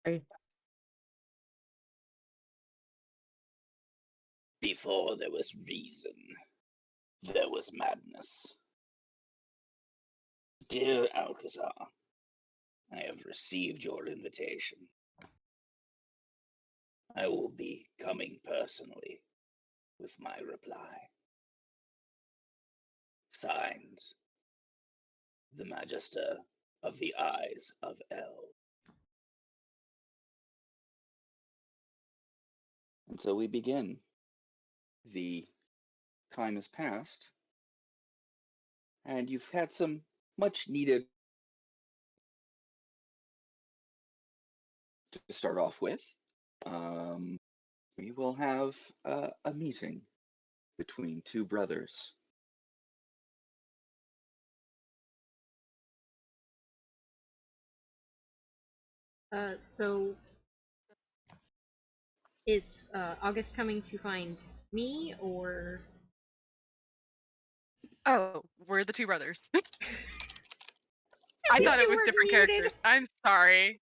Sorry. Before there was reason, there was madness. Dear Alcazar, I have received your invitation. I will be coming personally with my reply. Signed, the Magister of the Eyes of El. And so we begin. The time has passed, and you've had some much needed to start off with. We will have a meeting between two brothers. So is August coming to find me or? Oh, we're the two brothers. I I thought it you was were different muted. characters. I'm sorry.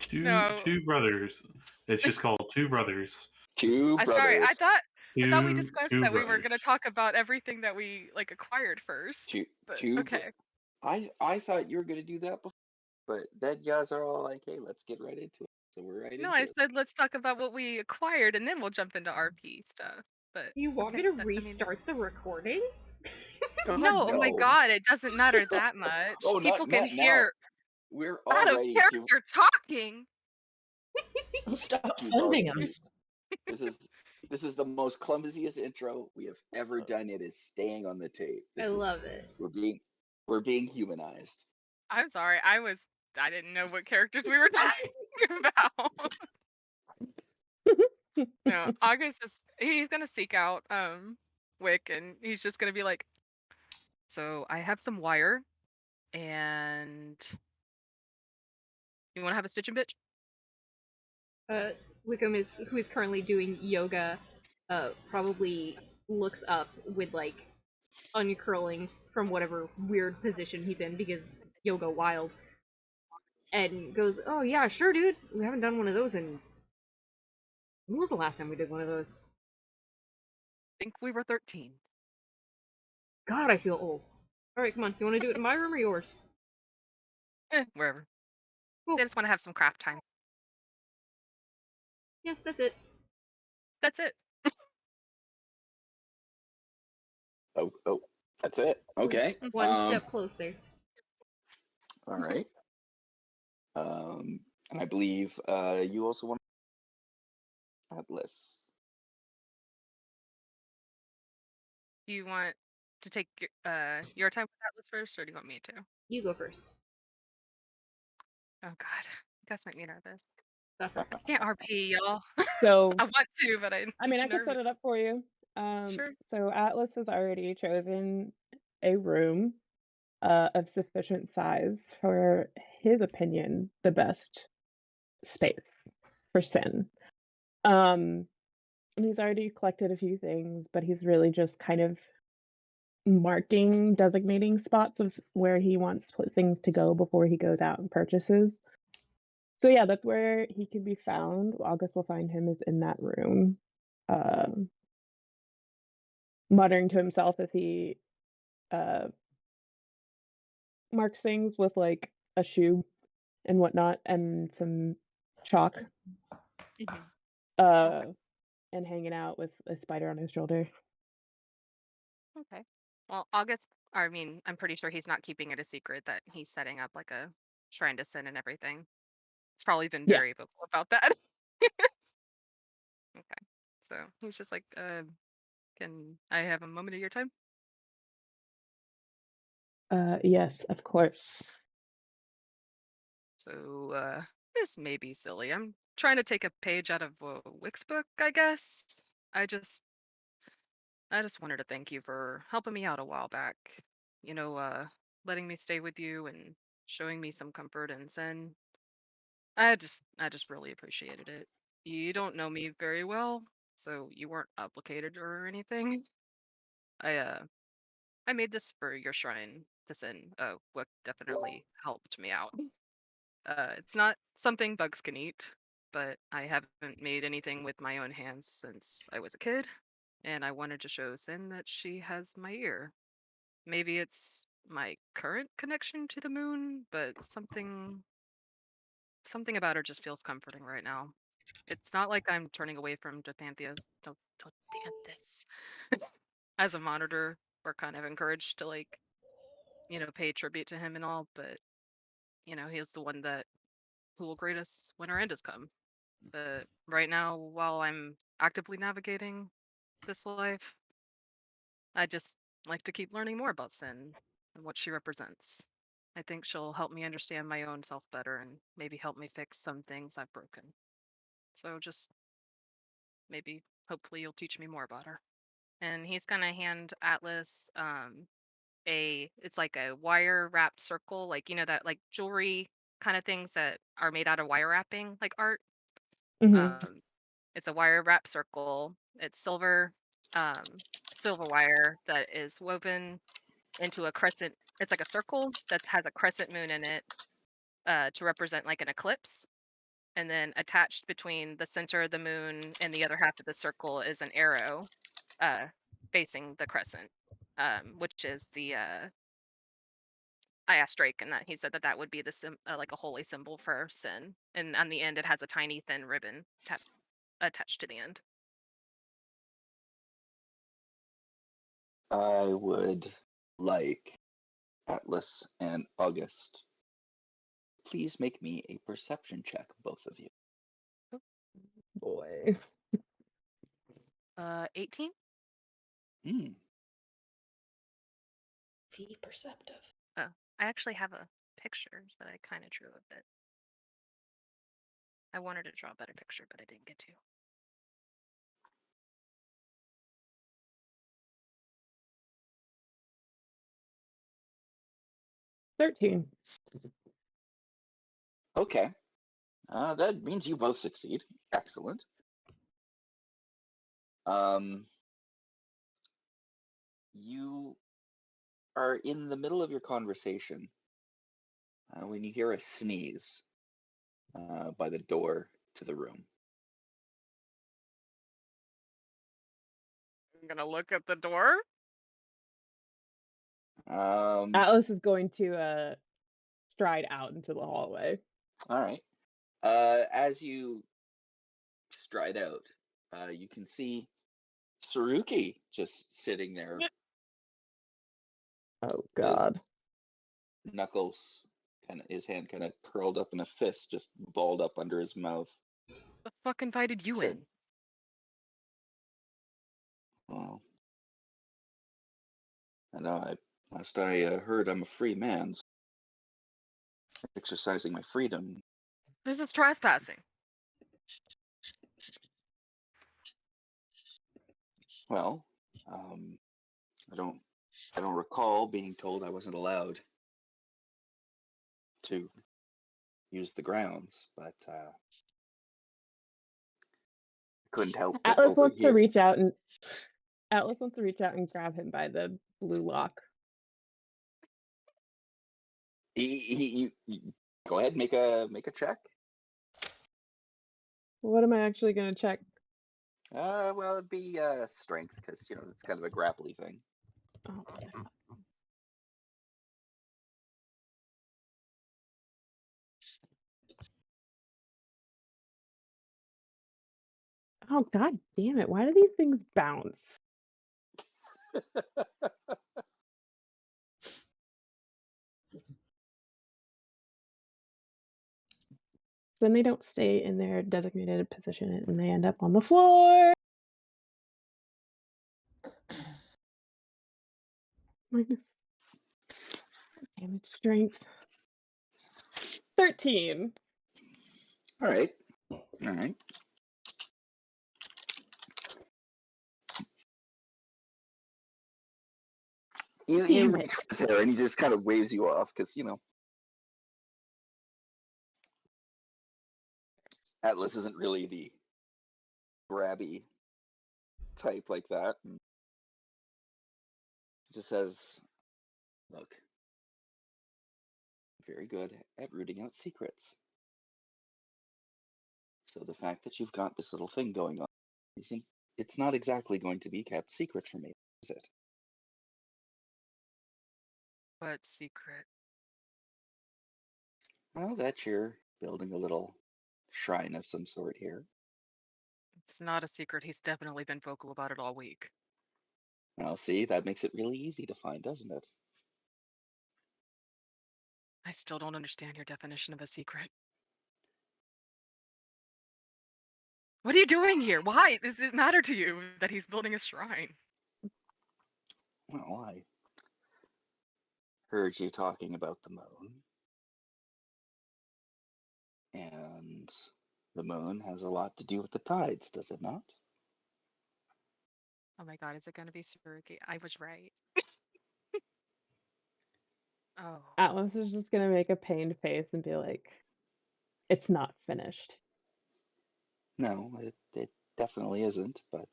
Two No. brothers. It's just called Two Brothers. Two I'm sorry. brothers. I thought we Two discussed that we were going to brothers. talk about everything that we acquired first. Two, But two. okay. I thought you were gonna do that before, but then you guys are all like, "Hey, let's get right into it." So we're right No, into I it. said let's talk about what we acquired and then we'll jump into RP stuff. But You want me okay, to restart the recording? God, no, oh my no. god, it doesn't matter that much. Oh, People not can now. hear We're out of already character talking. Stop Two funding brothers. us. This is the most clumsiest intro we have ever done. It is staying on the tape. I love it. We're being humanized. I'm sorry. I didn't know what characters we were talking about. No, August he's gonna seek out Wick and he's just gonna be like, so I have some wire and you wanna have a stitching bitch? Wickham who is currently doing yoga, probably looks up with like uncurling from whatever weird position he's in because yoga wild, and goes, "Oh yeah, sure, dude. We haven't done one of those in. When was the last time we did one of those? I think we were 13. God, I feel old. All right, come on. You want to do it in my room or yours? Wherever. Cool. They just wanna have some craft time. Yeah, that's it. That's it. Oh, that's it. Okay. One step closer. All right. And I believe you also want Atlas. Do you want to take your time with Atlas first or do you want me to? You go first. Oh god. You guys make me nervous. Suffer. I can't RP, y'all. So, I want to, but I mean, I could nervous. set it up for you. Sure. So Atlas has already chosen a room of sufficient size for his opinion, the best space for Sin. And he's already collected a few things, but he's really just kind of designating spots of where he wants things to go before he goes out and purchases. So yeah, that's where he can be found. August will find him is in that room, muttering to himself as he marks things with like a shoe and whatnot and some chalk. Mhm. And hanging out with a spider on his shoulder. Okay. Well, I'm pretty sure he's not keeping it a secret that he's setting up like a shrine to sin and everything. He's probably been Yeah. very vocal about that. Okay. So he's just like, can I have a moment of your time? Yes, of course. So, this may be silly. I'm trying to take a page out of Wick's book, I guess. I just wanted to thank you for helping me out a while back. You know, letting me stay with you and showing me some comfort and sin. I just really appreciated it. You don't know me very well, so you weren't obligated or anything. I uh I made this for your shrine to sin. What definitely helped me out. It's not something bugs can eat, but I haven't made anything with my own hands since I was a kid, and I wanted to show Sin that she has my ear. Maybe it's my current connection to the moon, but something about her just feels comforting right now. It's not like I'm turning away from Dothanthus as a monitor. We're kind of encouraged to pay tribute to him and all, but he's the one that who will greet us when our end has come. But right now, while I'm actively navigating this life, I just like to keep learning more about Sin and what she represents. I think she'll help me understand my own self better and maybe help me fix some things I've broken. So just maybe, hopefully, you'll teach me more about her. And he's gonna hand Atlas it's like a wire wrapped circle, like that like jewelry kind of things that are made out of wire wrapping, like art. Mhm. Um, it's a wire wrapped circle. It's silver wire that is woven into a crescent. It's like a circle that has a crescent moon in it, to represent like an eclipse. And then attached between the center of the moon and the other half of the circle is an arrow, uh, facing the crescent, which is the I asked Drake, and that he said that would be like a holy symbol for Sin. And on the end, it has a tiny thin ribbon attached to the end. I would like Atlas and August. Please make me a perception check, both of you. Boy. 18. Hmm. Be perceptive. Oh, I actually have a picture that I kind of drew of it. I wanted to draw a better picture, but I didn't get to. 13. Okay. That means you both succeed. Excellent. You are in the middle of your conversation when you hear a sneeze by the door to the room. I'm gonna look at the door. Atlas is going to stride out into the hallway. All right. As you stride out, you can see Saruki just sitting there, Oh his god. knuckles, his hand kind of curled up in a fist, just balled up under his mouth. The fuck invited you Said, in? "Well, I know. Last I heard, I'm a free man, so exercising my freedom." This is trespassing. Well, I don't recall being told I wasn't allowed to use the grounds, but I couldn't help but Atlas wants to overhear. reach out and grab him by the blue lock. You go ahead, make a check. What am I actually gonna check? Well, it'd be strength, because it's kind of a grapply thing. Oh, oh god damn it! Why do these things bounce? Then they don't stay in their designated position and they end up on the floor. Minus damage strength. 13. All right. You Damn reach it. for his hair, and he just kind of waves you off, because Atlas isn't really the grabby type like that. And just says, "Look, very good at rooting out secrets. So the fact that you've got this little thing going on, it's not exactly going to be kept secret from me, is it? What secret? Well, that you're building a little shrine of some sort here. It's not a secret. He's definitely been vocal about it all week. Well, see, that makes it really easy to find, doesn't it? I still don't understand your definition of a secret. What are you doing here? Why does it matter to you that he's building a shrine? Well, I heard you talking about the moon. And the moon has a lot to do with the tides, does it not? Oh my god, is it going to be Saruki? I was right. Oh. Atlas is just gonna make a pained face and be like, "It's not finished." No, it definitely isn't, but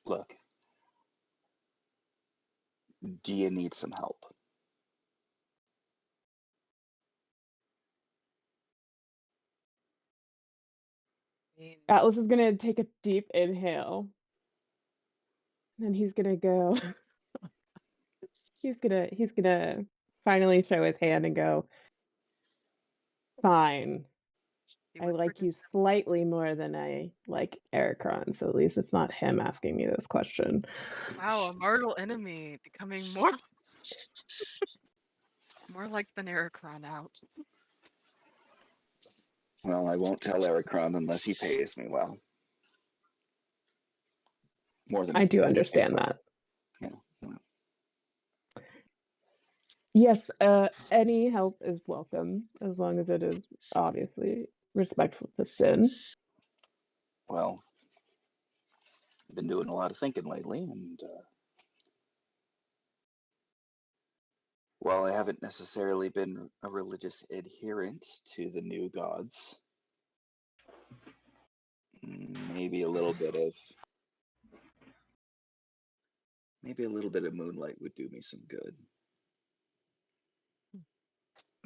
look, do you need some help? Atlas is gonna take a deep inhale, and he's gonna go. he's gonna finally show his hand and go, "Fine. I like you slightly more than I like Aricron, so at least it's not him asking me this question." Wow, a mortal enemy becoming more like the Aricron out. Well, I won't tell Aricron unless he pays me well. More than I do he paid understand well. that. Yeah. Yes, any help is welcome as long as it is obviously respectful to Sin. Well, I've been doing a lot of thinking lately, and while I haven't necessarily been a religious adherent to the new gods, maybe a little bit of moonlight would do me some good.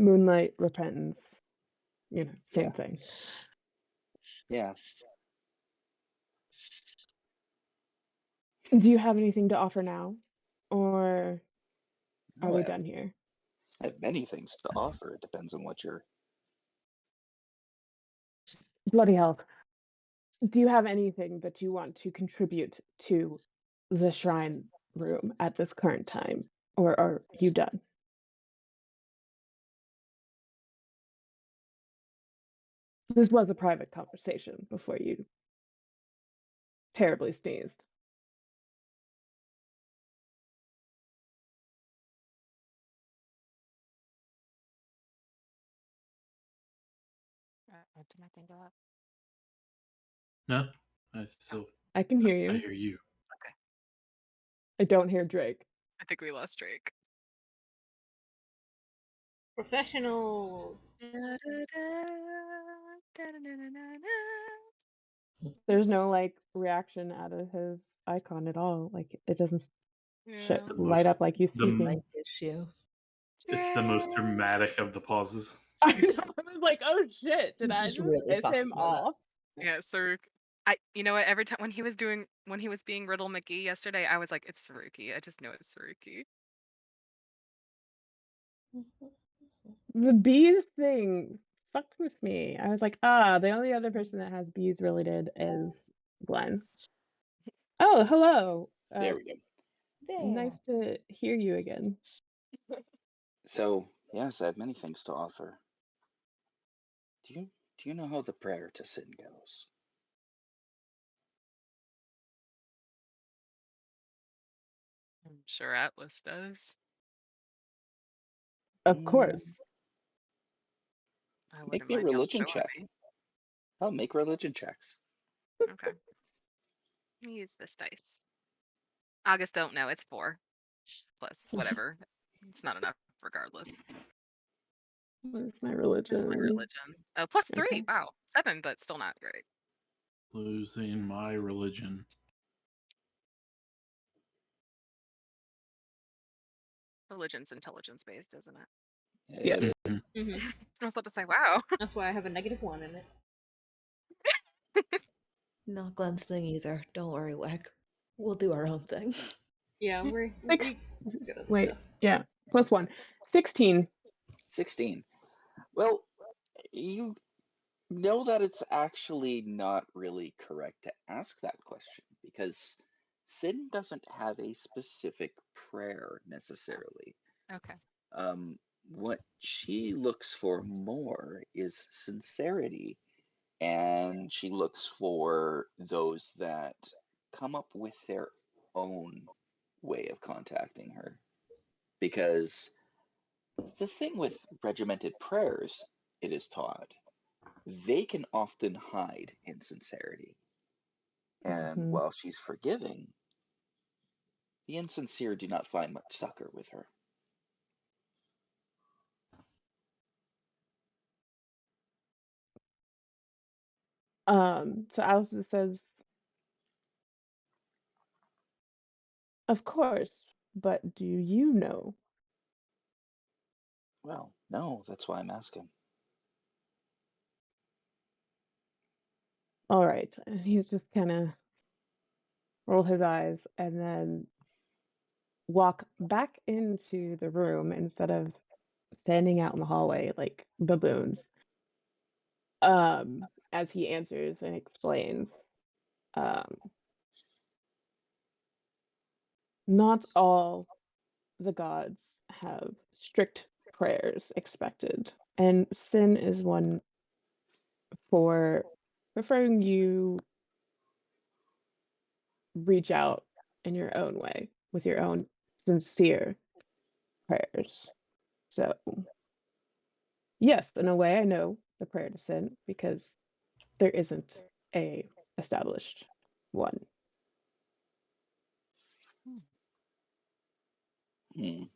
Moonlight, repentance, same Yeah. thing. Yeah. Do you have anything to offer now? Or are No, we done here? I have many things to offer. It depends on what you're... Bloody hell. Do you have anything that you want to contribute to the shrine room at this current time? Or are you done? This was a private conversation before you terribly sneezed. Did I think of that? No, I can hear you. I hear you. Okay. I don't hear Drake. I think we lost Drake. Professional. There's no reaction out of his icon at all. It doesn't light up like he's speaking. Mic issue. It's the most dramatic of the pauses. I was like, oh shit, did He's I just just really piss fucking him with us. off? Yeah, Saruk. You know what? Every time when he was being Riddle McGee yesterday, I was like, it's Saruki. I just know it's Saruki. The bees thing fucked with me. I was like, the only other person that has bees related is Glenn. Oh, hello. There we go. Nice to hear you again. So, yes, I have many things to offer. Do you know how the prayer to Sin goes? I'm sure Atlas does. Of course. I Make wouldn't me a mind y'all religion showing check. me. I'll make religion checks. Okay. Let me use this dice. August don't know. It's 4. Plus whatever. It's not enough regardless. Where's my religion? There's my religion. Oh, plus 3. Okay. Wow. 7, but still not great. Losing my religion. Religion's intelligence-based, isn't it? Yeah. It is. Mm-hmm. I was about to say, wow. That's why I have a -1 in it. Not Glenn's thing either. Don't worry, Wick. We'll do our own thing. Yeah, we're Six. good at Wait. stuff. Yeah. +1. 16. 16. Well, you know that it's actually not really correct to ask that question because sin doesn't have a specific prayer necessarily. Okay. What she looks for more is sincerity, and she looks for those that come up with their own way of contacting her. Because the thing with regimented prayers, it is taught, they can often hide insincerity. And Mhm. while she's forgiving, the insincere do not find much succor with her. So Alice says, of course, but do you know? Well, no, that's why I'm asking. All right. And he's just kind of roll his eyes and then walk back into the room instead of standing out in the hallway like baboons. As he answers and explains, not all the gods have strict prayers expected, and sin is one for preferring you reach out in your own way with your own sincere prayers. So, yes, in a way, I know the prayer to sin because there isn't a established one. Hmm.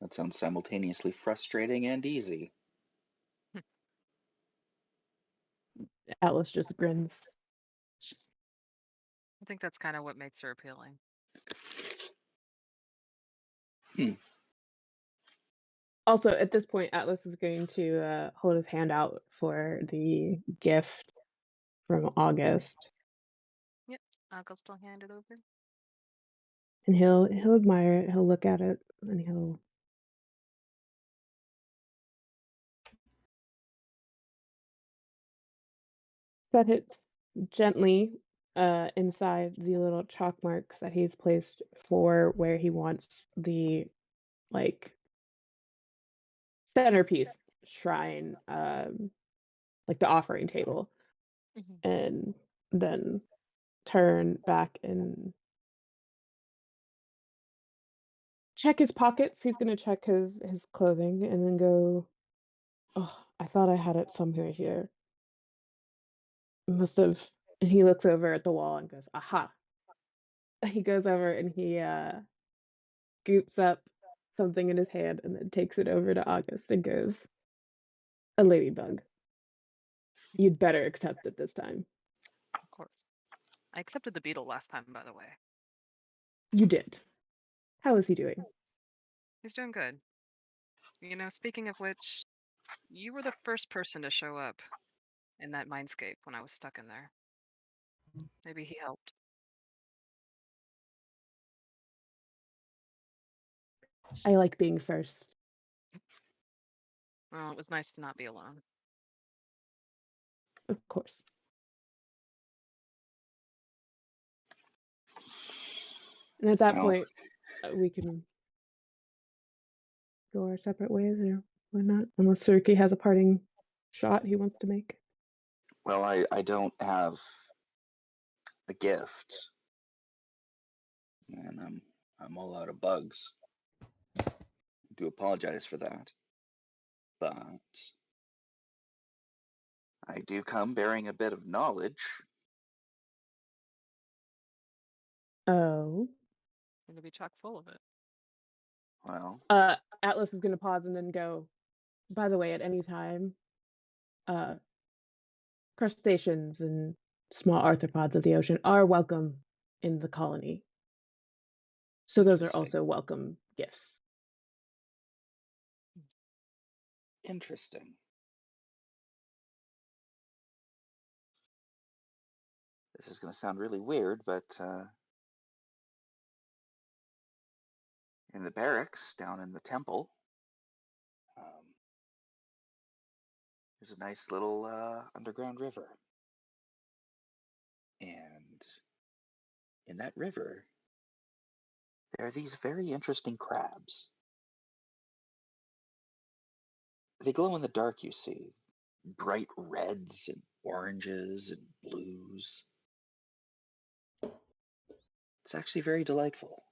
That sounds simultaneously frustrating and easy. Atlas just grins. I think that's kind of what makes her appealing. Also, at this point, Atlas is going to hold his hand out for the gift from August, Yep. I'll still hand it over. and he'll admire it. He'll look at it, and he'll set it gently inside the little chalk marks that he's placed for where he wants the like centerpiece shrine, like the offering table, and then turn back and check his pockets. He's gonna check his clothing and then go, oh, I thought I had it somewhere here. Must have. And he looks over at the wall and goes, aha. He goes over and he scoops up something in his hand and then takes it over to August and goes, a ladybug. You'd better accept it this time. Of course. I accepted the beetle last time, by the way. You did. How is he doing? He's doing good. You know, speaking of which, you were the first person to show up in that mindscape when I was stuck in there. Maybe he helped. I like being first. Well, it was nice to not be alone. Of course. And at that Well, point, we can go our separate ways, or why not? Unless Suruki has a parting shot he wants to make. well, I don't have a gift, and I'm all out of bugs. I do apologize for that, but I do come bearing a bit of knowledge. Oh. Gonna be chock full of it. Well, Atlas is gonna pause and then go, by the way, at any time, crustaceans and small arthropods of the ocean are welcome in the colony. So those are interesting. also welcome gifts. Interesting. This is going to sound really weird, but in the barracks down in the temple, there's a nice little underground river. And in that river, there are these very interesting crabs. They glow in the dark, you see. Bright reds and oranges and blues. It's actually very delightful.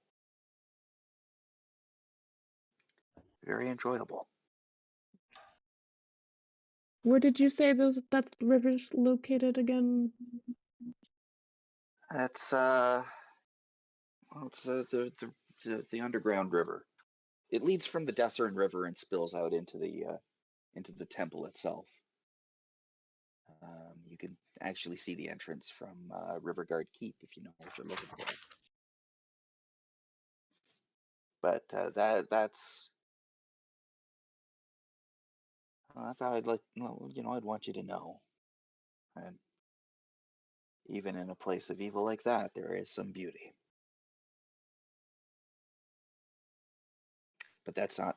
Very enjoyable. Where did you say that river's located again? That's it's the underground river. It leads from the Desern River and spills out into the temple itself. You can actually see the entrance from Riverguard Keep if you know what you're looking for. But that's. I thought I'd I'd want you to know. And even in a place of evil like that, there is some beauty. But that's not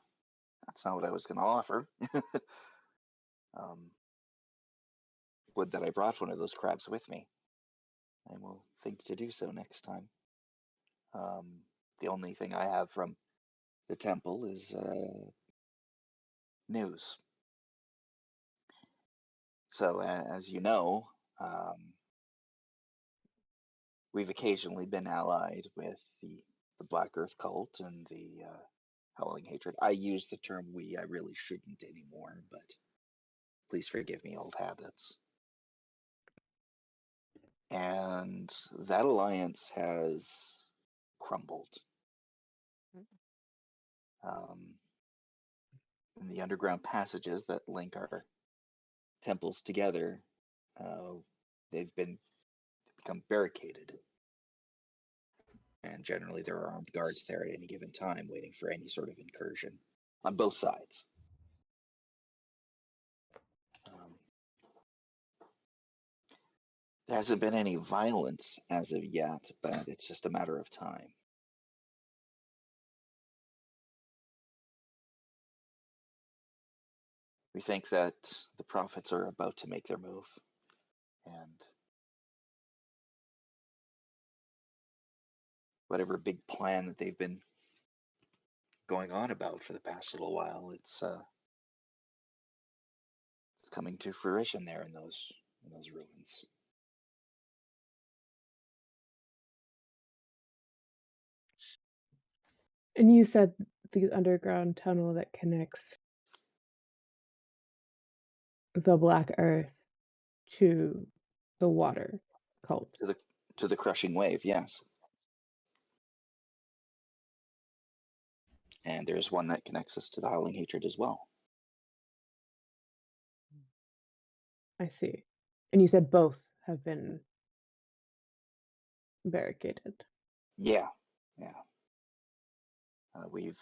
what I was going to offer. Would that I brought one of those crabs with me. I will think to do so next time. The only thing I have from the temple is news. So, as you know, we've occasionally been allied with the Black Earth cult and the Howling Hatred. I use the term we, I really shouldn't anymore, but please forgive me, old habits. And that alliance has crumbled. In the underground passages that link our temples together, they've become barricaded. And generally there are armed guards there at any given time waiting for any sort of incursion on both sides. There hasn't been any violence as of yet, but it's just a matter of time. We think that the prophets are about to make their move, and whatever big plan that they've been going on about for the past little while, it's coming to fruition there in those ruins. And you said the underground tunnel that connects the Black Earth to the water cult. To the crushing wave, yes. And there's one that connects us to the Howling Hatred as well. I see. And you said both have been barricaded. Yeah.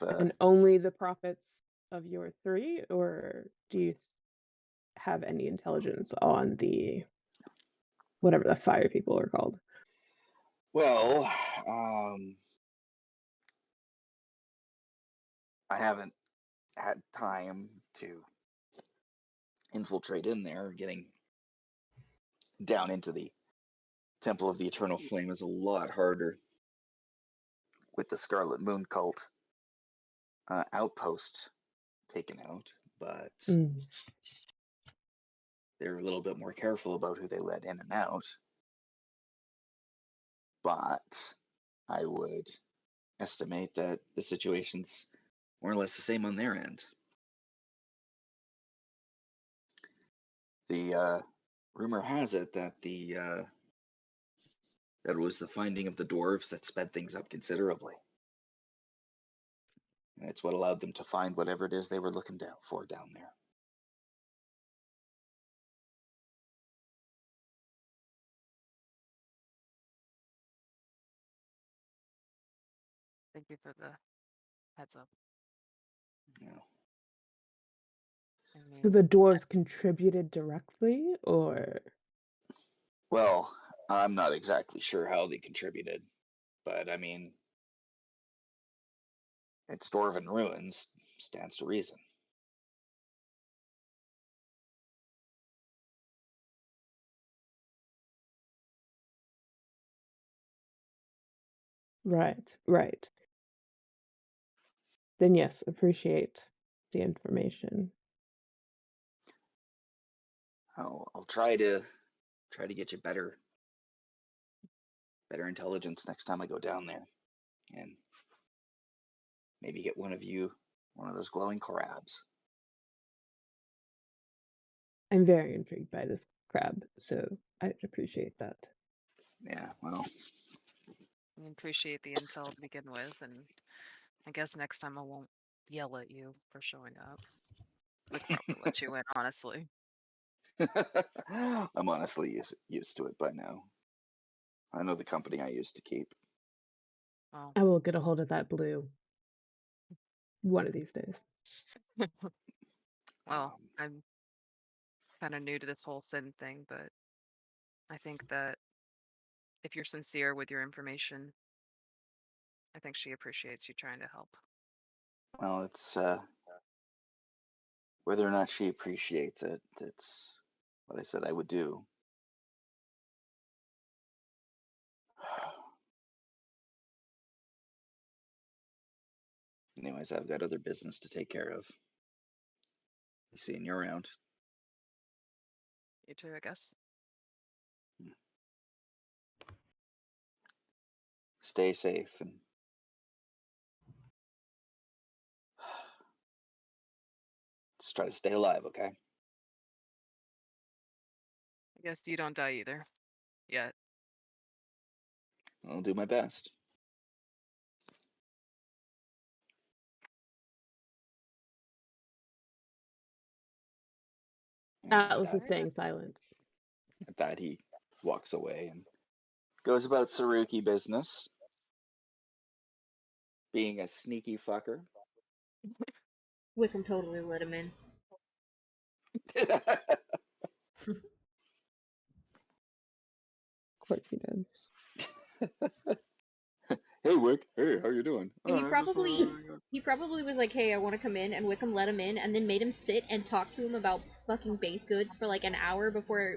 And only the prophets of your three, or do you have any intelligence on the whatever the fire people are called? Well, I haven't had time to infiltrate in there. Getting down into the Temple of the Eternal Flame is a lot harder with the Scarlet Moon cult outpost taken out, but they're a little bit more careful about who they let in and out. But I would estimate that the situation's more or less the same on their end. The rumor has it that that it was the finding of the dwarves that sped things up considerably. And it's what allowed them to find whatever it is they were looking for down there. Thank you for the Heads up. You know. I So mean, the dwarves that's- contributed directly, or? Well, I'm not exactly sure how they contributed, but I mean, it's dwarven ruins, stands to reason. Right. Then yes, appreciate the information. I'll try to get you better intelligence next time I go down there, and maybe get one of those glowing crabs. I'm very intrigued by this crab, so I'd appreciate that. Yeah, well, I appreciate the intel to begin with, and I guess next time I won't yell at you for showing up. Wick probably let you in, honestly. I'm honestly used to it by now. I know the company I used to keep. Oh. I will get a hold of that blue one of these days. Well, I'm kind of new to this whole sin thing, but I think that if you're sincere with your information, I think she appreciates you trying to help. Well, it's whether or not she appreciates it, it's what I said I would do. Anyways, I've got other business to take care of. Be seeing you around. You too, I guess. Stay safe and just try to stay alive, okay? I guess you don't die either. Yet. I'll do my best. Atlas is staying silent. At that, he walks away and goes about Saruki business, being a sneaky fucker. Wickham totally let him in. Of course he did. Hey, Wick. Hey, how you doing? He probably was like, hey, I want to come in, and Wickham let him in, and then made him sit and talk to him about fucking baked goods for like an hour before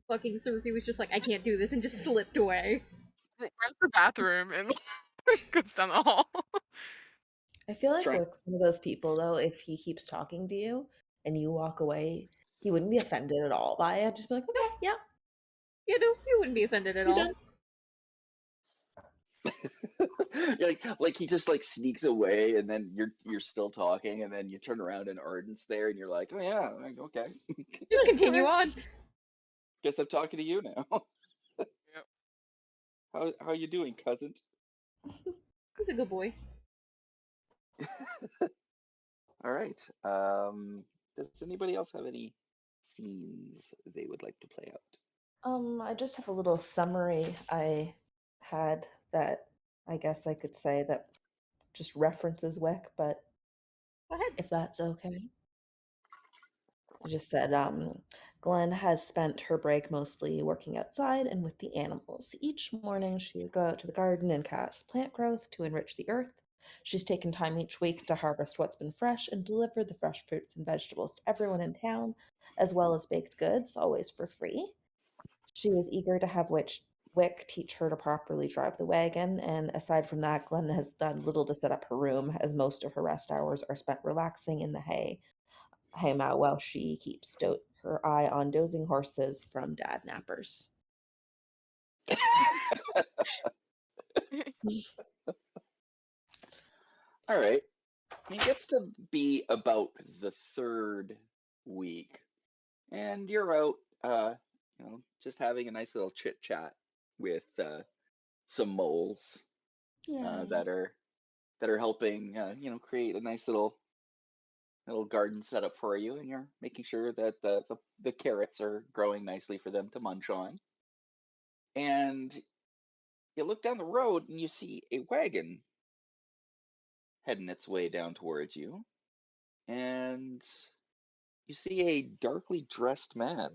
fucking Saruki was just like, I can't do this, and just slipped away. Where's the bathroom? And goes down the hall. I feel like Wick's one of those people, though, if he keeps talking to you and you walk away, he wouldn't be offended at all by it. Just be like, okay, yeah. You know, he wouldn't be offended at all. like he just like sneaks away, and then you're still talking, and then you turn around and Arden's there, and you're like, oh yeah, okay. Just continue on. Guess I'm talking to you now. Yep. How you doing, cousin? He's a good boy. All right. Does anybody else have any scenes they would like to play out? I just have a little summary I had that I guess I could say that just references Wick, but Go ahead. if that's okay. I just said, Glenn has spent her break mostly working outside and with the animals. Each morning she would go out to the garden and cast plant growth to enrich the earth. She's taken time each week to harvest what's been fresh and deliver the fresh fruits and vegetables to everyone in town, as well as baked goods, always for free. She was eager to have Wick teach her to properly drive the wagon, and aside from that, Glenn has done little to set up her room, as most of her rest hours are spent relaxing in the haymow while she keeps her eye on dozing horses from dad nappers. All right. It gets to be about the third week, and you're out, just having a nice little chit chat with some moles that are helping, create a nice little garden setup for you, and you're making sure that the carrots are growing nicely for them to munch on. And you look down the road and you see a wagon heading its way down towards you, and you see a darkly dressed man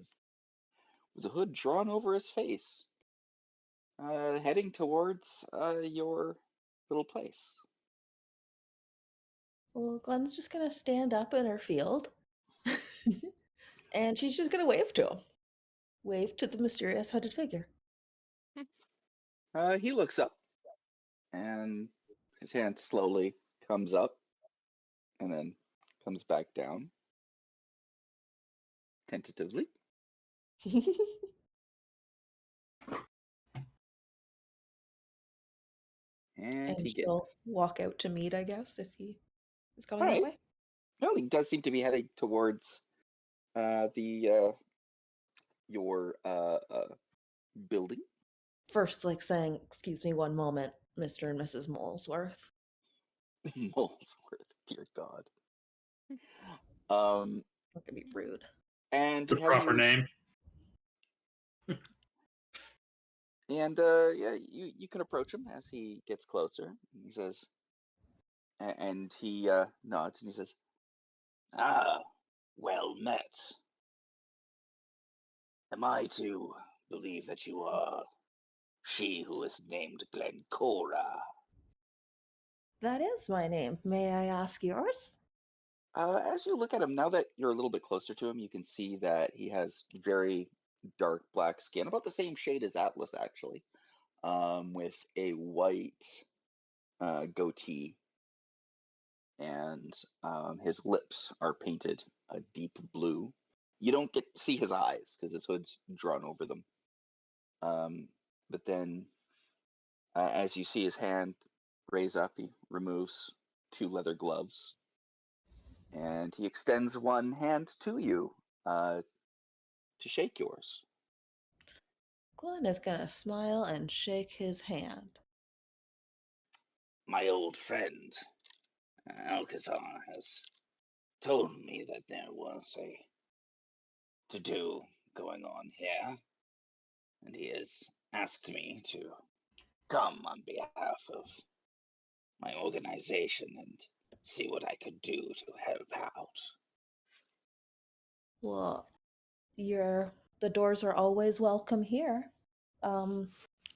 with a hood drawn over his face, heading towards your little place. Well, Glenn's just gonna stand up in her field, and she's just gonna wave to him. Wave to the mysterious hooded figure. He looks up, and his hand slowly comes up, and then comes back down, tentatively. And he she'll gets. walk out to meet, I guess, if he is going All that right. way. Well, he does seem to be heading towards your building. First, like saying, "Excuse me, one moment, Mr. and Mrs. Molesworth." Molesworth, dear God. That could be rude. And The proper name. And yeah, you can approach him as he gets closer. He says, and he nods and he says, "Ah, well met. Am I to believe that you are she who is named Glencora?" That is my name. May I ask yours? As you look at him, now that you're a little bit closer to him, you can see that he has very dark black skin, about the same shade as Atlas, actually, with a white goatee, and his lips are painted a deep blue. You don't get to see his eyes because his hood's drawn over them. But then, as you see his hand raise up, he removes 2 leather gloves. And he extends one hand to you to shake yours. Glenn is gonna smile and shake his hand. My old friend, Alcazar, has told me that there was a to-do going on here, and he has asked me to come on behalf of my organization and see what I could do to help out. Well, the doors are always welcome here. Come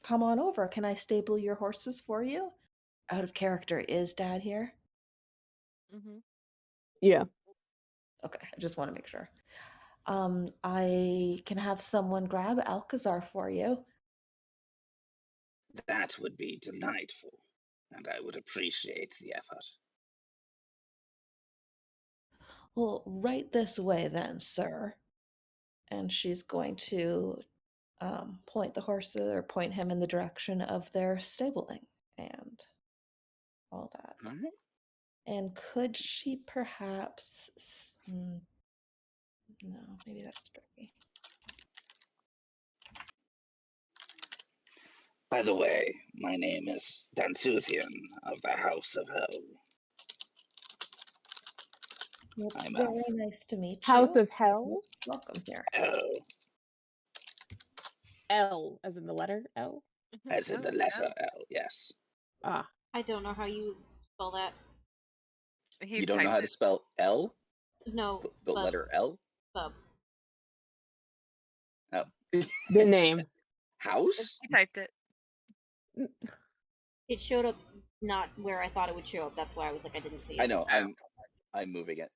on over. Can I stable your horses for you? Out of character, is Dad here? Mm-hmm. Yeah. Okay, I just want to make sure. I can have someone grab Alcazar for you. That would be delightful, and I would appreciate the effort. Well, right this way then, sir. And she's going to point the horses or point him in the direction of their stabling and all that. All right. And could she perhaps... no, maybe that's tricky. By the way, my name is Dansuthian of the House of Hell. It's I'm very nice to meet House you. of Hell? Welcome here. Hell, L, as in the letter L? as in the letter L, yes. Ah. I don't know how you spell that. He You don't know how to spell L? No, The letter L? sub. Oh. The name. House? He typed it. It showed up not where I thought it would show up. That's why I was like, I didn't see it. I know. I'm moving it.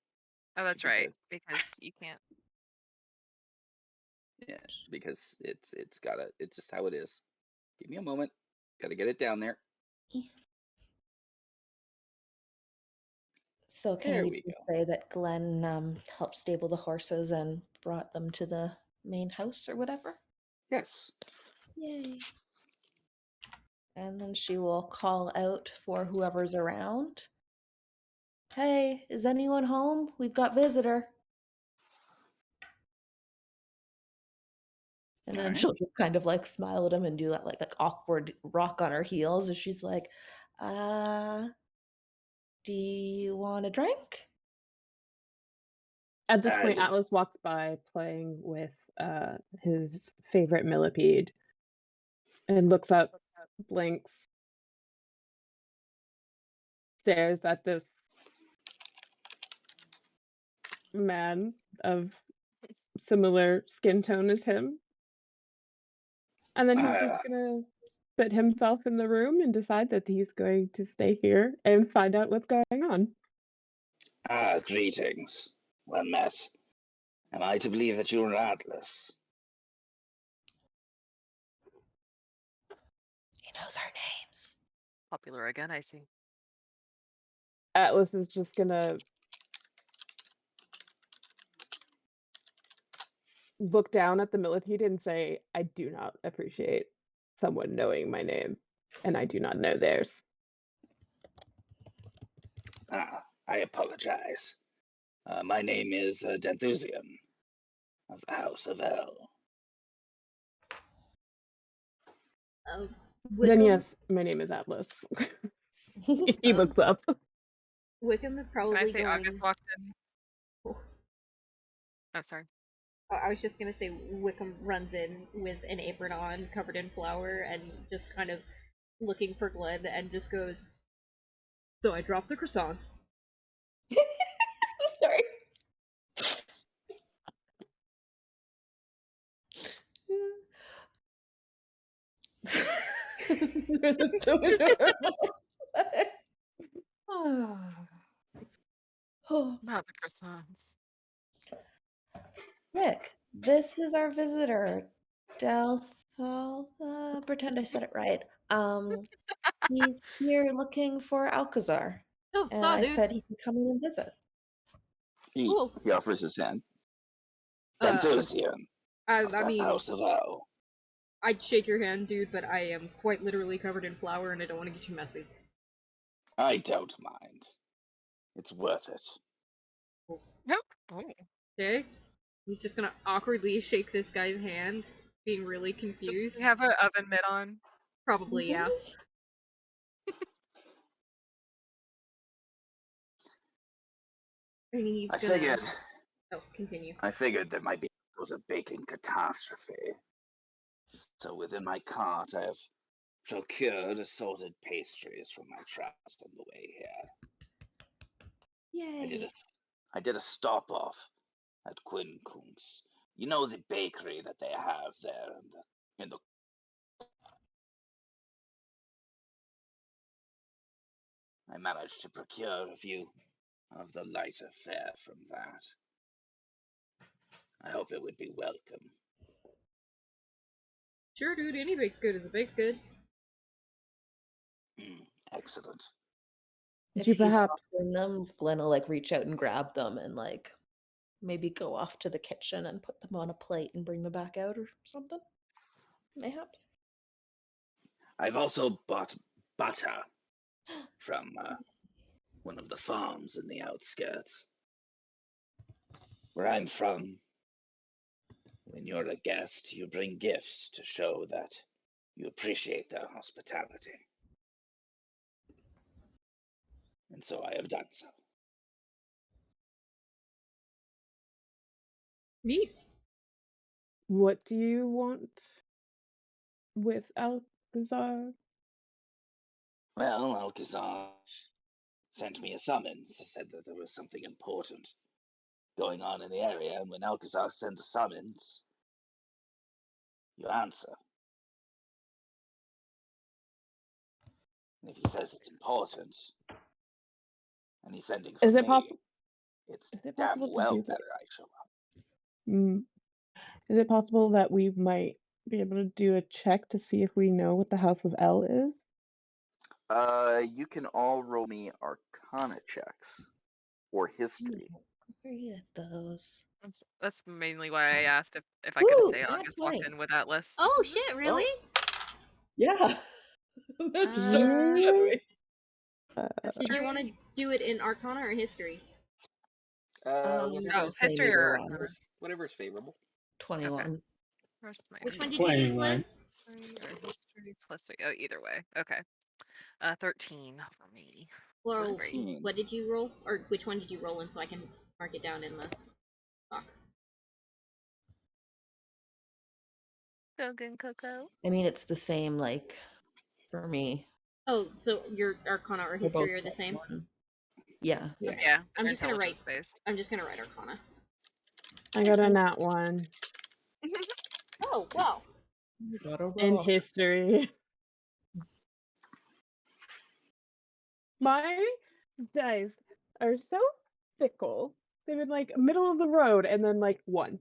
Oh, that's right. Because you can't. Yeah, because it's just how it is. Give me a moment. Gotta get it down there. So can There we we just go. say that Glenn helped stable the horses and brought them to the main house or whatever? Yes. Yay. And then she will call out for whoever's around. Hey, is anyone home? We've got visitor. And then she'll just kind of like smile at him and do that like awkward rock on her heels as she's like, do you want a drink? At this point, Atlas walks by playing with his favorite millipede and looks up, blinks, stares at this man of similar skin tone as him. And then he's just gonna sit himself in the room and decide that he's going to stay here and find out what's going on. Greetings. Well met. Am I to believe that you're Atlas? He knows our names. Popular again, I see. Atlas is just gonna look down at the millipede and say, I do not appreciate someone knowing my name, and I do not know theirs. I apologize. My name is Denthusian of the House of L. Then Wickham, yes, my name is Atlas. He looks up. Wickham is Can probably I say going. August walked in? Oh. Oh, sorry. I was just gonna say Wickham runs in with an apron on, covered in flour, and just kind of looking for Glenn, and just goes, "So I dropped the croissants." Sorry. That's so adorable. Oh, Not the croissants. Wick, this is our visitor, Deltha. Pretend I said it right. He's here looking for Alcazar, Oh, and saw, I dude. said he could come in and visit. He offers his hand. Denthusian of I the mean, House of L. I'd shake your hand, dude, but I am quite literally covered in flour, and I don't want to get you messy. I don't mind. It's worth it. Nope. Oh. Okay? He's just gonna awkwardly shake this guy's hand, being really Does confused. he have an oven mitt on? Probably, yeah. I mean, he's I gonna... figured. Oh, continue. I figured there might be a baking catastrophe. So within my cart, I have procured assorted pastries from my travels on the way here. Yay! I did a stop off at Quincunx. You know the bakery that they have there in the. I managed to procure a few of the lighter fare from that. I hope it would be welcome. Sure, dude, any baked good is a baked good. Excellent. If you he's perhaps offering them, Glenn will like reach out and grab them and like maybe go off to the kitchen and put them on a plate and bring them back out or something. Mayhaps. I've also bought butter from one of the farms in the outskirts. Where I'm from, when you're a guest, you bring gifts to show that you appreciate their hospitality. And so I have done so. Neat. What do you want with Alcazar? Well, Alcazar sent me a summons, said that there was something important going on in the area, and when Alcazar sends a summons, you answer. And if he says it's important, and he's sending for Is it me, possible? it's Is it damn possible to well do better I show up. Is it possible that we might be able to do a check to see if we know what the House of L is? You can all roll me Arcana checks or history. Great at those. That's mainly why I asked if I could Ooh, say nat August walked 20. in with Atlas. Oh, shit, really? Yeah. Star Uh, Academy. Did you want to do it in Arcana or History? Whatever, I'd say history neither or one. Arcana? whatever's favorable. 21. Where's my Which one info? did you do, 21. Glenn? History or history plus 3. Oh, either way. Okay. 13 for me. Laurel, Great. 13. what did you roll? Or which one did you roll in so I can mark it down in the doc? Go good, Coco. I mean, it's the same, like, for me. Oh, so your Arcana or They're both History are the same? +1. Yeah. Yeah. Yeah, I'm just gonna write. intelligence-based. I'm just gonna write Arcana. I got a nat 1 Oh wow. You got a in rock. history. My dice are so fickle. They've been like middle of the road and then like 1.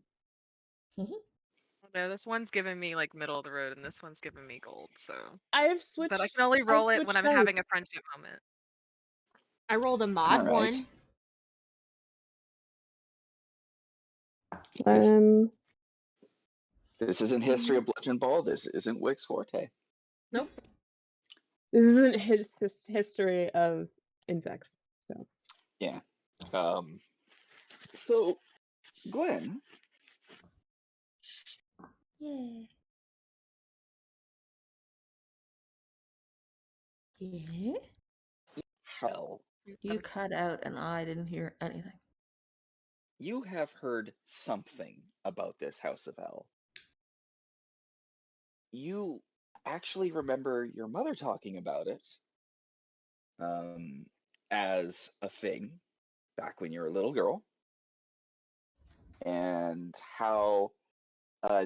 No, this one's giving me like middle of the road, and this one's giving me gold. So, I've switched. but I can only roll it when I'm dice. having a friendship moment. I rolled a mod Alright. 1. This isn't History of Bludgeon Ball. This isn't Wick's forte. Nope. This isn't his history of insects. So Yeah. So, Glenn. Yeah. Yeah. Hell. You cut out and I didn't hear anything. You have heard something about this House of L. You actually remember your mother talking about it as a thing back when you were a little girl, and how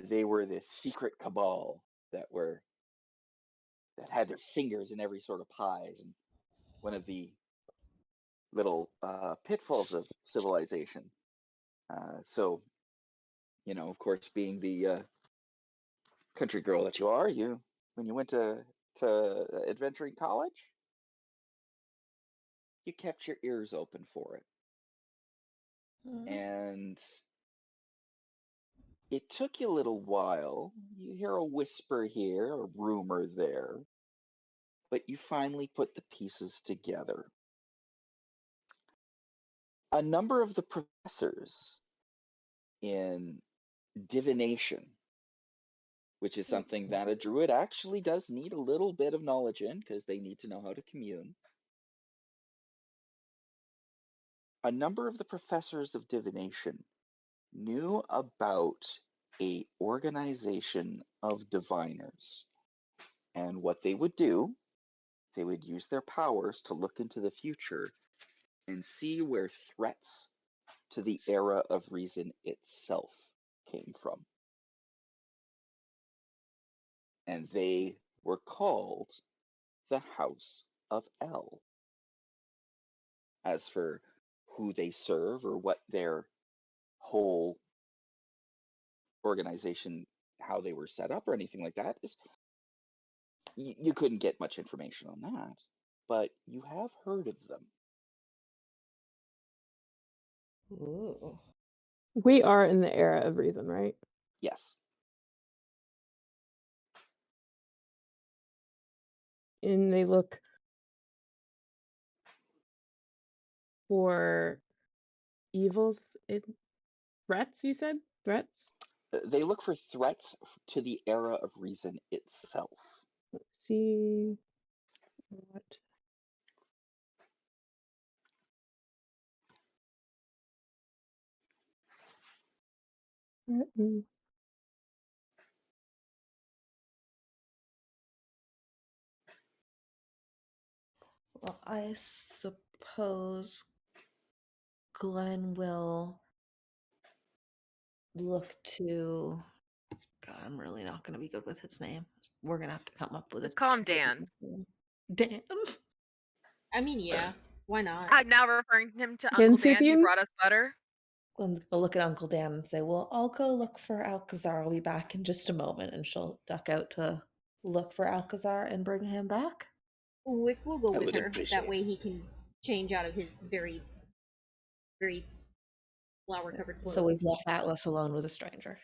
they were this secret cabal that had their fingers in every sort of pies, and one of the little pitfalls of civilization. So, of course, being the country girl that you are, when you went to adventuring college, you kept your ears open for it. And it took you a little while. You hear a whisper here, a rumor there, but you finally put the pieces together. A number of the professors in divination, which is something that a druid actually does need a little bit of knowledge in, because they need to know how to commune. A number of the professors of divination knew about a organization of diviners, and what they would do, they would use their powers to look into the future and see where threats to the era of reason itself came from. And they were called the House of L. As for who they serve or what their whole organization, how they were set up or anything like that, you couldn't get much information on that, but you have heard of them. Ooh. we are in the era of reason, right? Yes. And they look for evils in threats, you said? Threats? They look for threats to the era of reason itself. Let's see what threaten. Well, I suppose Glenn will look to. God, I'm really not going to be good with his name. We're going to have to come up with Let's a call him Dan. Dan. I mean, yeah. Why not? I'm now referring him to Uncle Dan. He Dansipian? brought us butter. Glenn's going to look at Uncle Dan and say, well, I'll go look for Alcazar. I'll be back in just a moment. And she'll duck out to look for Alcazar and bring him back. Wick will go I with would her. appreciate That way he can change out of his very, very flower-covered clothes. So we've left Atlas alone with a stranger.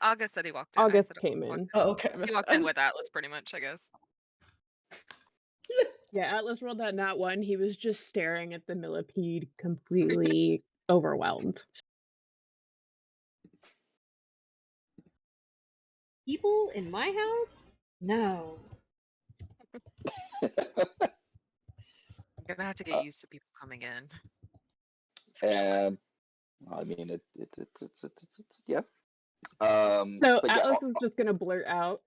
August said he walked in. August I said came walked in. Oh, okay. He walked in with Atlas, pretty much, I guess. Yeah, Atlas rolled that nat 1. He was just staring at the millipede, completely overwhelmed. People in my house? No. I'm gonna have to get used to people coming in. And I mean, it's So yeah. But yeah, Atlas is just gonna blurt out,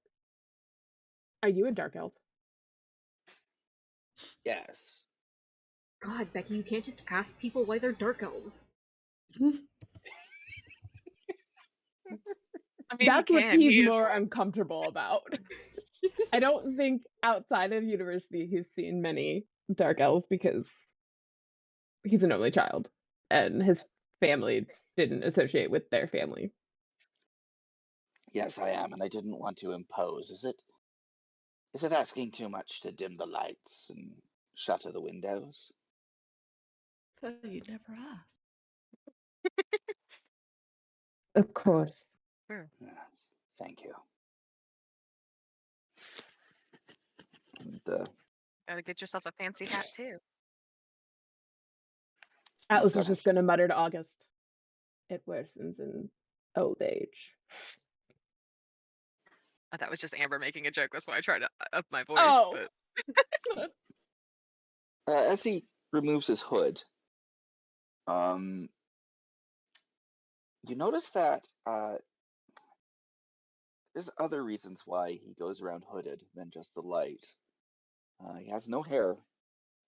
"Are you a dark elf?" Yes. God, Becky, you can't just ask people why they're dark elves. I mean, That's he what can. he's He is more dwarf. uncomfortable about. I don't think outside of university he's seen many dark elves because he's an only child and his family didn't associate with their family. Yes, I am, and I didn't want to impose. Is it asking too much to dim the lights and shutter the windows? Thought you'd never ask. Of course. Sure. Yes, thank you. And, Gotta get yourself a fancy hat too. Atlas got was just going to mutter to August. It worsens in old age. That was just Amber making a joke. That's why I tried to up my voice. Oh. But as he removes his hood, you notice that there's other reasons why he goes around hooded than just the light. He has no hair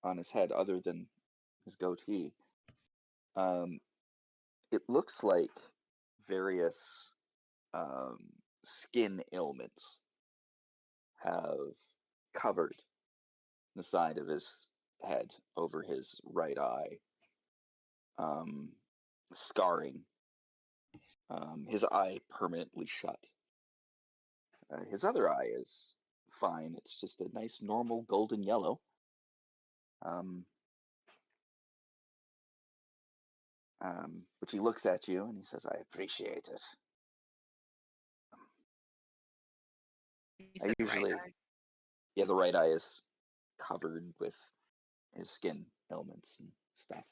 on his head other than his goatee. It looks like various skin ailments have covered the side of his head over his right eye, scarring his eye permanently shut. His other eye is fine. It's just a nice normal golden yellow. But he looks at you and he says, "I appreciate it." you I said the right usually, eye. yeah, the right eye is covered with his skin ailments and stuff.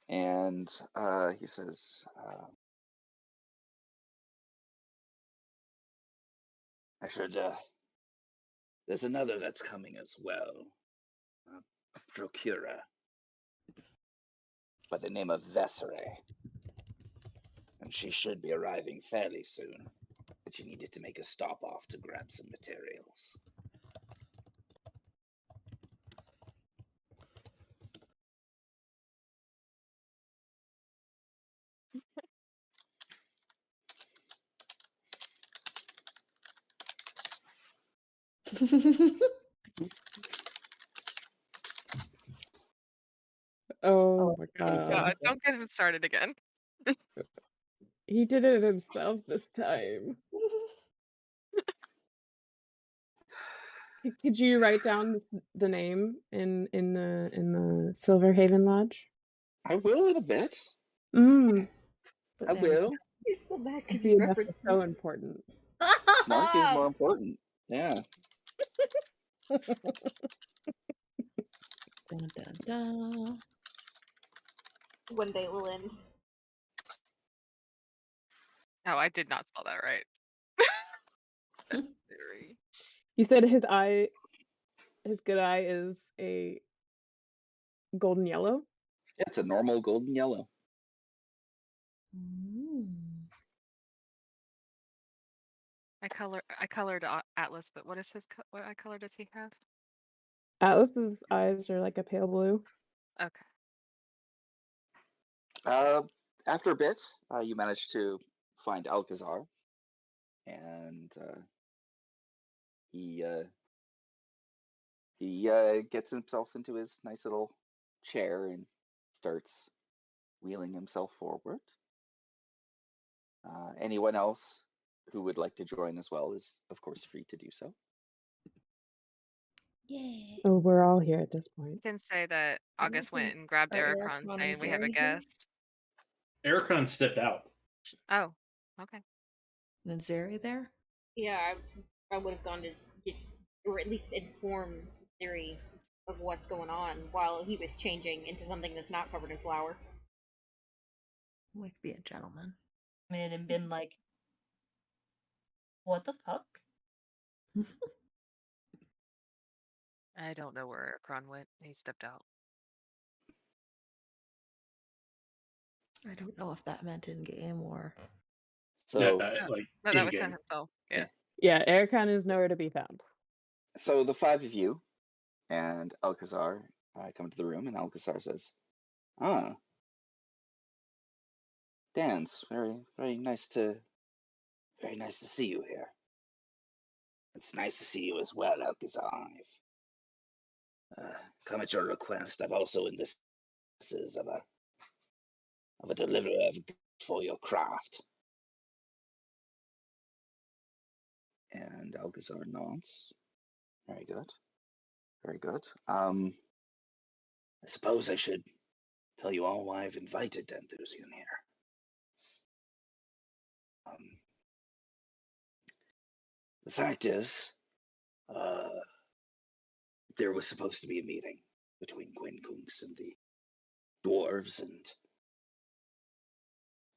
And he says, I should, there's another that's coming as well. A procurer by the name of Zheri. And she should be arriving fairly soon. But she needed to make a stop off to grab some materials. Oh my anything. god. Don't get him started again. He did it himself this time. Could you write down the name in the Silverhaven Lodge? I will in a bit. But I will. It's the back to see, that's reference. so important. Snark is more important. Yeah. Dun, dun, dun. One day it will end. Oh, I did not spell that right. Zheri. He said his good eye is a golden yellow. It's a normal golden yellow. I colored Atlas, but what eye color does he have? Atlas's eyes are like a pale blue. Okay. After a bit, you manage to find Alcazar, and he gets himself into his nice little chair and starts wheeling himself forward. Anyone else who would like to join as well is, of course, free to do so. Yay. Oh, we're all here at this point. You can say that August went and Are grabbed Aricron, Aricron saying and we have a Zheri here? guest. Aricron stepped out. Oh, okay. And is Zheri there? Yeah, I would have gone to get, or at least inform Zheri of what's going on while he was changing into something that's not covered in flour. Wick be a gentleman. And been like, what the fuck? I don't know where Aricron went. He stepped out. I don't know if that meant in game or. So, like No, that was him in-game. himself. Yeah. Yeah, Aricron is nowhere to be found. So the five of you and Alcazar come into the room, and Alcazar says, "Ah, Dan's very nice to see you here. It's nice to see you as well, Alcazar. I've come at your request. I've also in this of a deliverer of goods for your craft." And Alcazar nods. Very good. Very good. I suppose I should tell you all why I've invited Danthusian here. The fact is, there was supposed to be a meeting between Quincunx and the dwarves, and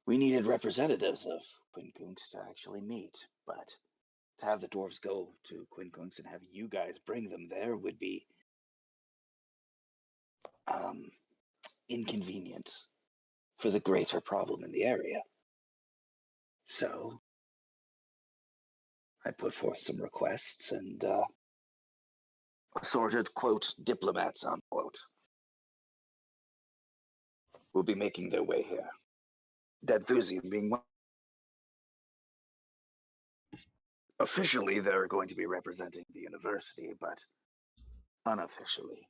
we needed representatives of Quincunx to actually meet. But to have the dwarves go to Quincunx and have you guys bring them there would be inconvenient for the greater problem in the area. So I put forth some requests, and assorted, quote, diplomats, unquote, will be making their way here. Danthusian being one. Officially, they're going to be representing the university, but unofficially,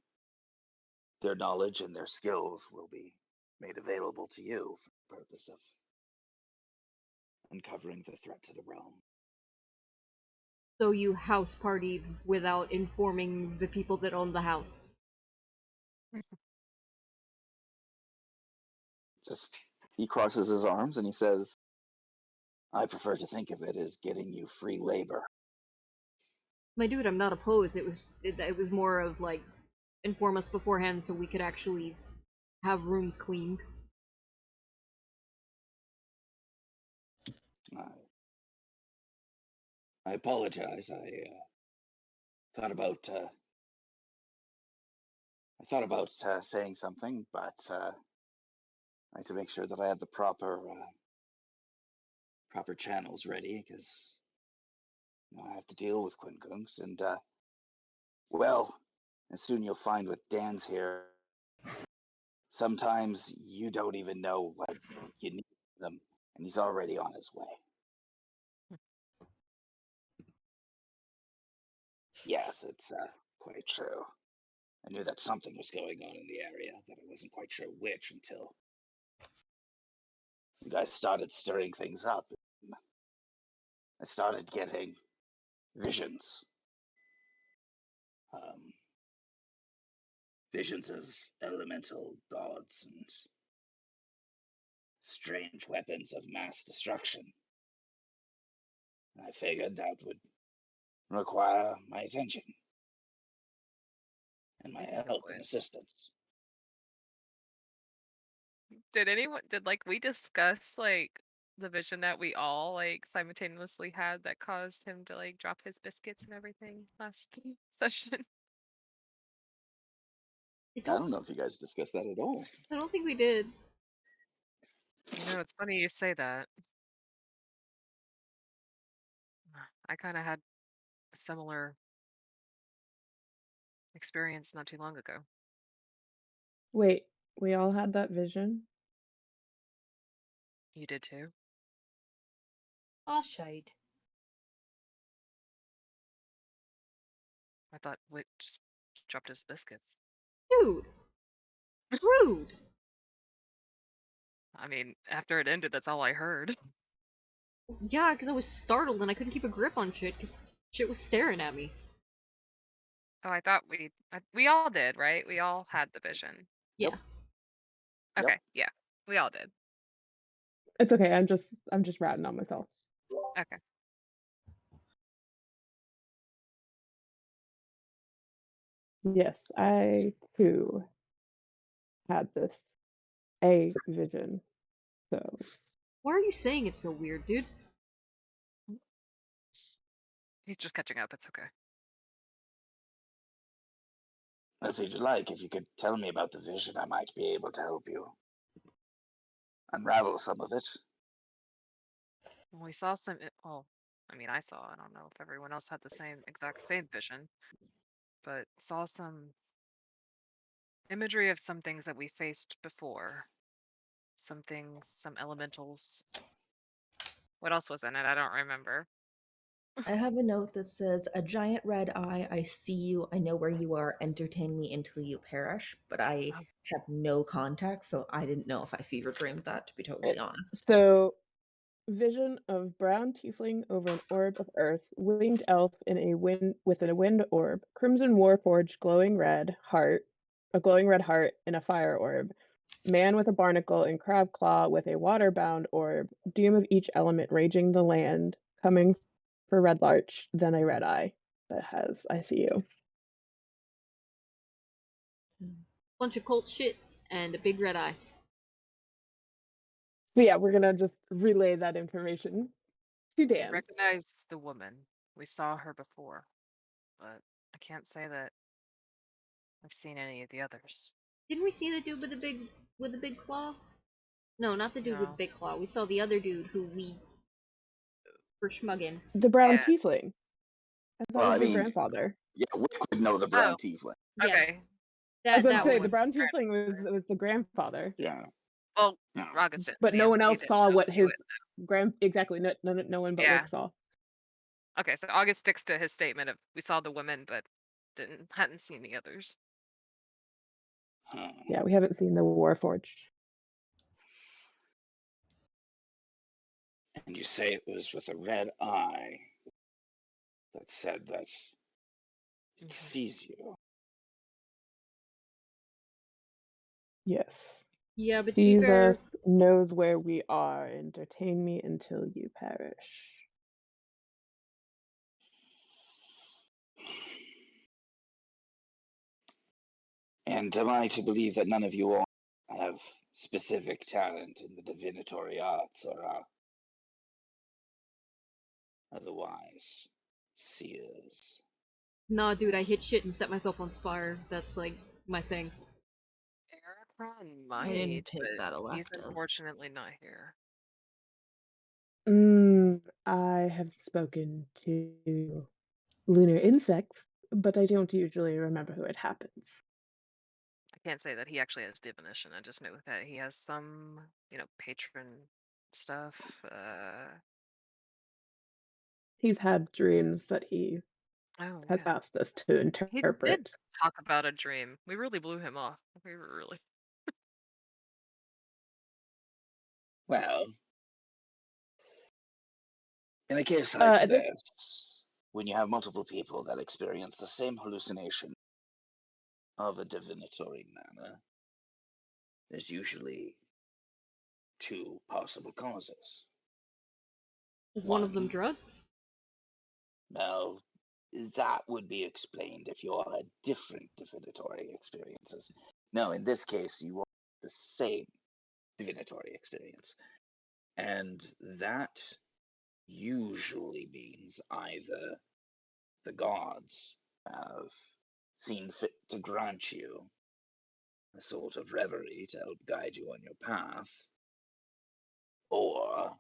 their knowledge and their skills will be made available to you for the purpose of uncovering the threat to the realm. So you house partied without informing the people that own the house. Just, he crosses his arms and he says, "I prefer to think of it as getting you free labor." My dude, I'm not opposed. It was more of like inform us beforehand so we could actually have rooms cleaned. I apologize. I thought about saying something, but I had to make sure that I had the proper channels ready, because I have to deal with Quincunx, and well, and soon you'll find with Dan's here, sometimes you don't even know what you need them, and he's already on his way. Yes, it's quite true. I knew that something was going on in the area, but I wasn't quite sure which until you guys started stirring things up. I started getting visions. Visions of elemental gods and strange weapons of mass destruction. I figured that would require my attention and my help and assistance. Did like we discuss like the vision that we all like simultaneously had that caused him to like drop his biscuits and everything last session? I don't know if you guys discussed that at all. I don't think we did. You know, it's funny you say that. I kind of had a similar experience not too long ago. Wait, we all had that vision? You did too? Our shade. I thought Wick just dropped his biscuits. Dude! Rude! I mean, after it ended, that's all I heard. Yeah, because I was startled and I couldn't keep a grip on shit because shit was staring at me. Oh, I thought we all did, right? We all had the vision. Yeah. Yep. Okay, yeah, we all did. It's okay. I'm just ratting on myself. Okay. Yes, I too had a vision. So Why are you saying it's so weird, dude? He's just catching up. It's okay. If you'd like, if you could tell me about the vision, I might be able to help you unravel some of it. We saw some. Well, I mean, I saw. I don't know if everyone else had the exact same vision, but saw some imagery of some things that we faced before. Some things, some elementals. What else was in it? I don't remember. I have a note that says, "A giant red eye, I see you, I know where you are, entertain me until you perish." But I Oh, have no context, so I didn't know if I fever dreamed that, to be totally honest. So, vision of brown tiefling over an orb of earth, winged elf in a wind within a wind orb, crimson warforged glowing red heart, a glowing red heart in a fire orb, man with a barnacle and crab claw with a water-bound orb, doom of each element raging the land, coming for Red Larch, then a red eye that has I see you. Bunch of cult shit and a big red eye. So yeah, we're gonna just relay that information to we Dan. recognized the woman. We saw her before, but I can't say that I've seen any of the others. Didn't we see the dude with the big claw? No, not the dude with the No. big claw. We saw the other dude who we were schmugging. The brown Yeah. tiefling. I thought Well, it I was your mean, grandfather. yeah, Wick would know the brown Oh, tiefling. Yeah, okay. I was that about to that say one. the brown tiefling was the grandfather, Yeah. Well, No. August didn't but see no him, one so he else didn't saw know what he his would. exactly no one but Yeah. Wick saw. Okay, so August sticks to his statement of we saw the woman, but hadn't seen the others. Huh. Yeah, we haven't seen the Warforged. And you say it was with a red eye that said that it sees you. Yes. Yeah, but to be Jesus fair, knows where we are. Entertain me until you perish. And am I to believe that none of you all have specific talent in the divinatory arts or are otherwise seers? nah, dude, I hit shit and set myself on fire. That's like my thing. Aricron I didn't might, take but that he's elective. unfortunately not here. I have spoken to lunar insects, but I don't usually remember who it happens. I can't say that he actually has divination. I just know that he has some, patron stuff. He's had dreams that he Oh has yeah, asked us to he did interpret. talk about a dream. We really blew him off. We were really. Well, in a case like At this this, when you have multiple people that experience the same hallucination of a divinatory manner, there's usually two possible causes. Is one of them drugs? Well, that would be explained if you all had different divinatory experiences. No, in this case, you all have the same divinatory experience. And that usually means either the gods have seen fit to grant you a sort of reverie to help guide you on your path, or,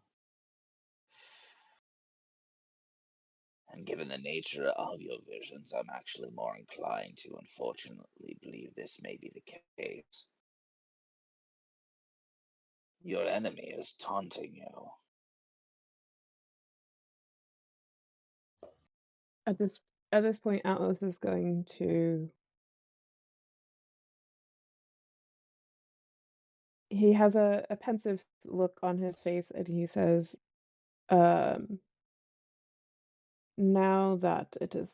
and given the nature of your visions, I'm actually more inclined to unfortunately believe this may be the case. Your enemy is taunting you. at this point, Atlas is going to. He has a pensive look on his face, and he says, "Now that it is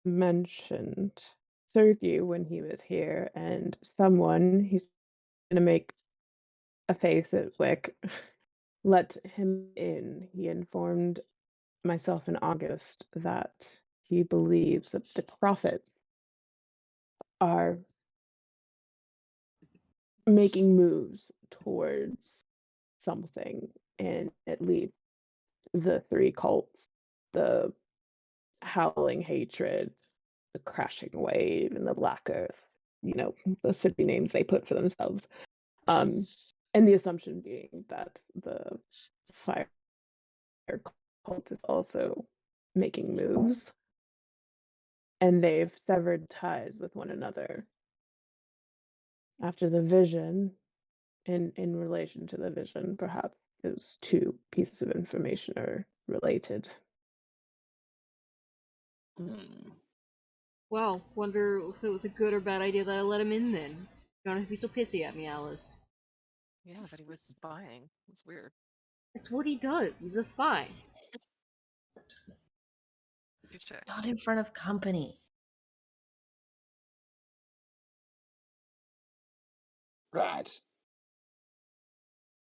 mentioned, served you when he was here, and someone he's gonna make a face at Wick." Let him in. He informed myself in August that he believes that the prophets are making moves towards something, and at least the three cults, the howling hatred, the crashing wave, and the black earth, the city names they put for themselves. And the assumption being that the fire cult is also making moves, and they've severed ties with one another. After the vision, in relation to the vision, perhaps those two pieces of information are related. Well, wonder if it was a good or bad idea that I let him in then. You don't have to be so pissy at me, Alice. Yeah, that he was spying. It was weird. That's what he does. He's a spy. Touche. Not in front of company. Right.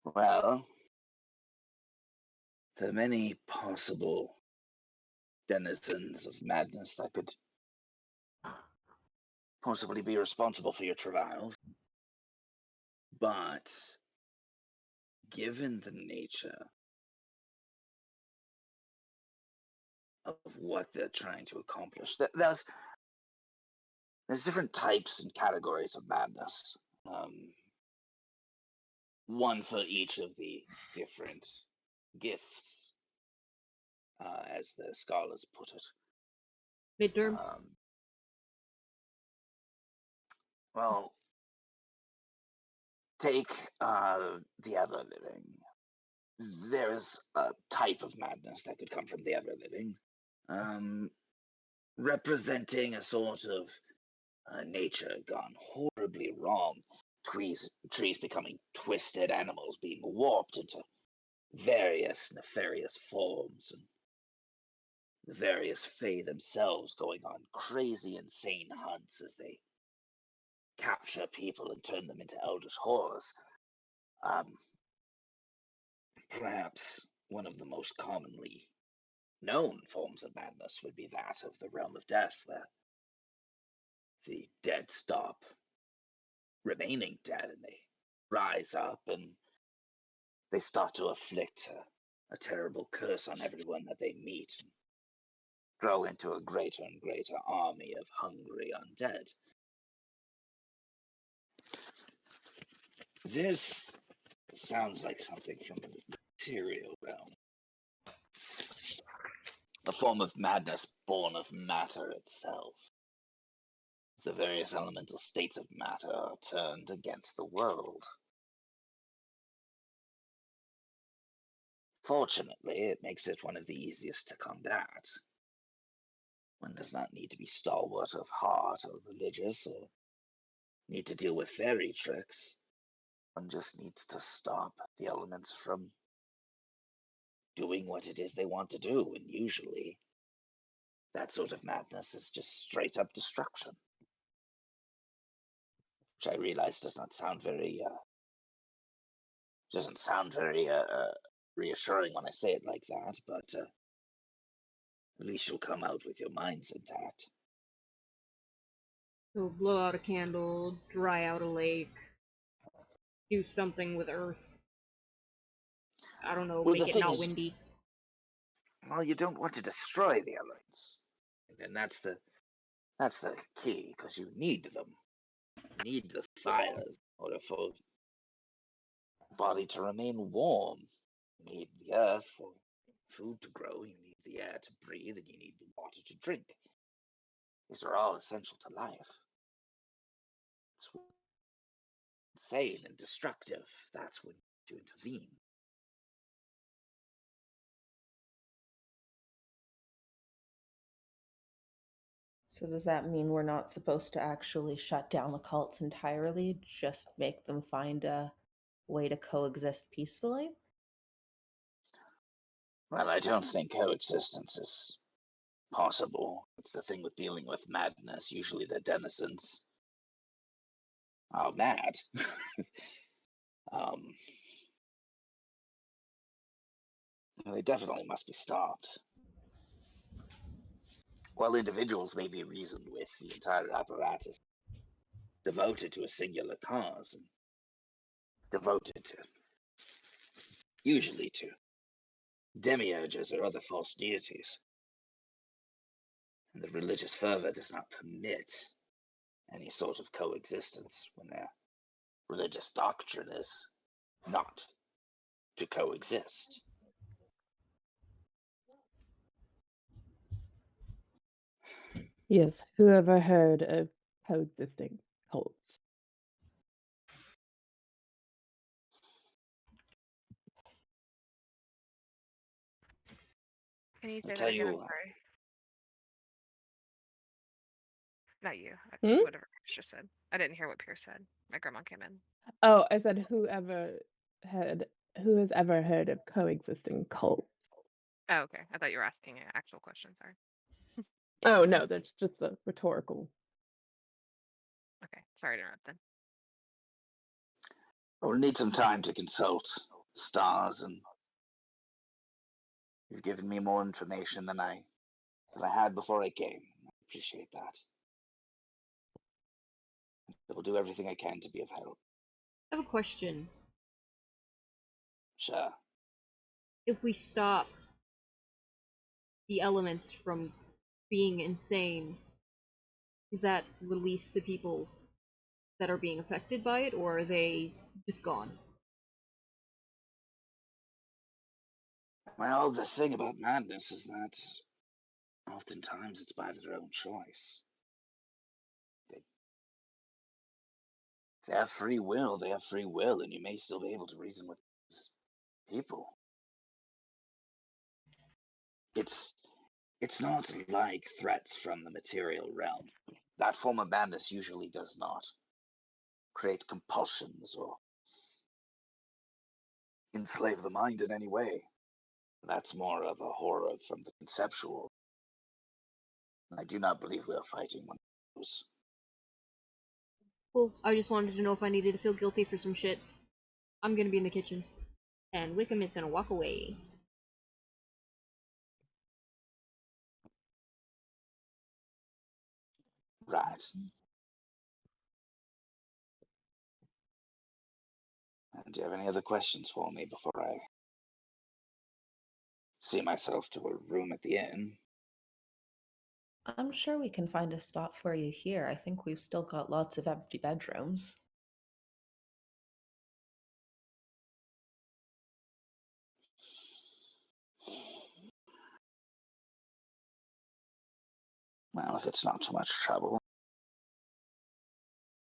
Well, the many possible denizens of madness that could possibly be responsible for your trials, but given the nature of what they're trying to accomplish, there's different types and categories of madness. One for each of the different gifts, as the scholars put it. Midterms? Well, take the ever living. There's a type of madness that could come from the ever living, representing a sort of nature gone horribly wrong. Trees becoming twisted, animals being warped into various nefarious forms, and the various Fae themselves going on crazy, insane hunts as they capture people and turn them into eldritch horrors. Perhaps one of the most commonly known forms of madness would be that of the realm of death, where the dead stop remaining dead and they rise up and they start to afflict a terrible curse on everyone that they meet, and grow into a greater and greater army of hungry undead. This sounds like something from the material realm. A form of madness born of matter itself. As the various elemental states of matter are turned against the world. Fortunately, it makes it one of the easiest to combat. One does not need to be stalwart of heart or religious or need to deal with fairy tricks. One just needs to stop the elements from doing what it is they want to do, and usually that sort of madness is just straight up destruction. Which I realize doesn't sound very reassuring when I say it like that, but at least you'll come out with your minds intact. So blow out a candle, dry out a lake, do something with Earth. I don't know, Well, make it not windy. Well, you don't want to destroy the elements, and that's the key, because you need them. You need the fires in order for the body to remain warm. You need the earth for food to grow. You need the air to breathe, and you need the water to drink. These are all essential to life. It's insane and destructive. That's when you intervene. So does that mean we're not supposed to actually shut down the cults entirely, just make them find a way to coexist peacefully? Well, I don't think coexistence is possible. It's the thing with dealing with madness. Usually the denizens are mad. They definitely must be stopped. While individuals may be reasoned with, the entire apparatus devoted to a singular cause, and devoted to, usually to, demiurges or other false deities. And the religious fervor does not permit any sort of coexistence when their religious doctrine is not to coexist. Yes, who ever heard of coexisting cults? Can you I'll say that tell again? you I'm what. sorry. Not you. Hmm? Whatever Pierce just said. I didn't hear what Pierce said. My grandma came in. Oh, I said who has ever heard of coexisting cults? Oh, okay. I thought you were asking an actual question. Sorry. Oh no, that's just a rhetorical. Okay. Sorry to interrupt then. We'll need some time to consult the stars, and you've given me more information than I had before I came. I appreciate that. I will do everything I can to be of help. I have a question. Sure. If we stop the elements from being insane, does that release the people that are being affected by it, or are they just gone? Well, the thing about madness is that oftentimes it's by their own choice. They have free will. They have free will, and you may still be able to reason with these people. It's not like threats from the material realm. That form of madness usually does not create compulsions or enslave the mind in any way. That's more of a horror from the conceptual. I do not believe we are fighting one of those. Well, I just wanted to know if I needed to feel guilty for some shit. I'm gonna be in the kitchen, and Wickham is gonna walk away. Right. Do you have any other questions for me before I see myself to a room at the inn? I'm sure we can find a spot for you here. I think we've still got lots of empty bedrooms. Well, if it's not too much trouble,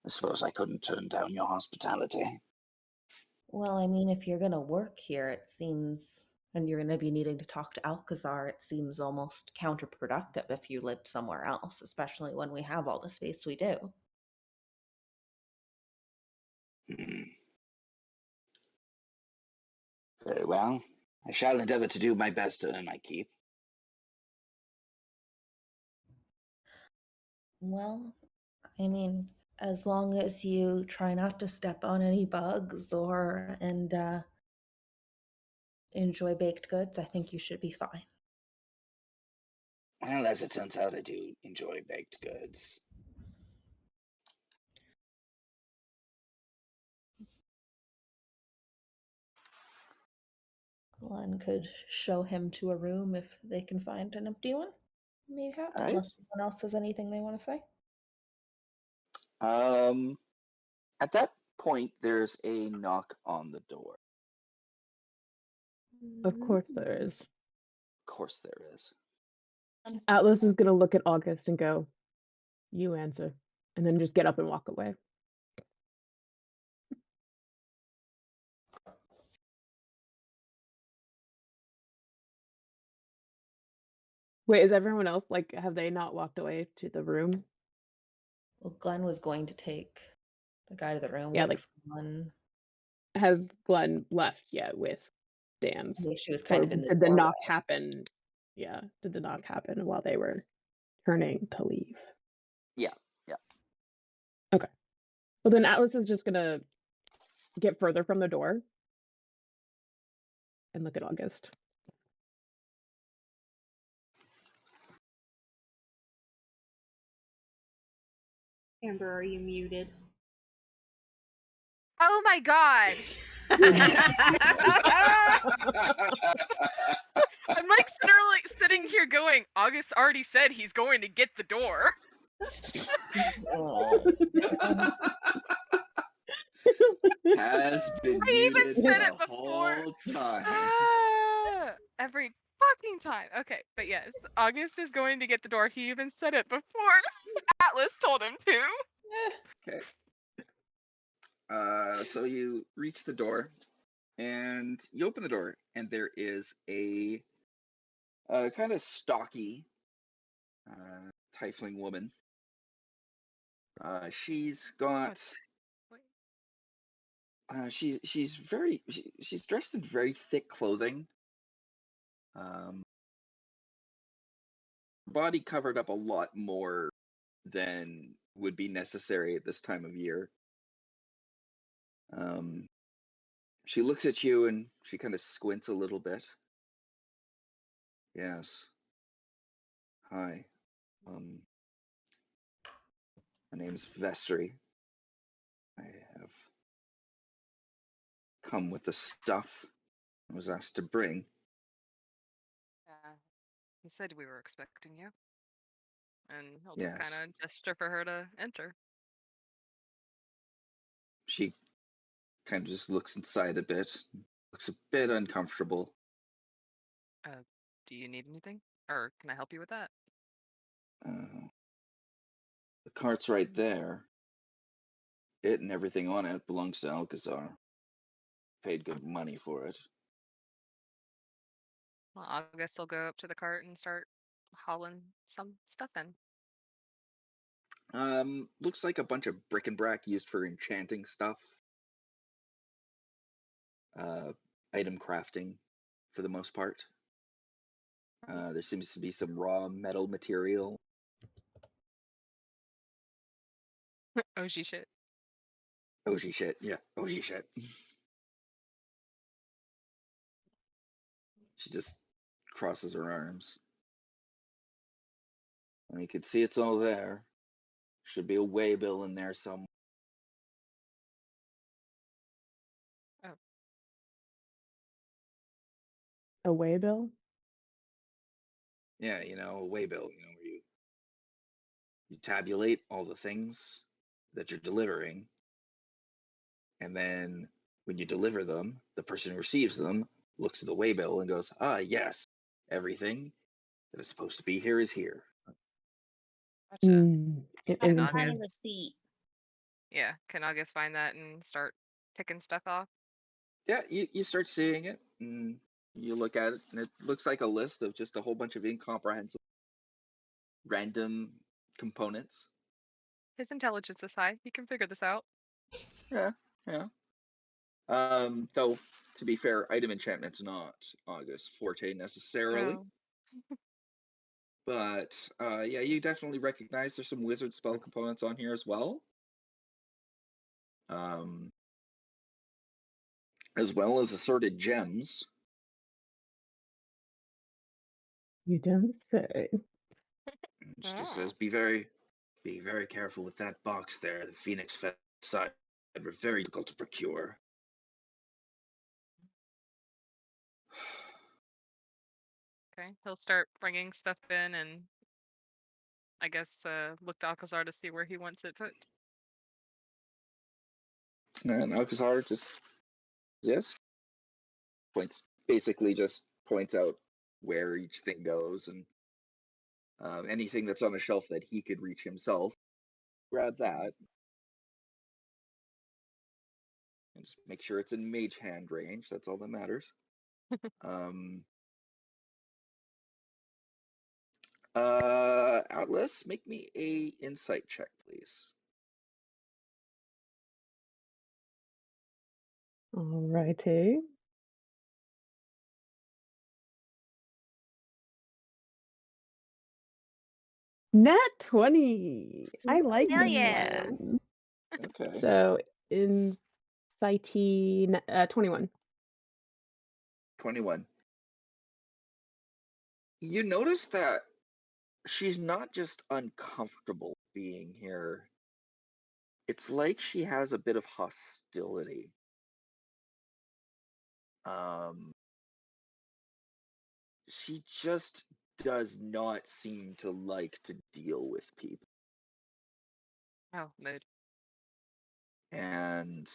I suppose I couldn't turn down your hospitality. Well, I mean, if you're gonna work here, it seems, and you're gonna be needing to talk to Alcazar, it seems almost counterproductive if you lived somewhere else, especially when we have all the space we do. Very well. I shall endeavor to do my best to earn my keep. Well, I mean, as long as you try not to step on any bugs and enjoy baked goods, I think you should be fine. Well, as it turns out, I do enjoy baked goods. Glenn could show him to a room if they can find an empty one, perhaps, All right. unless anyone else has anything they want to say. At that point, there's a knock on the door. Of course there is. Of course there is. Atlas is gonna look at August and go, "You answer," and then just get up and walk away. Wait, is everyone else like? Have they not walked away to the room? Well, Glenn was going to take the guy to the room. Yeah, Wick's gone. Has Glenn left yet with Dan's? I think she was Or kind of in the did the doorway. knock happen? Yeah, did the knock happen while they were turning to leave? Yeah. Okay. Well, then Atlas is just gonna get further from the door and look at August. Amber, are you muted? Oh my god! I'm like sitting here going, August already said he's going to get the door. Has been I even muted said the it before. whole time. Every talking time. Okay, but yes, August is going to get the door. He even said it before Atlas told him to. Okay. So you reach the door, and you open the door, and there is a kind of stocky tiefling woman. She's got. She's dressed in very thick clothing. Body covered up a lot more than would be necessary at this time of year. She looks at you and she kind of squints a little bit. Yes. Hi. My name's Zheri. I have come with the stuff I was asked to bring. He said we were expecting you. And he'll Yes. just kind of gesture for her to enter. She kind of just looks inside a bit, looks a bit uncomfortable. Do you need anything? Or can I help you with that? The cart's right there. It and everything on it belongs to Alcazar. Paid good money for it. Well, I guess I'll go up to the cart and start hauling some stuff in. Looks like a bunch of bric-a-brac used for enchanting stuff. Item crafting, for the most part. There seems to be some raw metal material. Oji shit. Oji shit, yeah, Oji shit. She just crosses her arms. And you can see it's all there. Should be a waybill in there somewhere. A waybill? Yeah, a waybill, where you tabulate all the things that you're delivering, and then when you deliver them, the person who receives them looks at the waybill and goes, yes, everything that is supposed to be here is here. Gotcha. Can I find a receipt. Yeah, can August find that and start ticking stuff off? Yeah, you start seeing it, and you look at it, and it looks like a list of just a whole bunch of incomprehensible, random components. His intelligence is high. He can figure this out. Yeah. Though, to be fair, item enchantment's not August forte necessarily. Oh. But, yeah, you definitely recognize there's some wizard spell components on here as well. As well as assorted gems. You don't say. It just says, be very careful with that box there. The phoenix feathers side were very difficult to procure. Okay, he'll start bringing stuff in and I guess look to Alcazar to see where he wants it put. And Alcazar just basically just points out where each thing goes, and anything that's on a shelf that he could reach himself, grab that. And just make sure it's in mage hand range. That's all that matters. Atlas, make me a insight check, please. Alrighty. Nat 20. I like Hell this yeah. one. Okay. So insight 21. 21. You notice that she's not just uncomfortable being here. It's like she has a bit of hostility. She just does not seem to like to deal with people. Oh, mood. And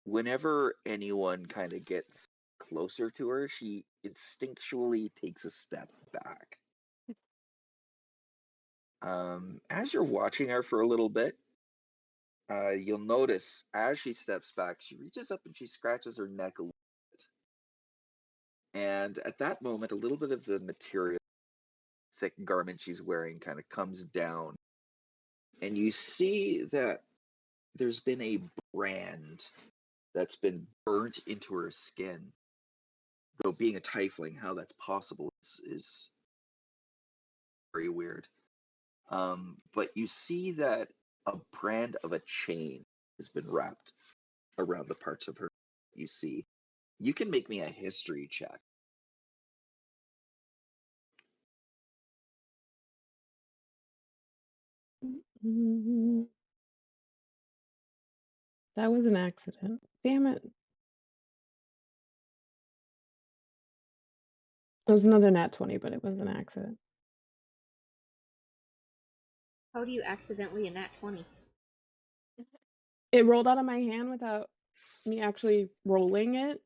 whenever anyone kind of gets closer to her, she instinctually takes a step back. As you're watching her for a little bit, you'll notice as she steps back, she reaches up and she scratches her neck a little bit. And at that moment, a little bit of the material, thick garment she's wearing, kind of comes down. And you see that there's been a brand that's been burnt into her skin. Though being a tiefling, how that's possible is very weird. But you see that a brand of a chain has been wrapped around the parts of her you see. You can make me a history check. That was an accident. Damn it. It was another nat 20, but it was an accident. How do you accidentally a nat 20? It rolled out of my hand without me actually rolling it,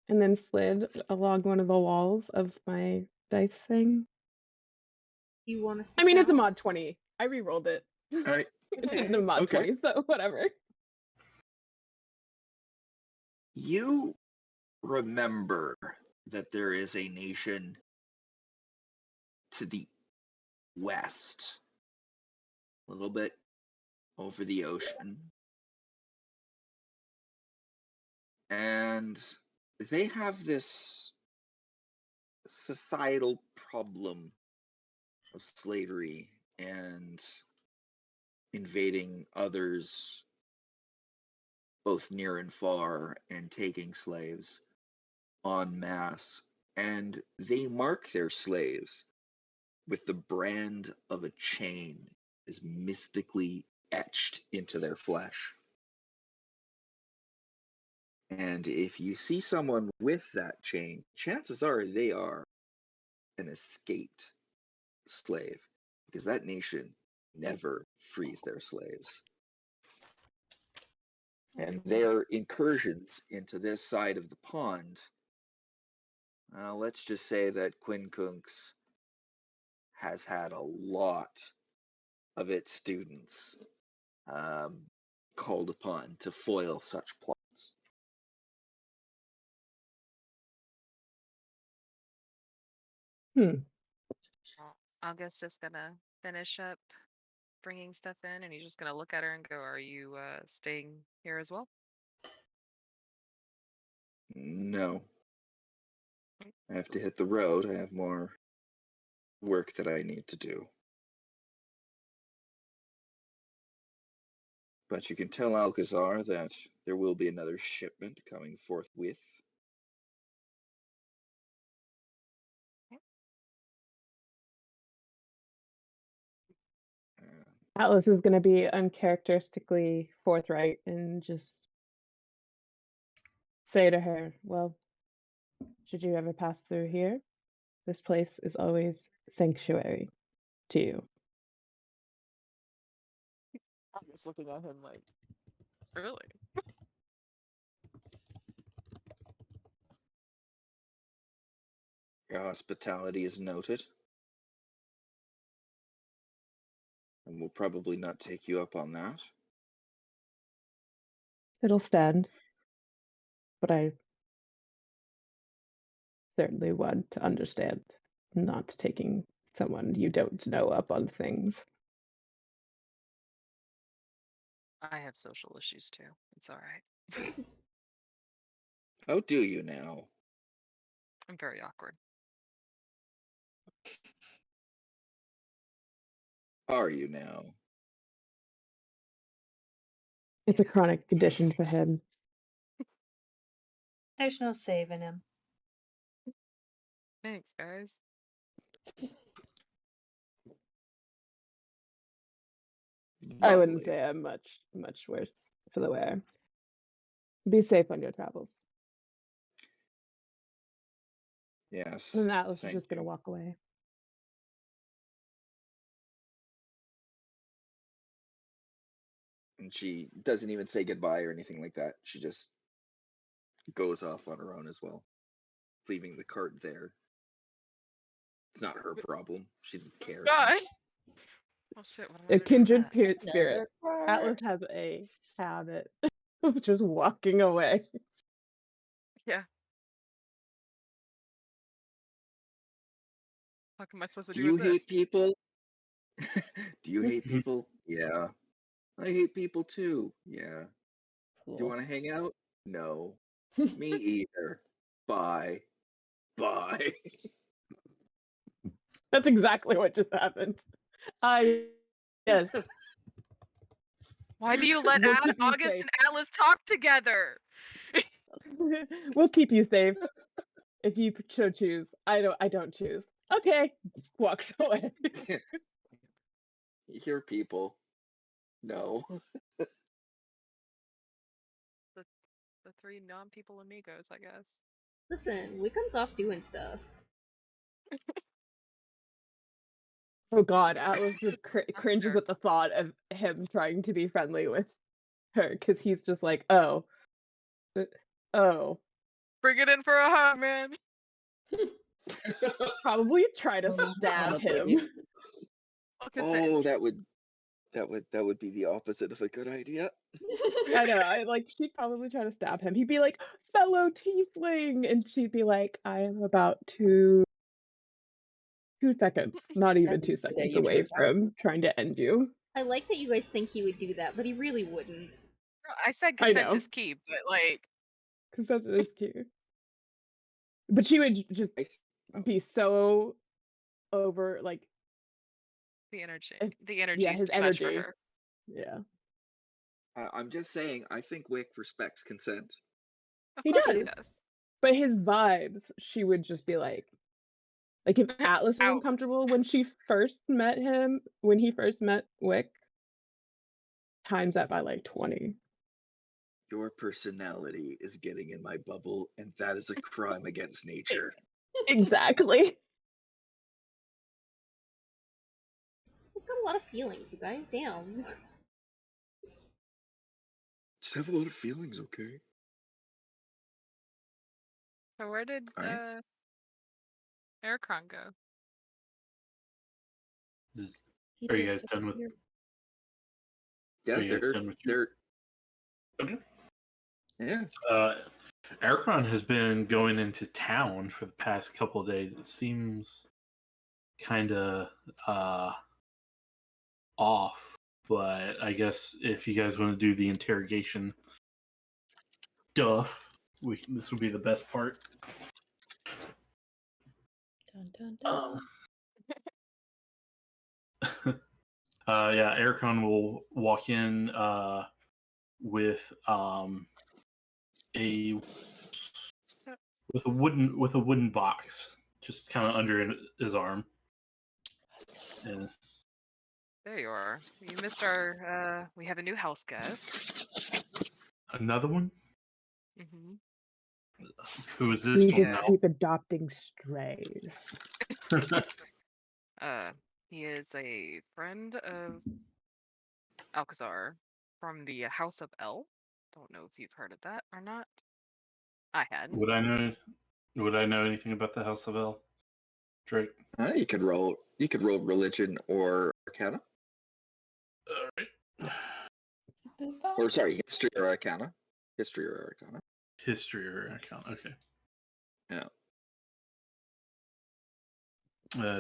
and then slid along one of the walls of my dice thing. You want us to I mean, it's a tell? mod 20. I re-rolled it. All right. It's Fair. a mod Okay. 20, so whatever. You remember that there is a nation to the west, a little bit over the ocean, and they have this societal problem of slavery and invading others both near and far and taking slaves en masse. And they mark their slaves with the brand of a chain is mystically etched into their flesh. And if you see someone with that chain, chances are they are an escaped slave, because that nation never frees their slaves. And their incursions into this side of the pond, let's just say that Quincunx has had a lot of its students called upon to foil such plots. August just gonna finish up bringing stuff in, and he's just gonna look at her and go, "Are you staying here as well?" No. I have to hit the road. I have more work that I need to do. But you can tell Alcazar that there will be another shipment coming forthwith. Atlas is going to be uncharacteristically forthright and just say to her, well, should you ever pass through here, this place is always sanctuary to you. I'm just looking at him like, really? Your hospitality is noted, and we'll probably not take you up on that. It'll stand, but I certainly want to understand not taking someone you don't know up on things. I have social issues too. It's all right. How do you now? I'm very awkward. Are you now? It's a chronic condition for him. There's no saving him. Thanks, guys. I wouldn't Lovely. say I'm much worse for the wear. Be safe on your travels. Yes. And then Atlas is Thank just going to you. walk away. And she doesn't even say goodbye or anything like that. She just goes off on her own as well. leaving the card there. It's not her problem. She doesn't care. Bye. Oh shit! What am I A gonna do with kindred that? spirit. Another card. Atlas has a habit of just walking away. Yeah. What am I supposed to Do do you with this? hate people? Do you hate people? Yeah. I hate people too. Yeah. Do you Cool. want to hang out? No. Me either. Bye. Bye. That's exactly what just happened. Yes. Why do you let We'll keep you August safe. and Atlas talk together? We'll keep you safe if you so choose. I don't choose. Okay. Walks away. You hear people? No. The three non-people amigos, I guess. Listen, Wickham's off doing stuff. Oh god, Atlas just cringes Sure. at the thought of him trying to be friendly with her because he's just like, oh. Bring it in for a hug, man. Probably try to stab Probably. him. Well, consent is Oh, key. that would be the opposite of a good idea. I know, she'd probably try to stab him. He'd be like, fellow tiefling, and she'd be like, I am about 2 seconds, not even 2 seconds you away chose from trying to end you. I like that you guys think he would do that, but he really wouldn't. No, I said I consent know. is key, but like, Because that is cute. But she would just be so over, the energy yeah, is his too much for energy. her. Yeah. I'm just saying, I think Wick respects consent. Of He course does. he does. But his vibes, she would just be like if Atlas was Out. uncomfortable when he first met Wick, times that by 20. Your personality is getting in my bubble, and that is a crime against nature. Exactly. She's got a lot of feelings, you guys. Damn. Just have a lot of feelings, okay? So where did Alright. Aricron go? He Are you guys done with? disappeared. Yeah, Are you guys done with your? they're Okay. yeah. Aricron has been going into town for the past couple of days. It seems kind of off, but I guess if you guys want to do the interrogation stuff, this will be the best part. Dun, dun, dun. Yeah, Aricron will walk in with a wooden box just kind of under his arm. And There you are. You missed our. We have a new house guest. another one. Mm-hmm. Who is this We one just now? keep adopting strays. He is a friend of Alcazar from the House of L. Don't know if you've heard of that or not. I hadn't. Would I know anything about the House of L? Drake. You could roll religion or arcana. All right. Or sorry, history or arcana. History or arcana. History or account. Okay. Yeah.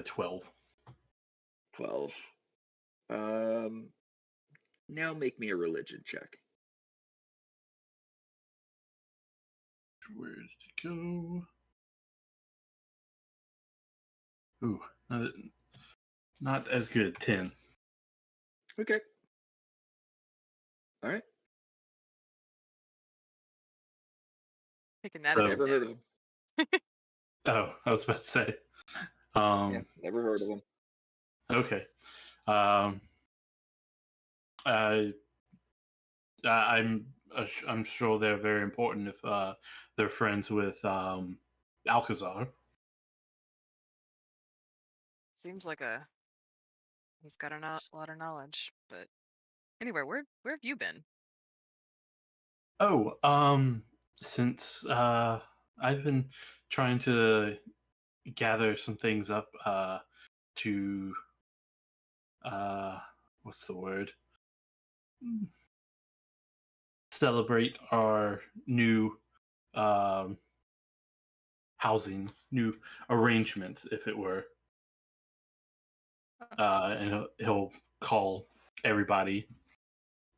12. 12. Now make me a religion check. Where did it go? Ooh, not as good. 10. Okay. All right. Taking that So- as a Never heard of no. him. Oh, I was about to say. Yeah, never heard of him. Okay. I'm sure they're very important if they're friends with Alcazar. Seems like he's got a lot of knowledge. But anyway, where have you been? Oh, since I've been trying to gather some things up to what's the word? Celebrate our new housing, new arrangements, if it were. And he'll call everybody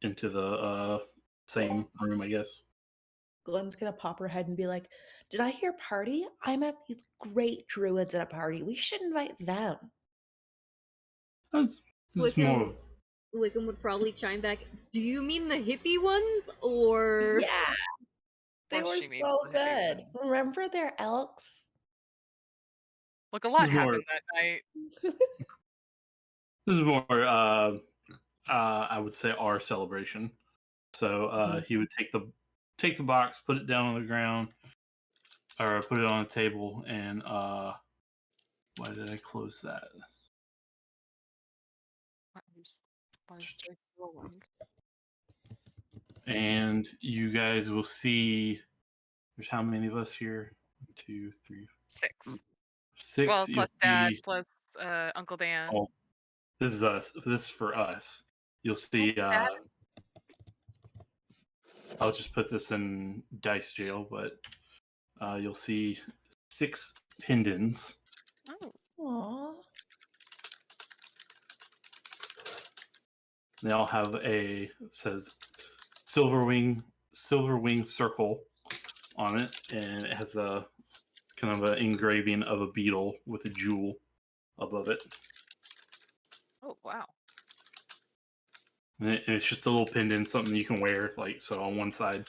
into the same room, I guess. Glenn's gonna pop her head and be like, "Did I hear party? I met these great druids at a party. We should invite them." It's more of Wickham would probably chime back, "Do you mean the hippie ones, or...?" Yeah, they Course were she means so the hippie good. one. Remember their elks? Look, a lot This is more- happened that night. this is more I would say our celebration. So he would take the box, put it down on the ground, or put it on a table, and why did I close that? Why is Jake rolling? And you guys will see. There's how many of us here? 1, 2, 3, 6. 6. Well, You'll plus Dad, see. plus Uncle Dan. Oh, this is us. This is for us. You'll see. Dad? I'll just put this in dice jail, but you'll see 6 pendants. Oh, Aww. They all have it says silver wing circle on it, and it has a kind of an engraving of a beetle with a jewel above it. oh wow. And it's just a little pendant, something you can wear. Like, so on one side,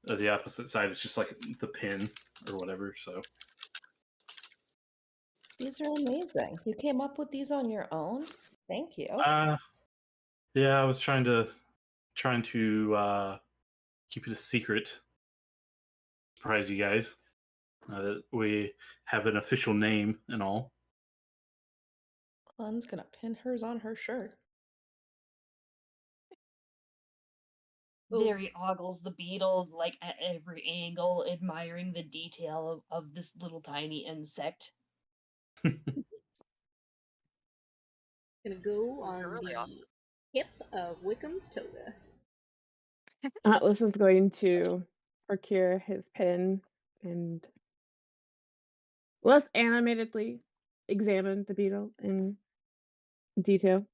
the opposite side, it's just like the pin or whatever. So These are amazing. You came up with these on your own? Thank you. yeah, I was trying to keep it a secret. Surprise you guys that we have an official name and all. Glenn's gonna pin hers on her shirt. Zheri ogles the beetle like at every angle, admiring the detail of this little tiny insect. Gonna go Those on are really the awesome. hip of Wickham's toga. Atlas is going to procure his pen and less animatedly examine the beetle in detail.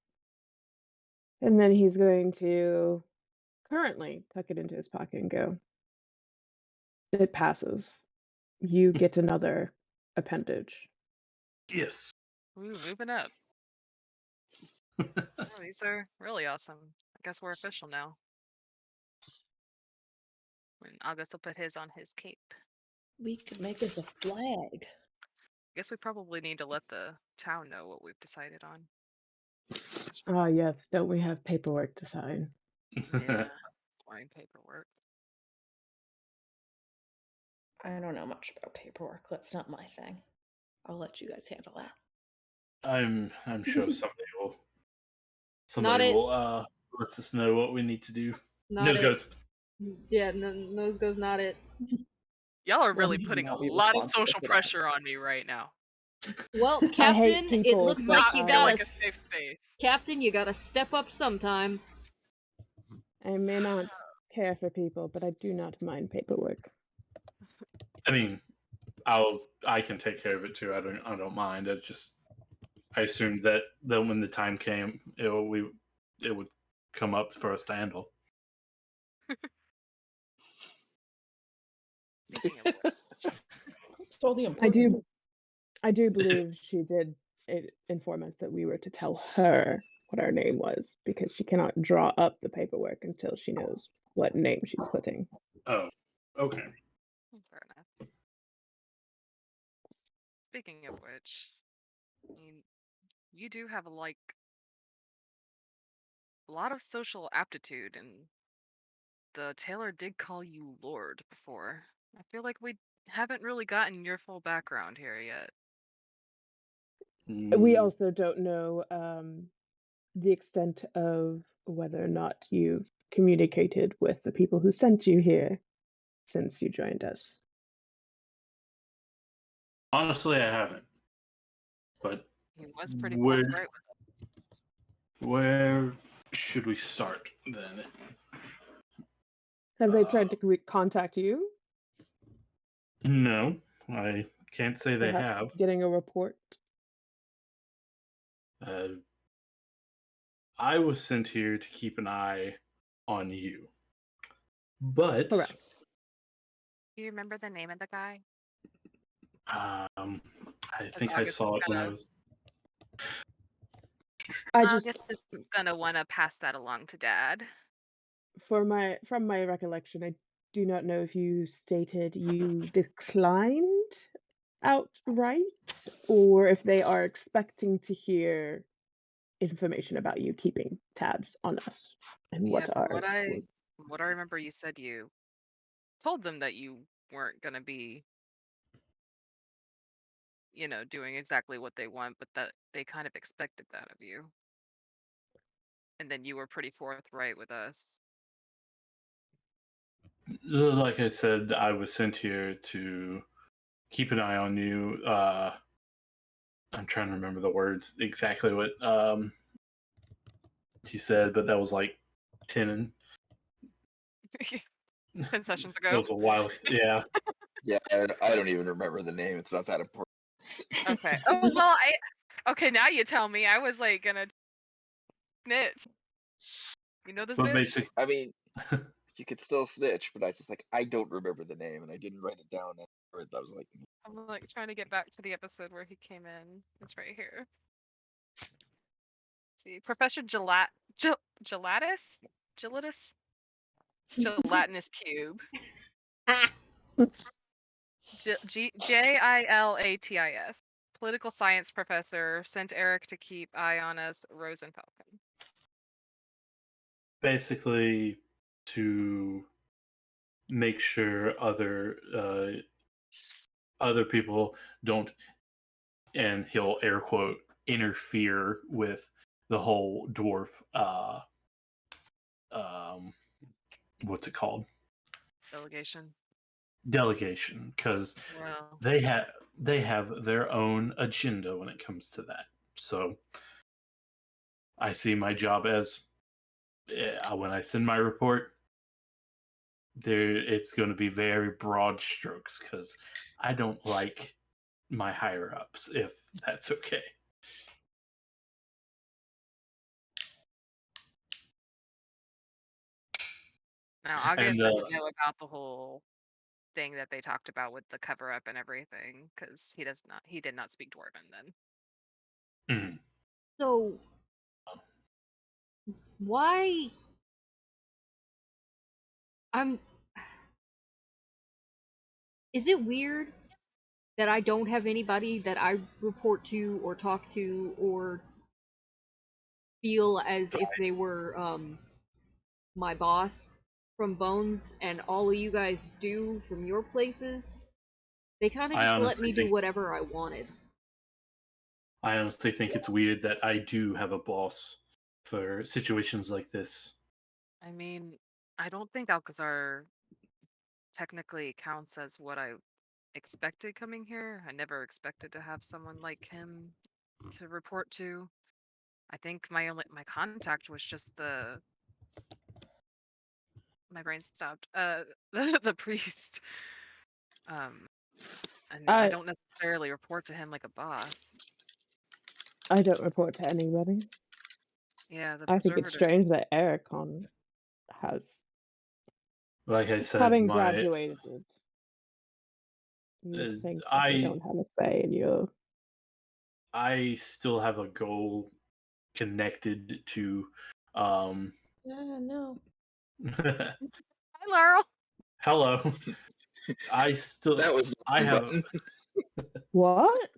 And then he's going to currently tuck it into his pocket and go, "It passes. You get another appendage." Yes. Ooh, moving up. Oh, these are really awesome. I guess we're official now. And August will put his on his cape. We could make this a flag. I guess we probably need to let the town know what we've decided on. Ah, yes, don't we have paperwork to sign? Yeah. Boring paperwork. I don't know much about paperwork. That's not my thing. I'll let you guys handle that. I'm sure somebody Not it. will let us know what we need to do. Not Nose it. goes. Yeah, nose goes not it. Y'all are Well, really you putting a won't be lot of responsible social for that. pressure on me right now. Well, I hate Captain, it people, looks but, like you Not feel gotta like a safe space. Captain, you gotta step up sometime. I may not care for people, but I do not mind paperwork. I mean, I can take care of it too. I don't mind. I assumed that when the time came, it would come up for us to handle. Speaking of which, It's totally important. I do believe she did inform us that we were to tell her what our name was, because she cannot draw up the paperwork until she knows what name she's putting. Oh, okay. fair enough. Speaking of which, I mean, you do have a lot of social aptitude, and the tailor did call you Lord before. I feel like we haven't really gotten your full background here yet. We also don't know the extent of whether or not you've communicated with the people who sent you here since you joined us. Honestly, I haven't. But He was pretty where forthright with where should we start then? Have they tried to contact you? No, I can't say they Perhaps have. getting a report? I was sent here to keep an eye on you. But Correct. Do you remember the name of the guy? I As think I August is saw it when I gonna was. I just, August is gonna wanna pass that along to Dad. from my recollection, I do not know if you stated you declined outright, or if they are expecting to hear information about you keeping tabs on us and Yeah, what from are what I remember, you said you told them that you weren't gonna be, doing exactly what they want, but that they kind of expected that of you. And then you were pretty forthright with us. Like I said, I was sent here to keep an eye on you. I'm trying to remember the words exactly what he said, but that was like 10 10 sessions that ago. was a while. Yeah. Yeah, I don't even remember the name. It's not that important. Okay. Oh well, okay, now you tell me. I was like gonna snitch. You know this But bitch? basically, I mean, you could still snitch, but I don't remember the name, and I didn't write it down. And I was like, I'm like trying to get back to the episode where he came in. It's right here. See, Professor Gelatis? Gelatinous Cube. Jilatis. Political science professor sent Eric to keep eye on us, Rose and Falcon. basically to make sure other people don't, and he'll air quote, interfere with the whole dwarf what's it called, delegation, because Well, they have their own agenda when it comes to that. So I see my job as, when I send my report, it's going to be very broad strokes, because I don't like my higher ups, if that's okay. now And August doesn't know about the whole thing that they talked about with the cover up and everything because he did not speak Dwarven then. So, why? Is it weird that I don't have anybody that I report to or talk to or feel as if they were my boss from Bones, and all of you guys do from your places? They kind of I just let honestly me do think whatever I wanted. I honestly think it's weird that I do have a boss for situations like this. I mean, I don't think Alcazar technically counts as what I expected coming here. I never expected to have someone like him to report to. I think my contact was just my brain stopped. The priest. And I I don't necessarily report to him like a boss. I don't report to anybody. Yeah, the I think it's preservatives. strange that Aricron has, Like I said, having graduated. You uh, think that they don't have a say in you? I still have a goal connected to No. Hi, Larl. hello. that was the I have button. What?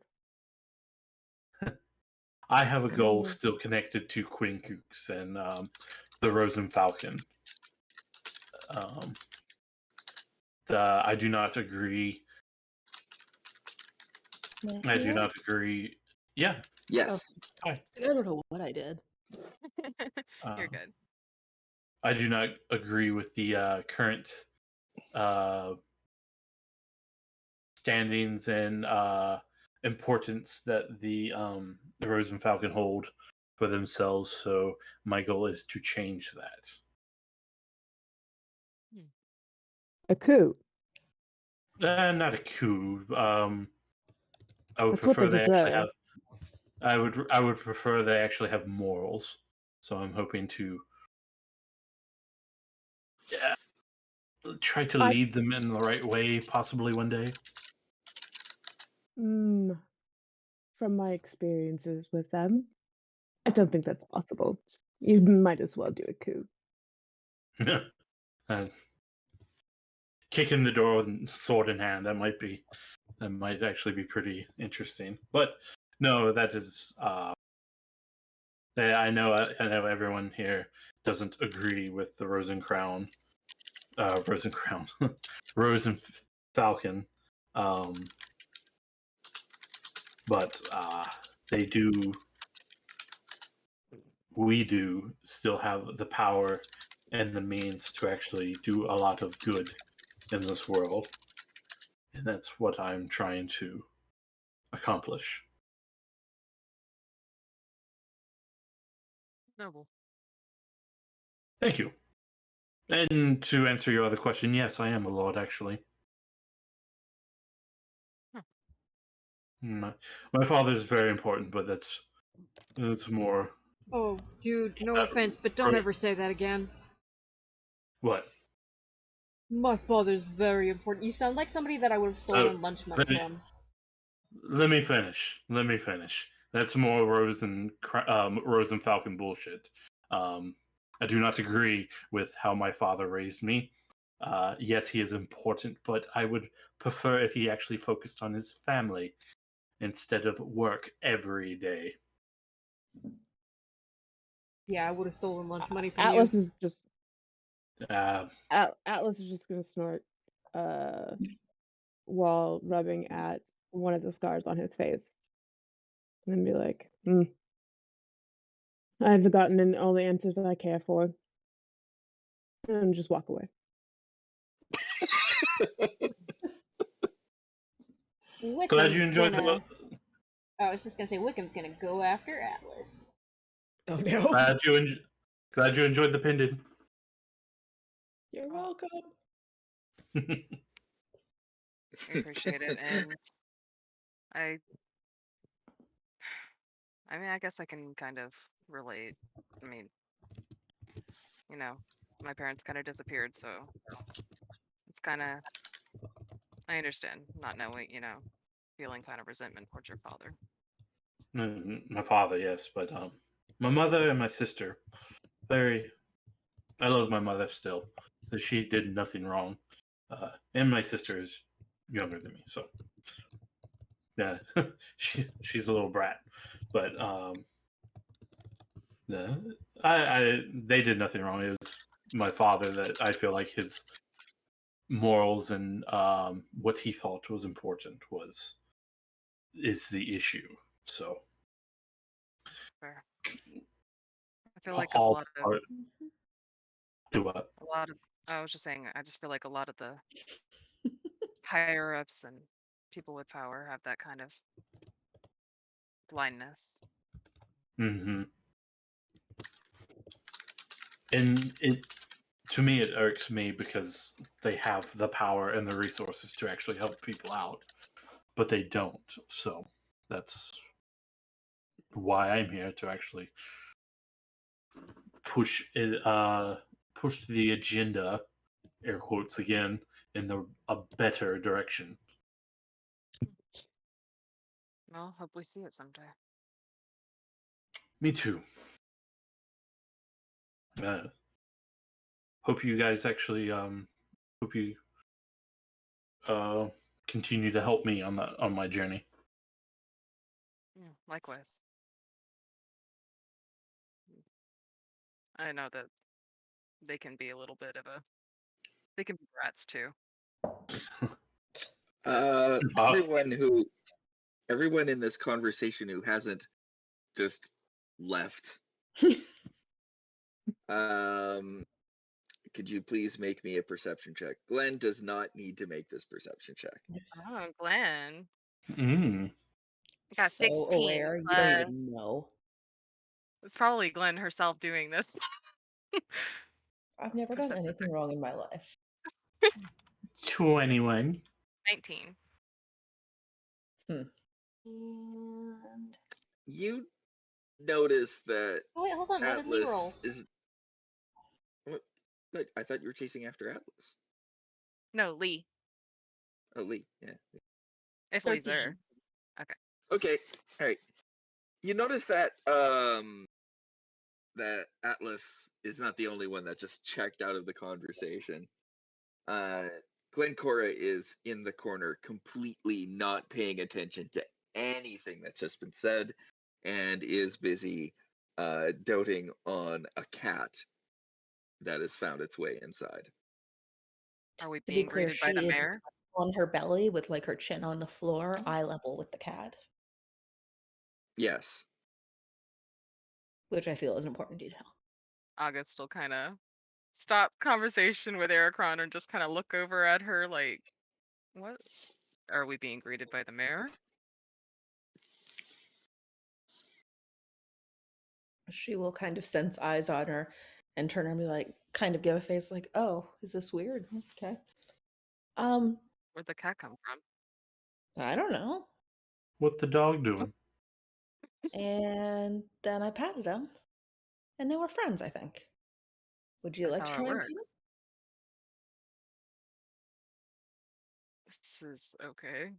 I have a goal still connected to Quincunx and the Rosen Falcon. I do not agree. I do not agree. Yeah. Yes. Hi. I don't know what I did. You're good. I do not agree with the current standings and importance that the Rose and Falcon hold for themselves. So my goal is to change that. A coup. Not a coup. I would That's what prefer they they actually deserve. have. I would prefer they actually have morals. So I'm hoping to try to I- lead them in the right way, possibly one day. From my experiences with them, I don't think that's possible. You might as well do a coup. Kick in the door and sword in hand. That might actually be pretty interesting. But no, that is. I know everyone here doesn't agree with the Rose and Crown, Rose and Falcon, but they do. We do still have the power and the means to actually do a lot of good in this world, and that's what I'm trying to accomplish. Noble. Thank you. And to answer your other question, yes, I am a lord, actually. My father's very important, but that's more. Oh, dude, no offense, but don't ever say that again. What? My father's very important. You sound like somebody that I would have stolen lunch money from. Let me finish. That's more Rose and Falcon bullshit. I do not agree with how my father raised me. Yes, he is important, but I would prefer if he actually focused on his family instead of work every day. Yeah, I would have stolen lunch money from Atlas you. is just Atlas is just gonna snort while rubbing at one of the scars on his face. And then be like, I've gotten in all the answers that I care for. And just walk away. Glad you enjoyed I was just gonna say, Wickham's gonna go after Atlas. Oh no. Glad you enjoyed the pendant. You're welcome. I appreciate it, and I mean, I guess I can kind of relate. I mean, my parents kind of disappeared, so it's kind of, I understand not knowing, feeling kind of resentment towards your father. My father, yes, but my mother and my sister, I love my mother still. She did nothing wrong, and my sister is younger than me, so yeah, she's a little brat, but they did nothing wrong. It was my father that I feel like his morals and what he thought was important is the issue. So That's fair. I feel like all part. Do what? I was just saying, I just feel like a lot of the higher ups and people with power have that kind of blindness. Mm-hmm. And to me, it irks me because they have the power and the resources to actually help people out, but they don't. So that's why I'm here to actually push it, push the agenda, air quotes again, in a better direction. Well, hope we see it someday. Me too. Hope you guys actually hope you continue to help me on my journey. Yeah, likewise. I know that they can be a little bit of they can be rats too. Everyone in this conversation who hasn't just left, could you please make me a perception check? Glenn does not need to make this perception check. Oh, Glenn. Mm. I got So 16 aware, you don't plus. even know. It's probably Glenn herself doing this. I've never done Perception anything check. wrong in my life. 21. 19. And You notice that Oh, wait, hold on. What did Lee roll? Atlas is. What? But I thought you were chasing after Atlas. No, Lee. Oh, Lee. Yeah. If Lee's 13. there. Okay. All right. You notice that that Atlas is not the only one that just checked out of the conversation. Glencora is in the corner, completely not paying attention to anything that's just been said, and is busy doting on a cat that has found its way inside. Are we To be being clear, greeted by the she is mayor? on her belly with like her chin on the floor, eye level with the cat, Yes. which I feel is an important detail. August will kind of stop conversation with Aricron and just kind of look over at her like, what? Are we being greeted by the mayor? She will kind of sense eyes on her and turn and be like, kind of give a face like, oh, is this weird? Okay. Where'd the cat come from? I don't know. What the dog doing? And then I patted him, and they were friends, I think. Would you That's like to how it try and works. pet him? This is okay.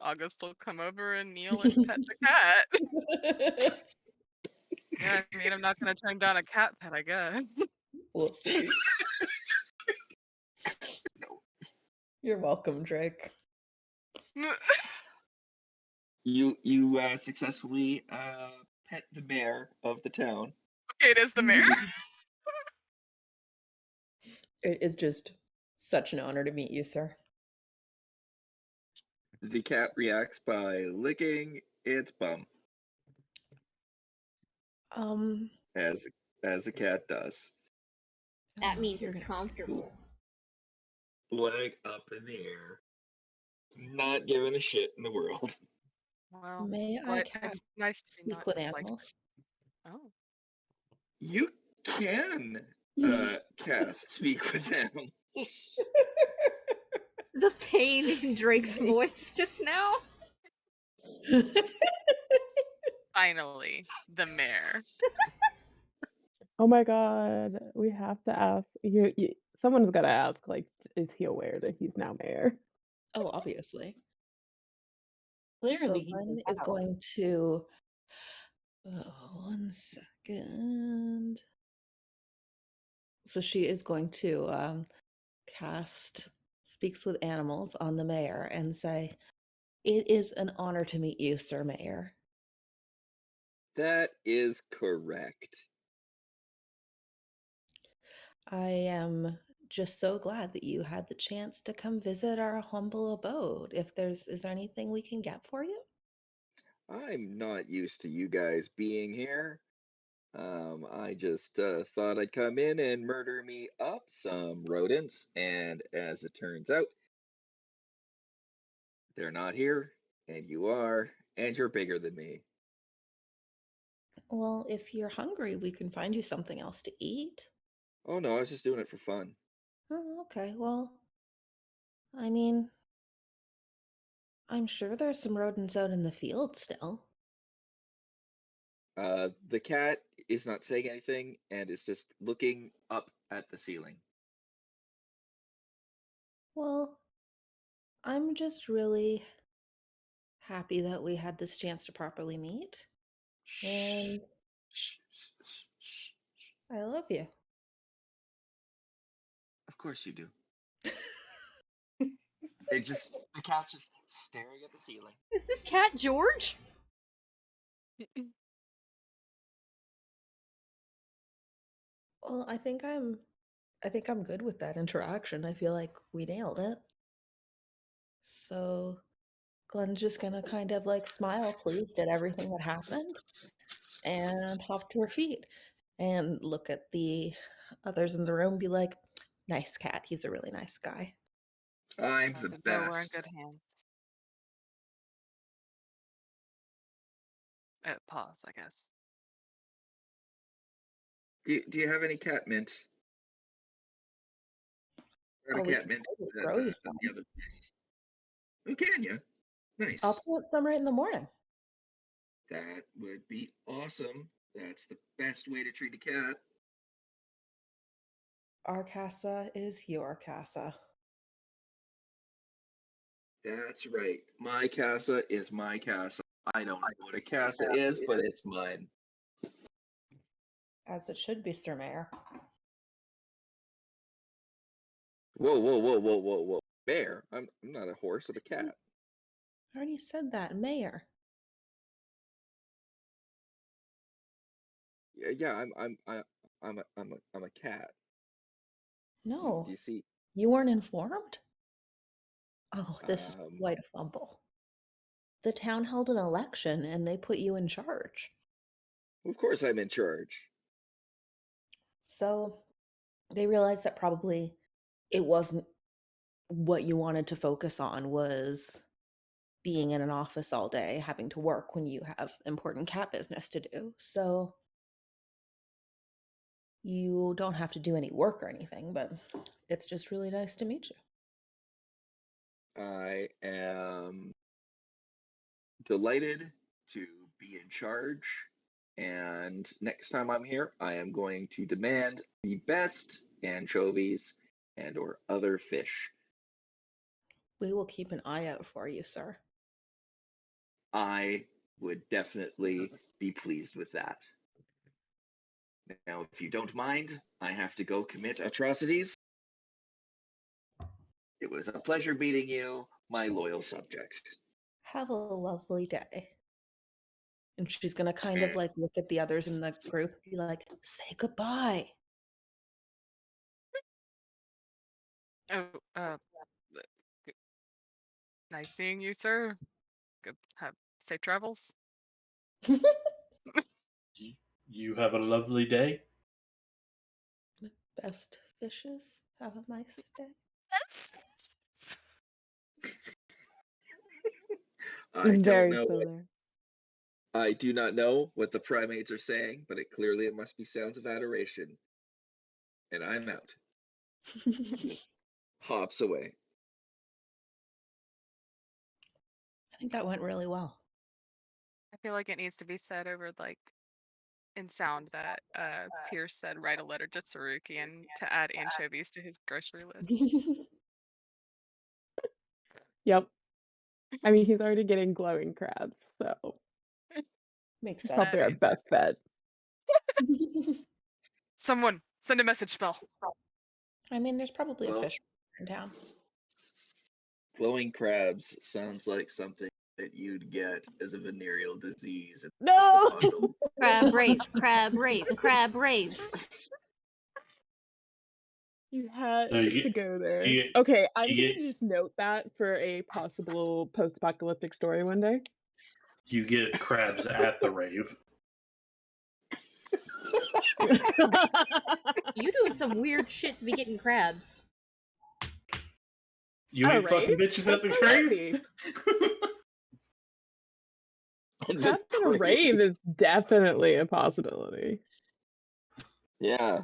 August will come over and kneel and pet the cat. Yeah, I mean, I'm not gonna turn down a cat pet, I guess. We'll see. You're welcome, Drake. You successfully pet the mayor of the town. Okay, it is the mayor. It is just such an honor to meet you, sir. The cat reacts by licking its bum, as a cat does. That means you're it's gonna- comfortable. Leg up in the air, not giving a shit in the world. Well, May it's, I it's nice to be speak not with disliked. animals? Oh, You can cast speak with animals. The pain in Drake's voice just now. finally, the mayor. Oh my god, we have to ask. Someone's got to ask. Like, is he aware that he's now mayor? Oh, obviously. Clearly, So he Glenn knows is how. going to. Oh, 1 second. So she is going to cast Speaks with Animals on the mayor and say, "It is an honor to meet you, Sir Mayor." That is correct. I am just so glad that you had the chance to come visit our humble abode. Is there anything we can get for you? I'm not used to you guys being here. I just thought I'd come in and murder me up some rodents, and as it turns out, they're not here, and you are, and you're bigger than me. Well, if you're hungry, we can find you something else to eat. Oh no, I was just doing it for fun. Oh, okay. Well, I mean, I'm sure there's some rodents out in the field still. The cat is not saying anything and is just looking up at the ceiling. Well, I'm just really happy that we had this chance to properly meet. And Shh, shh, shh, shh. I love you. Of course you do. The cat's just staring at the ceiling. Is this cat George? Well, I think I'm good with that interaction. I feel like we nailed it. So Glenn's just gonna kind of like smile pleased at everything that happened and hop to her feet and look at the Others in the room be like, nice cat. He's a really nice guy. I'm Glad the to know we're in best. good hands. Pause, I guess. Do you have any cat mint? Grab Oh, a we cat can mint totally at grow you the some. other place. Oh, can you? Nice. I'll plant some right in the morning. That would be awesome. That's the best way to treat a cat. Our casa is your casa. That's right. My casa is my casa. I don't know what a casa is, but it's mine. As it should be, Sir Mayor. Whoa, whoa, whoa, whoa, whoa, whoa. Bear. I'm not a horse, I'm a cat. I already said that, Mayor. Yeah, I'm a cat. No, Do you see? you weren't informed? Oh, this is Um, quite a fumble. The town held an election and they put you in charge. of course I'm in charge. So they realized that probably it wasn't what you wanted to focus on was being in an office all day, having to work when you have important cat business to do. So you don't have to do any work or anything, but it's just really nice to meet you. I am delighted to be in charge. And next time I'm here, I am going to demand the best anchovies and or other fish. We will keep an eye out for you, sir. I would definitely be pleased with that. Now, if you don't mind, I have to go commit atrocities. It was a pleasure meeting you, my loyal subject. Have a lovely day. And she's going to kind of like look at the others in the group and be like, say goodbye. Oh, nice seeing you, sir. Good. Have safe travels. You have a lovely day. Best fishes. Have a nice day. Zheri's still there. I do not know what the primates are saying, but it must be sounds of adoration. And I'm out. Just hops away. I think that went really well. I feel like it needs to be said over like in sound that Pierce said write a letter to Sarukian to add anchovies to his grocery list. Yep. I mean, he's already getting glowing crabs, so Makes it's probably sense. our best bet. Someone send a message spell. I mean, there's probably a fish in town. Glowing crabs sounds like something that you'd get as a venereal disease. No! Crab rave, crab rave, crab rave. You had No, to go there. you- Okay, I'm you gonna just note that for a possible post-apocalyptic story one day. You get crabs at the rave. You doing some weird shit to be getting crabs. You At a ain't fucking rave? bitches at the That's rave? Crabs at a rave is definitely a possibility. Yeah.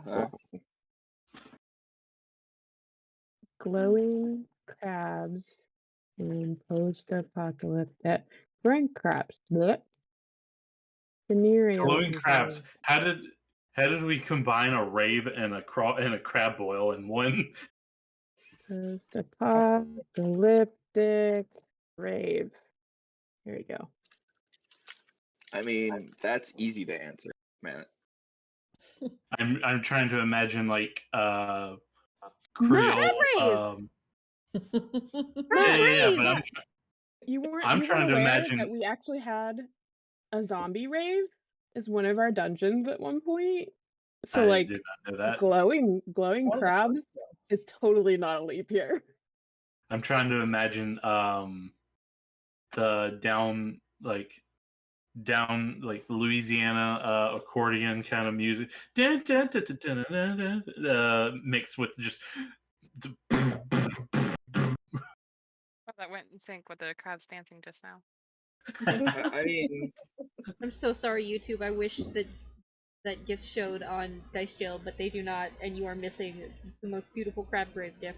Glowing crabs in post-apocalyptic growing crabs. Blech. Venereal Glowing crabs. disease. How did we combine a rave and a crab boil in one? Post-apocalyptic rave. Here we go. I mean, that's easy to answer, man. I'm trying to imagine like Matt, Creole. Crab rave! But you weren't trying to aware imagine that we actually had a zombie rave as one of our dungeons at one point. So I like did not know that. glowing crabs is totally not a leap year. I'm trying to imagine the down like down like Louisiana accordion kind of music, mixed with just. Oh, that went in sync with the crowds dancing just now. I mean, I'm so sorry, YouTube. I wish that GIF showed on Dice Jail, but they do not, and you are missing the most beautiful crab grave GIF.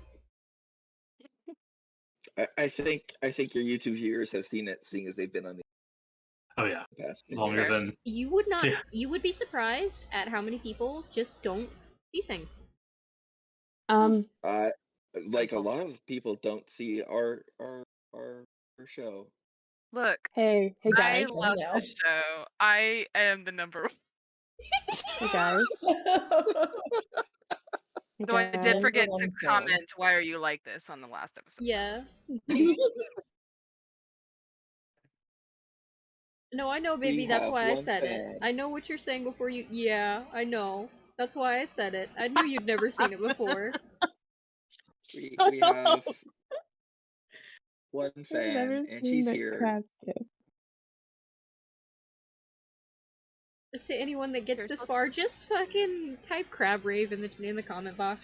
I think your YouTube viewers have seen it, seeing as they've been on the Oh yeah, past longer videos. than You would not. Yeah. You would be surprised at how many people just don't see things. Like a lot of people don't see our show. Look, Hey I guys. love now. this show. I am the number one. Hey guys. Hey So I guys. did forget Number to one fan. comment, why are you like this on the last episode. Yeah. No, I know, baby. We That's have why I one said fan. it. I know what you're saying before you. Yeah, I know. That's why I said it. I knew you'd never seen it before. We have one I've fan, never and seen she's that here. crab kiss. To anyone that gets You're this supposed far, just fucking type crab rave in the comment box.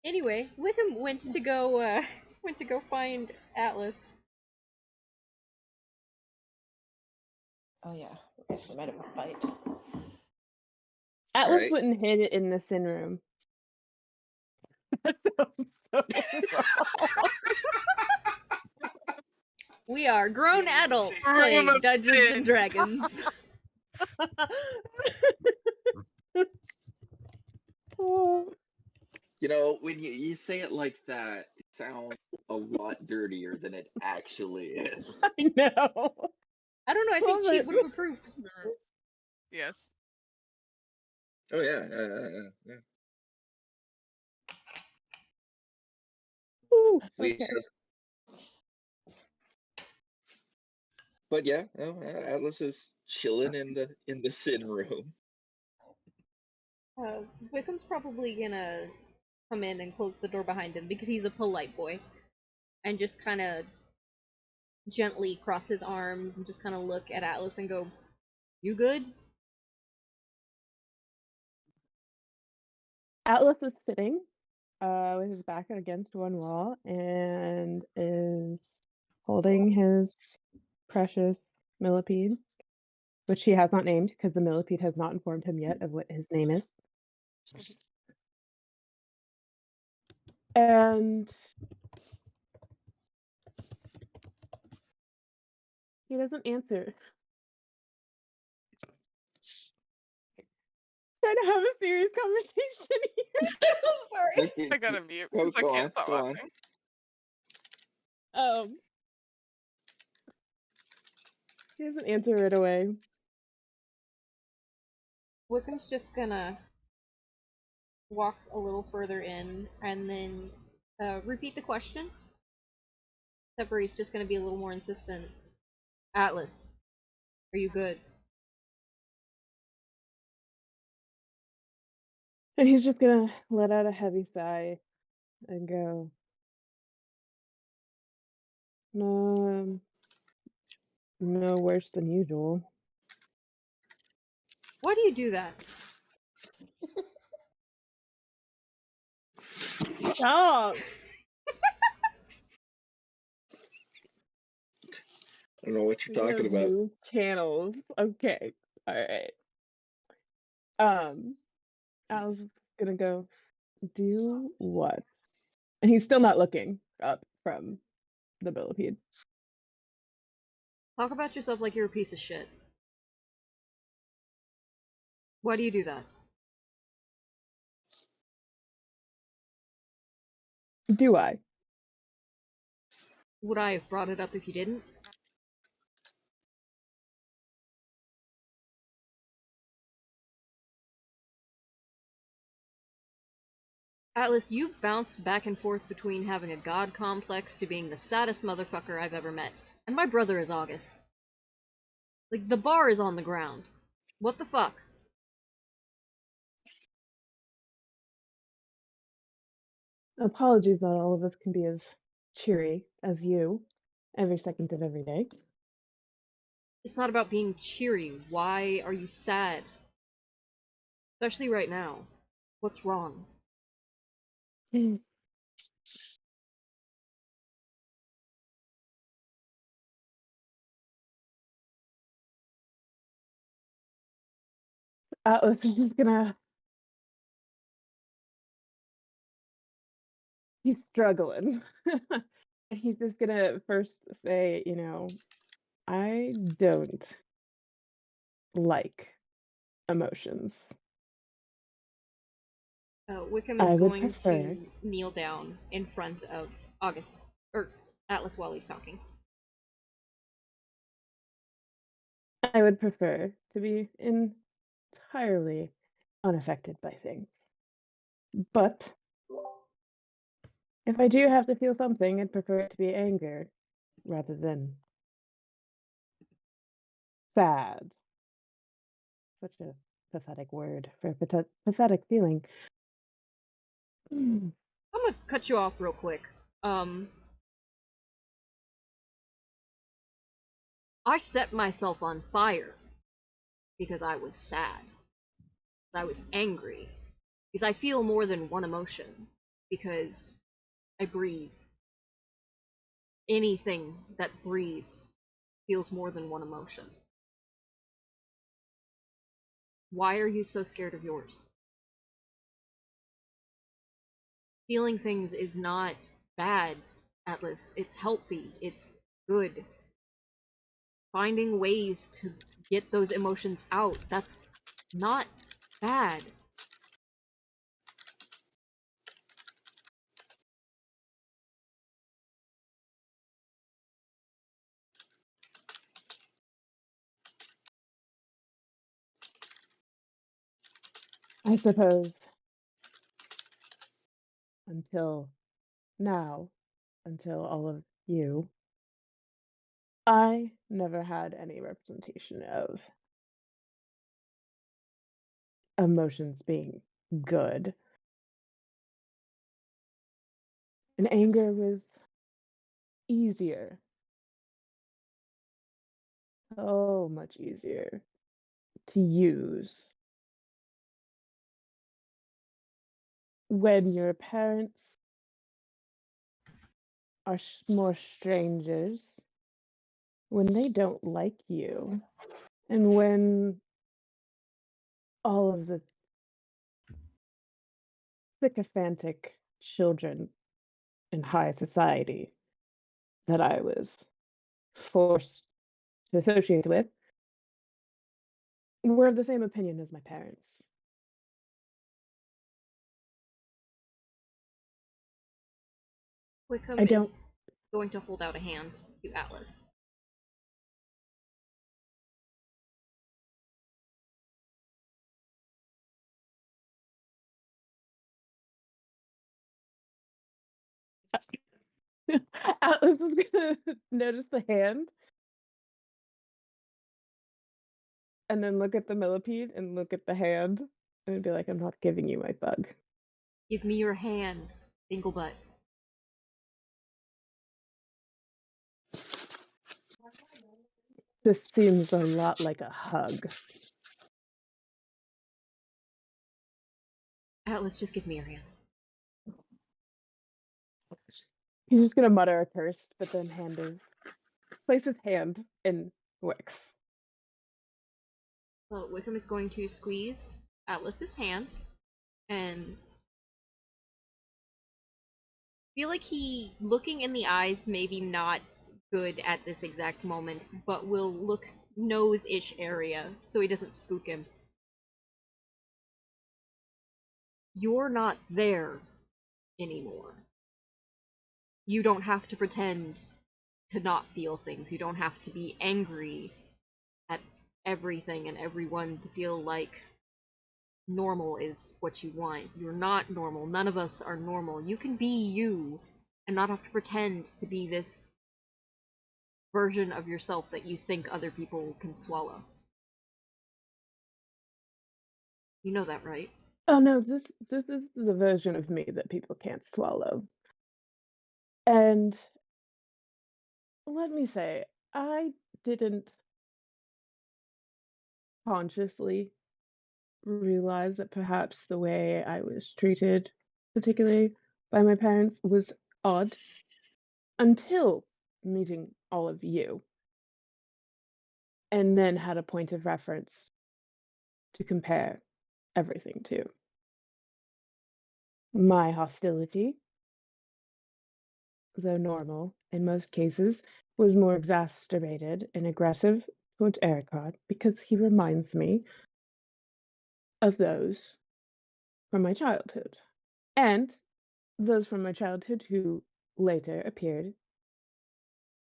Anyway, Wickham went to go find Atlas. Oh yeah, right. There might have been a fight. Atlas Right. went and hid it in the sin room. That sounds so wrong. We are grown adults Room playing of Dungeons Sin. and Dragons. Oh, You know, when you say it like that, it sounds a lot dirtier than it actually is. I know. I don't know. I think Well, Cheat would have approved. Yes. Oh yeah. Ooh, We okay. just- But yeah, Atlas is chilling in the sin room. Wickham's probably gonna come in and close the door behind him because he's a polite boy, and just kind of gently cross his arms and just kind of look at Atlas and go, "You good?" Atlas is sitting with his back against one wall and is holding his precious millipede, which he has not named because the millipede has not informed him yet of what his name is. And he doesn't answer. Trying to have a serious conversation here. I'm sorry. I gotta mute Go, because I go can't on, stop go on. laughing. He doesn't answer right away. Wickham's just gonna walk a little further in and then repeat the question. Except for he's just gonna be a little more insistent. Atlas, are you good? And he's just gonna let out a heavy sigh and go, no, no worse than usual. Why do you do that? Stop! I don't know what you're We're talking gonna about. move channels. Okay. Alright. I was gonna go, do what? And he's still not looking up from the millipede. Talk about yourself like you're a piece of shit. Why do you do that? Do I? Would I have brought it up if you didn't? Atlas, you bounced back and forth between having a god complex to being the saddest motherfucker I've ever met. And my brother is August. Like, the bar is on the ground. What the fuck? Apologies, not all of us can be as cheery as you. every second of every day. It's not about being cheery. Why are you sad? Especially right now. What's wrong? Atlas is just gonna. He's struggling. He's just gonna first say, I don't like emotions. Wickham I is would going prefer. to kneel down in front of August, or Atlas while he's talking. I would prefer to be entirely unaffected by things. But if I do have to feel something, I'd prefer it to be anger rather than sad. Such a pathetic word for a pathetic feeling. I'm gonna cut you off real quick. I set myself on fire because I was sad. I was angry. Because I feel more than one emotion. Because I breathe. Anything that breathes feels more than one emotion. Why are you so scared of yours? Feeling things is not bad, Atlas. It's healthy. It's good. Finding ways to get those emotions out, that's not bad. I suppose until now, until all of you, I never had any representation of emotions being good. And anger was easier. So much easier to use when your parents are more strangers, when they don't like you, and when all of the sycophantic children in high society that I was forced to associate with were of the same opinion as my parents. Wickham I don't. is going to hold out a hand to Atlas. Atlas is gonna notice the hand and then look at the millipede and look at the hand and be like, I'm not giving you my bug. Give me your hand, Dinglebutt. This seems a lot like a hug. Atlas, just give me your hand. He's just gonna mutter a curse, but then place his hand in Wick's. Well, Wickham is going to squeeze Atlas's hand and feel like he, looking in the eyes, maybe not good at this exact moment, but will look nose-ish area so he doesn't spook him. You're not there anymore. You don't have to pretend to not feel things. You don't have to be angry at everything and everyone to feel like normal is what you want. You're not normal. None of us are normal. You can be you and not have to pretend to be this version of yourself that you think other people can swallow. You know that, right? Oh no, this is the version of me that people can't swallow. And let me say, I didn't consciously realize that perhaps the way I was treated, particularly by my parents, was odd until meeting all of you, and then had a point of reference to compare everything to. My hostility, though normal in most cases, was more exacerbated and aggressive towards Aricron because he reminds me of those from my childhood, and those from my childhood who later appeared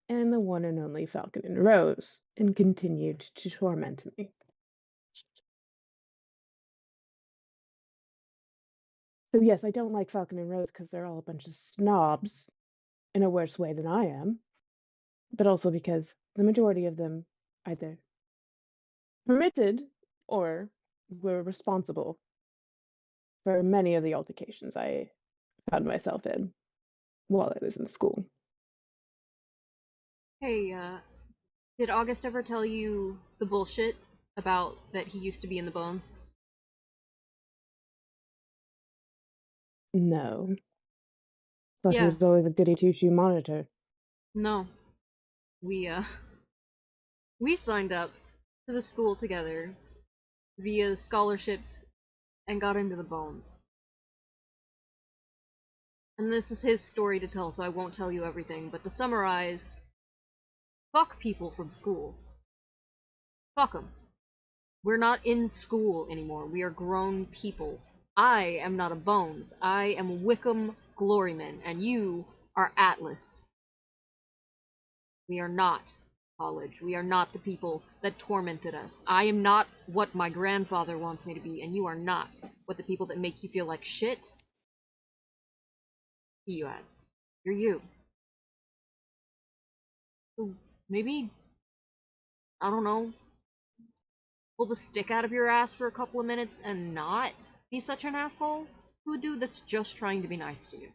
in the one and only Falcon and Rose and continued to torment me. So yes, I don't like Falcon and Rose because they're all a bunch of snobs in a worse way than I am, but also because the majority of them either permitted or were responsible for many of the altercations I found myself in while I was in school. Hey, did August ever tell you the bullshit about that he used to be in the Bones? No. Thought he Yeah, was always a goody two-shoe monitor. no. We, we signed up to the school together via scholarships and got into the Bones. And this is his story to tell, so I won't tell you everything, but to summarize, fuck people from school. Fuck them. We're not in school anymore. We are grown people. I am not a Bones. I am Wickham Gloryman, and you are Atlas. We are not college. We are not the people that tormented us. I am not what my grandfather wants me to be, and you are not what the people that make you feel like shit see you as. You're you. So maybe, I don't know, pull the stick out of your ass for a couple of minutes and not be such an asshole to a dude that's just trying to be nice to you.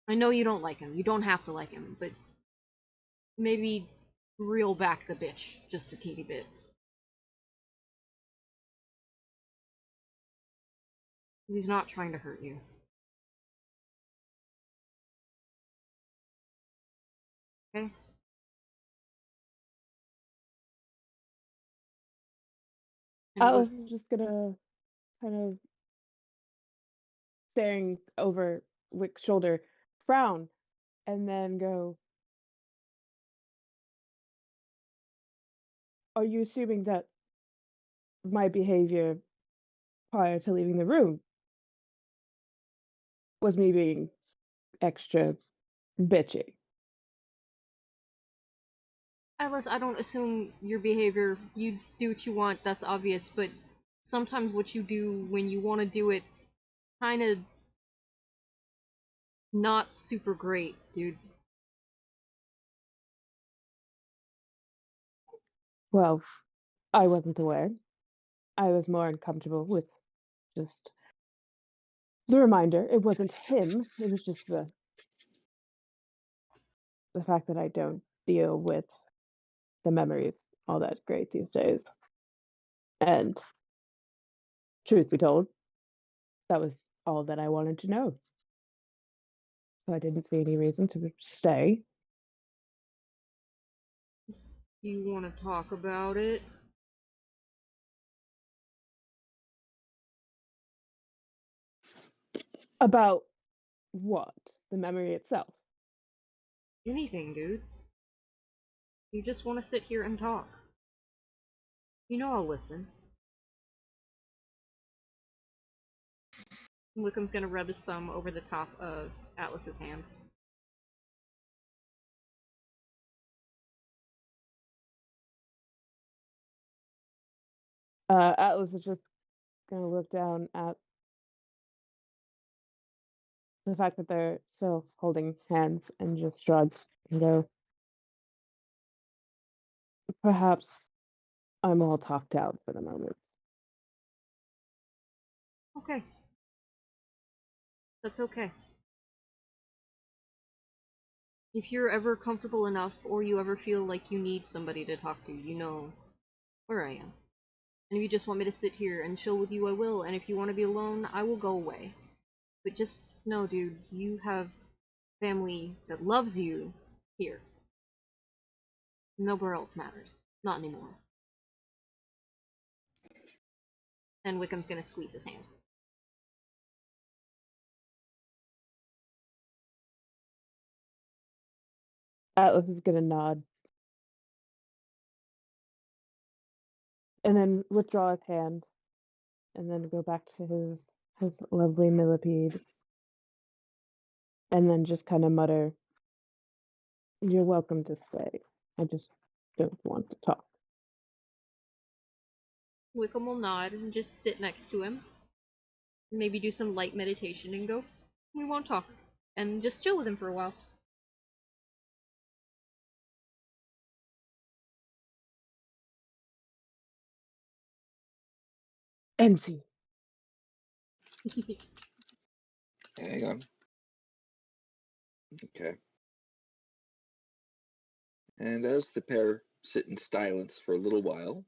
I know you don't like him. You don't have to like him, but maybe reel back the bitch just a teeny bit. He's not trying to hurt you. Okay? I And was what just gonna kind of staring over Wick's shoulder, frown, and then go, are you assuming that my behavior prior to leaving the room was me being extra bitchy? Atlas, I don't assume your behavior. You do what you want, that's obvious, but sometimes what you do when you want to do it kinda not super great, dude. Well, I wasn't aware. I was more uncomfortable with just the reminder. It wasn't him, it was just the fact that I don't deal with the memories all that great these days. And truth be told, that was all that I wanted to know. So I didn't see any reason to stay. You want to talk about it? About what? The memory itself. Anything, dude. You just want to sit here and talk. You know I'll listen. Wickham's gonna rub his thumb over the top of Atlas's hand. Atlas is just gonna look down at the fact that they're still holding hands and just shrugs and go, perhaps I'm all talked out for the moment. Okay. That's okay. If you're ever comfortable enough, or you ever feel like you need somebody to talk to, you know where I am. And if you just want me to sit here and chill with you, I will. And if you want to be alone, I will go away. But just know, dude, you have family that loves you here. Nowhere else matters. Not anymore. And Wickham's gonna squeeze his hand. Atlas is gonna nod. And then withdraw his hand. And then go back to his lovely millipede. And then just kind of mutter, "You're welcome to stay. I just don't want to talk." Wickham will nod and just sit next to him. Maybe do some light meditation and go, we won't talk. And just chill with him for a while. NC. Hang on. Okay. And as the pair sit in silence for a little while,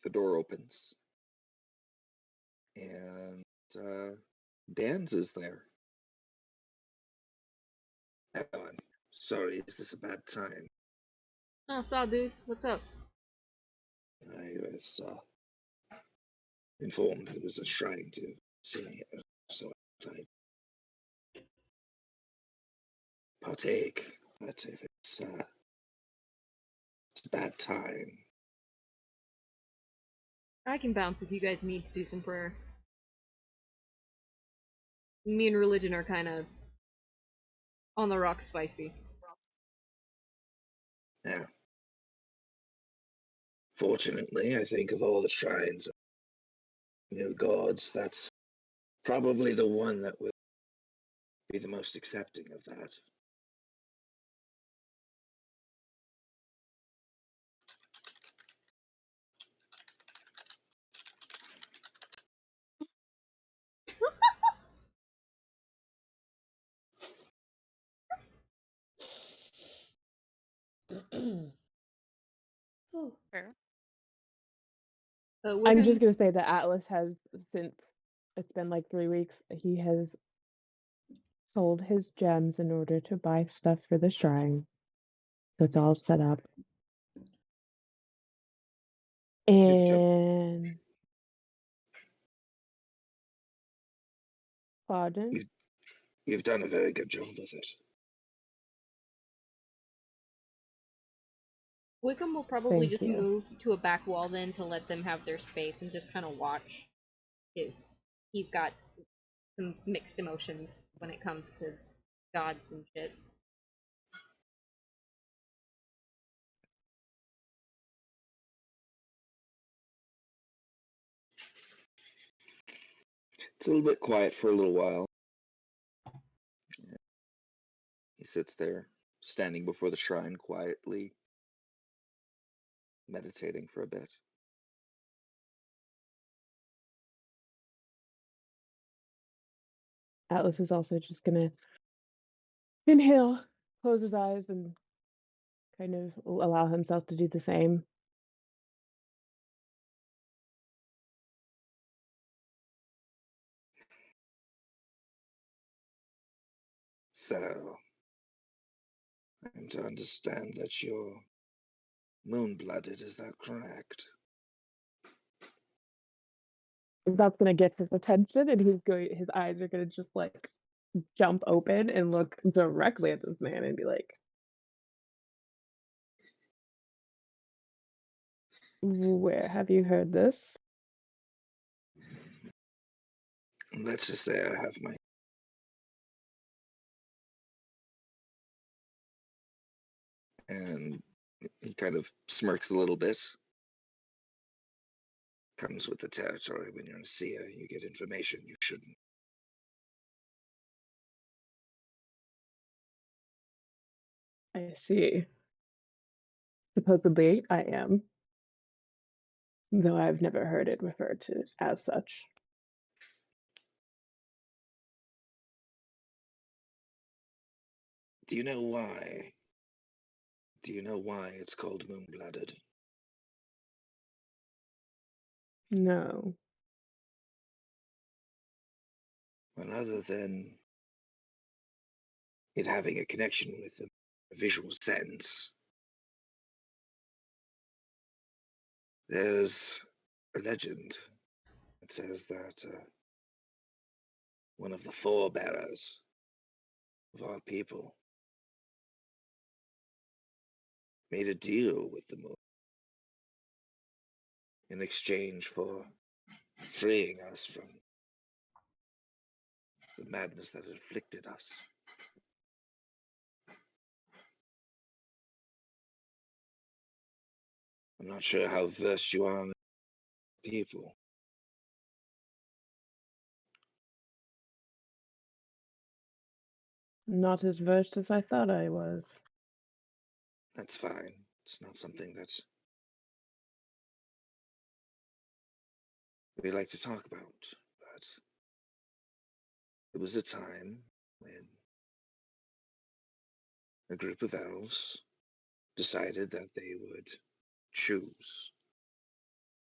the door opens, and Dan's is there. Oh, I'm sorry, is this a bad time? Oh, saw, dude. What's up? I was informed there was a shrine to Sin here, so I partake. But if it's a bad time, I can bounce if you guys need to do some prayer. Me and religion are kind of on the rocks spicy. yeah. Fortunately, I think of all the shrines, gods, that's probably the one that will be the most accepting of that. Oh. Fair. I'm just gonna say that Atlas has, since it's been like 3 weeks, he has sold his gems in order to buy stuff for the shrine. So it's all set up. And pardon? You've done a very good job with it. Wickham will probably Thank just you. move to a back wall then to let them have their space and just kind of watch. He's got some mixed emotions when it comes to gods and shit. It's a little bit quiet for a little while. He sits there, standing before the shrine quietly, meditating for a bit. Atlas is also just gonna inhale, close his eyes, and kind of allow himself to do the same. So, I'm to understand that you're moon-blooded, is that correct? That's gonna get his attention, and his eyes are gonna just like jump open and look directly at this man and be like, "Where have you heard this?" Let's just say I have my... And he kind of smirks a little bit. Comes with the territory. When you're a seer, you get information you shouldn't. I see. Supposedly, I am, though I've never heard it referred to as such. Do you know why? Do you know why it's called moon-blooded? No. Well, other than it having a connection with a visual sense, there's a legend that says that one of the forebearers of our people made a deal with the moon in exchange for freeing us from the madness that afflicted us. I'm not sure how versed you are in people. Not as versed as I thought I was. That's fine. It's not something that we like to talk about, but it was a time when a group of elves decided that they would choose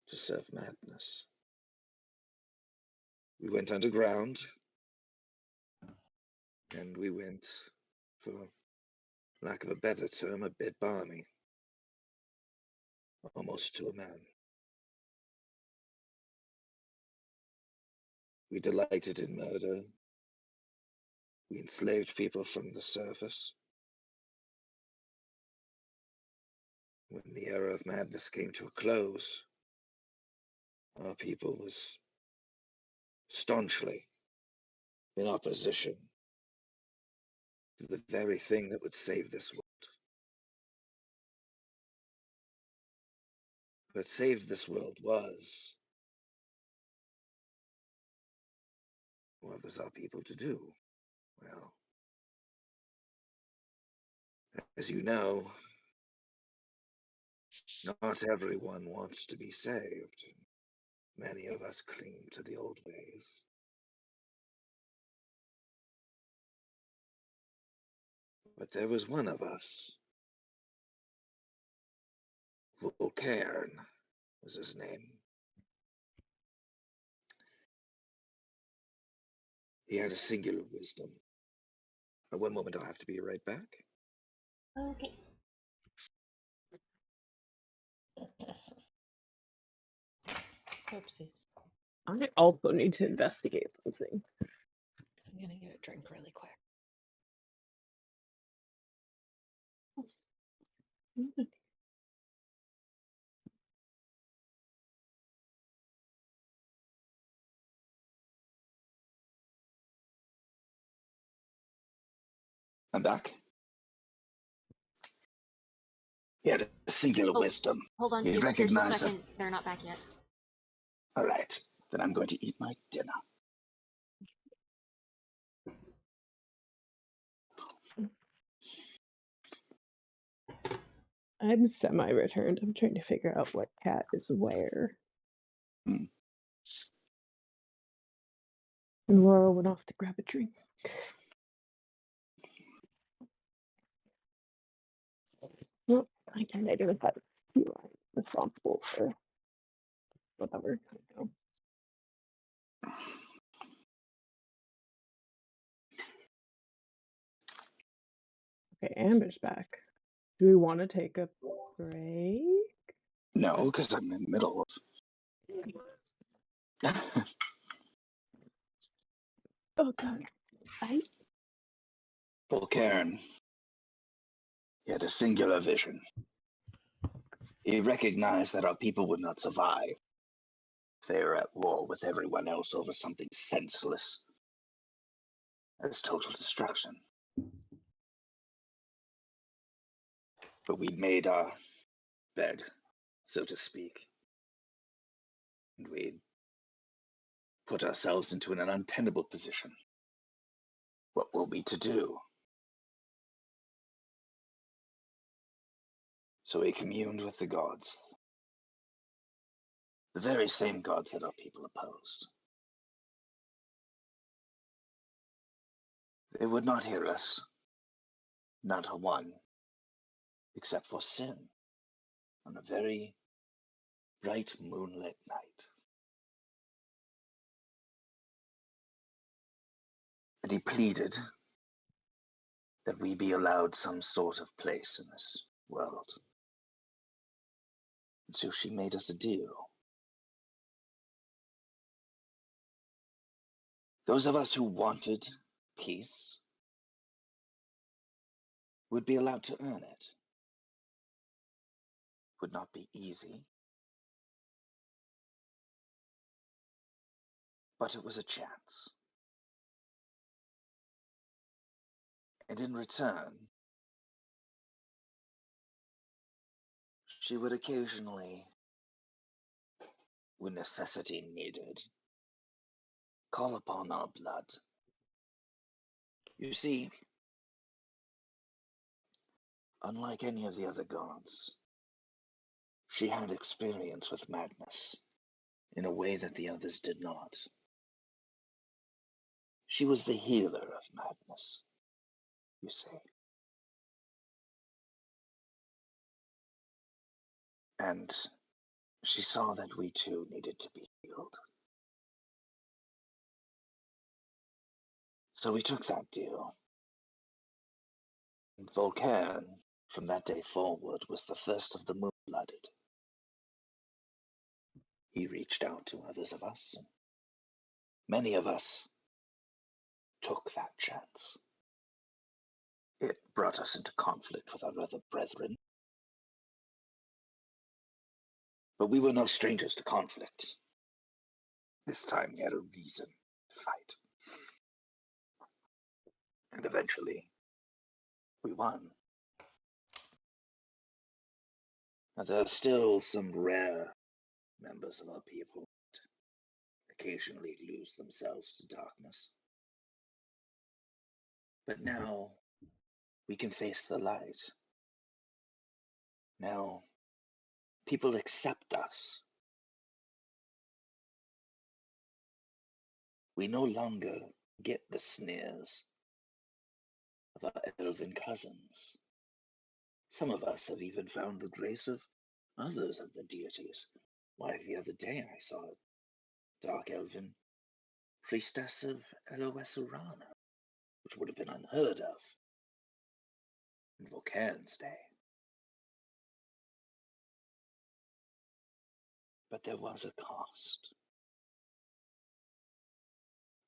to serve madness. We went underground, and we went, for lack of a better term, a bit balmy, almost to a man. We delighted in murder. We enslaved people from the surface. When the era of madness came to a close, our people was staunchly in opposition to the very thing that would save this world. What saved this world was, what was our people to do? Well, as you know, not everyone wants to be saved. Many of us cling to the old ways. But there was one of us, Volcairn was his name. He had a singular wisdom. One moment, I'll have to be right back. Okay. Oopsies. I also need to investigate something. I'm gonna get a drink really quick. I'm back. He had a singular wisdom. Hold on, He just a recognized second. They're not back yet. All right, then I'm going to eat my dinner. I'm semi-returned. I'm trying to figure out what cat is where. Hmm. And Laura went off to grab a drink. Well, I kind of identified who I'm responsible for whatever. I don't know. Okay, Amber's back. Do we want to take a break? No, because I'm in the middle of. Oh god. Volcairn. He had a singular vision. He recognized that our people would not survive. They were at war with everyone else over something senseless as total destruction. But we made our bed, so to speak. And we put ourselves into an untenable position. What were we to do? So we communed with the gods. The very same gods that our people opposed. They would not hear us. Not a one, except for Sin, on a very bright moonlit night. And he pleaded that we be allowed some sort of place in this world. And so she made us a deal. Those of us who wanted peace would be allowed to earn it. Would not be easy, but it was a chance. And in return, she would occasionally, when necessity needed, call upon our blood. You see, unlike any of the other gods, she had experience with madness in a way that the others did not. She was the healer of madness, you see. And she saw that we too needed to be healed. So we took that deal. And Volcaire, from that day forward, was the first of the moon-blooded. He reached out to others of us, and many of us took that chance. It brought us into conflict with our other brethren. But we were no strangers to conflict. This time we had a reason to fight. And eventually, we won. Now, there are still some rare members of our people that occasionally lose themselves to darkness. But now, we can face the light. Now, people accept us. We no longer get the sneers of our elven cousins. Some of us have even found the grace of others of the deities. Why, the other day I saw a dark elven priestess of Eloes Urana, which would have been unheard of in Volcaire's day. But there was a cost.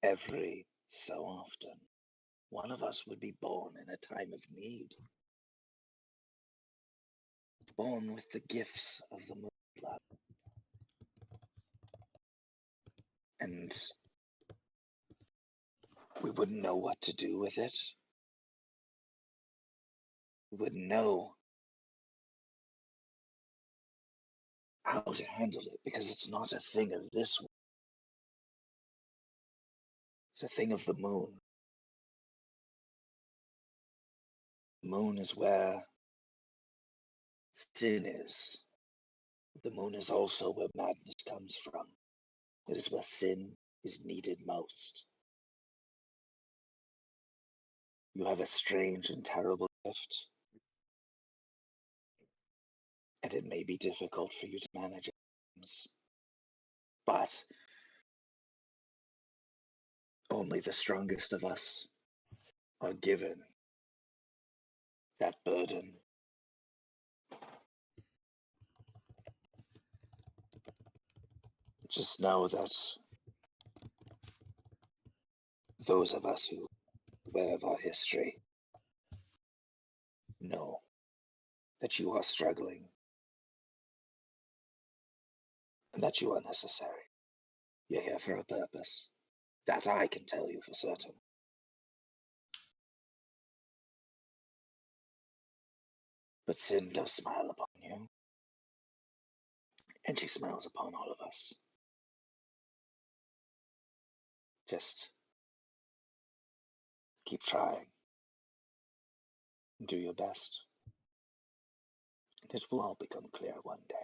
Every so often, one of us would be born in a time of need. Born with the gifts of the moonblood. And we wouldn't know what to do with it. We wouldn't know how to handle it because it's not a thing of this world. It's a thing of the moon. The moon is where sin is. The moon is also where madness comes from. It is where sin is needed most. You have a strange and terrible gift, and it may be difficult for you to manage at times, but only the strongest of us are given that burden. Just know that those of us who are aware of our history know that you are struggling and that you are necessary. You're here for a purpose. That I can tell you for certain. But sin does smile upon you, and she smiles upon all of us. Just keep trying. Do your best. And it will all become clear one day.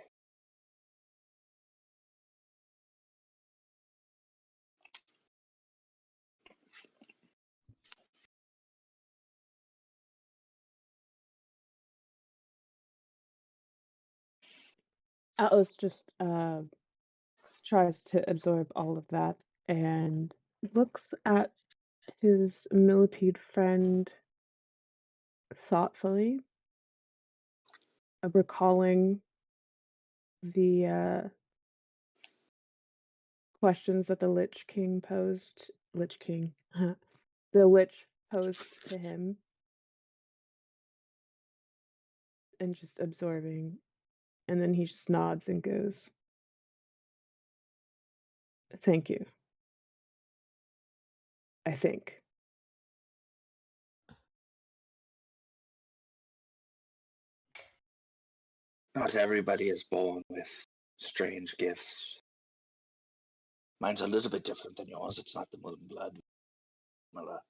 Atlas just tries to absorb all of that and looks at his millipede friend thoughtfully, recalling the questions that the Lich King posed. Lich King. The Lich posed to him. And just absorbing. And then he just nods and goes, "Thank you. I think." Not everybody is born with strange gifts. Mine's a little bit different than yours. It's not the moon blood. Similar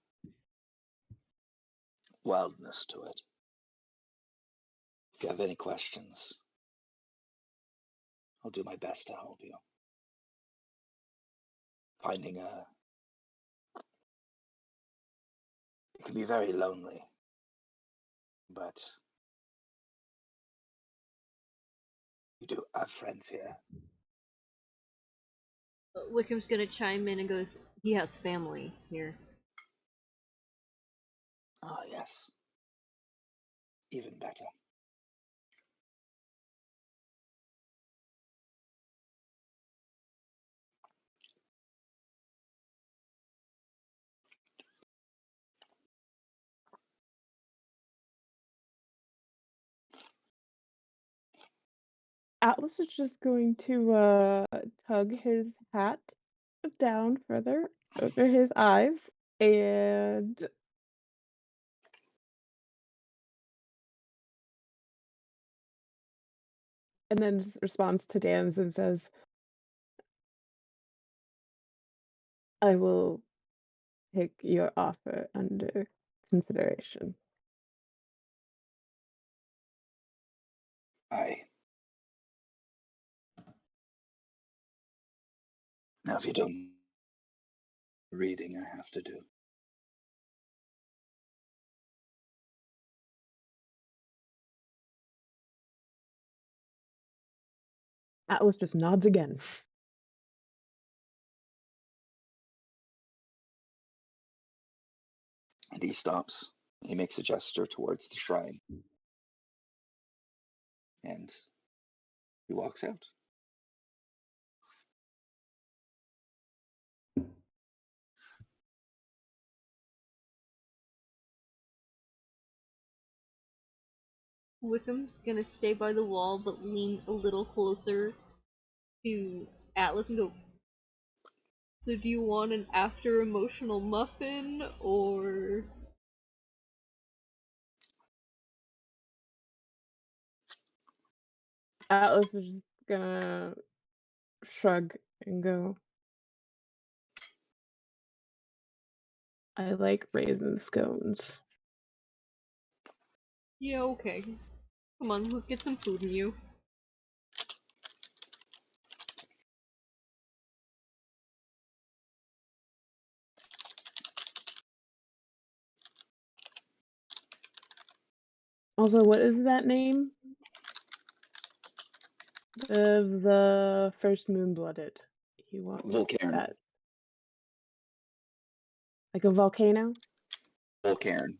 wildness to it. If you have any questions, I'll do my best to help you. Finding it can be very lonely, but you do have friends here. Wickham's gonna chime in and goes, he has family here. Ah, yes. Even better. Atlas is just going to tug his hat down further over his eyes and then responds to Dan's and says, "I will take your offer under consideration." Aye. Now, if you don't reading, I have to do. Atlas just nods again. And he stops. He makes a gesture towards the shrine. And he walks out. Wickham's gonna stay by the wall but lean a little closer to Atlas and go, so do you want an after emotional muffin or Atlas is just gonna shrug and go, "I like raisin scones." yeah, okay. Come on, let's get some food in you. Also, what is that name of the first moon-blooded? He wants Volcairn. that. Like a volcano? Volcairn.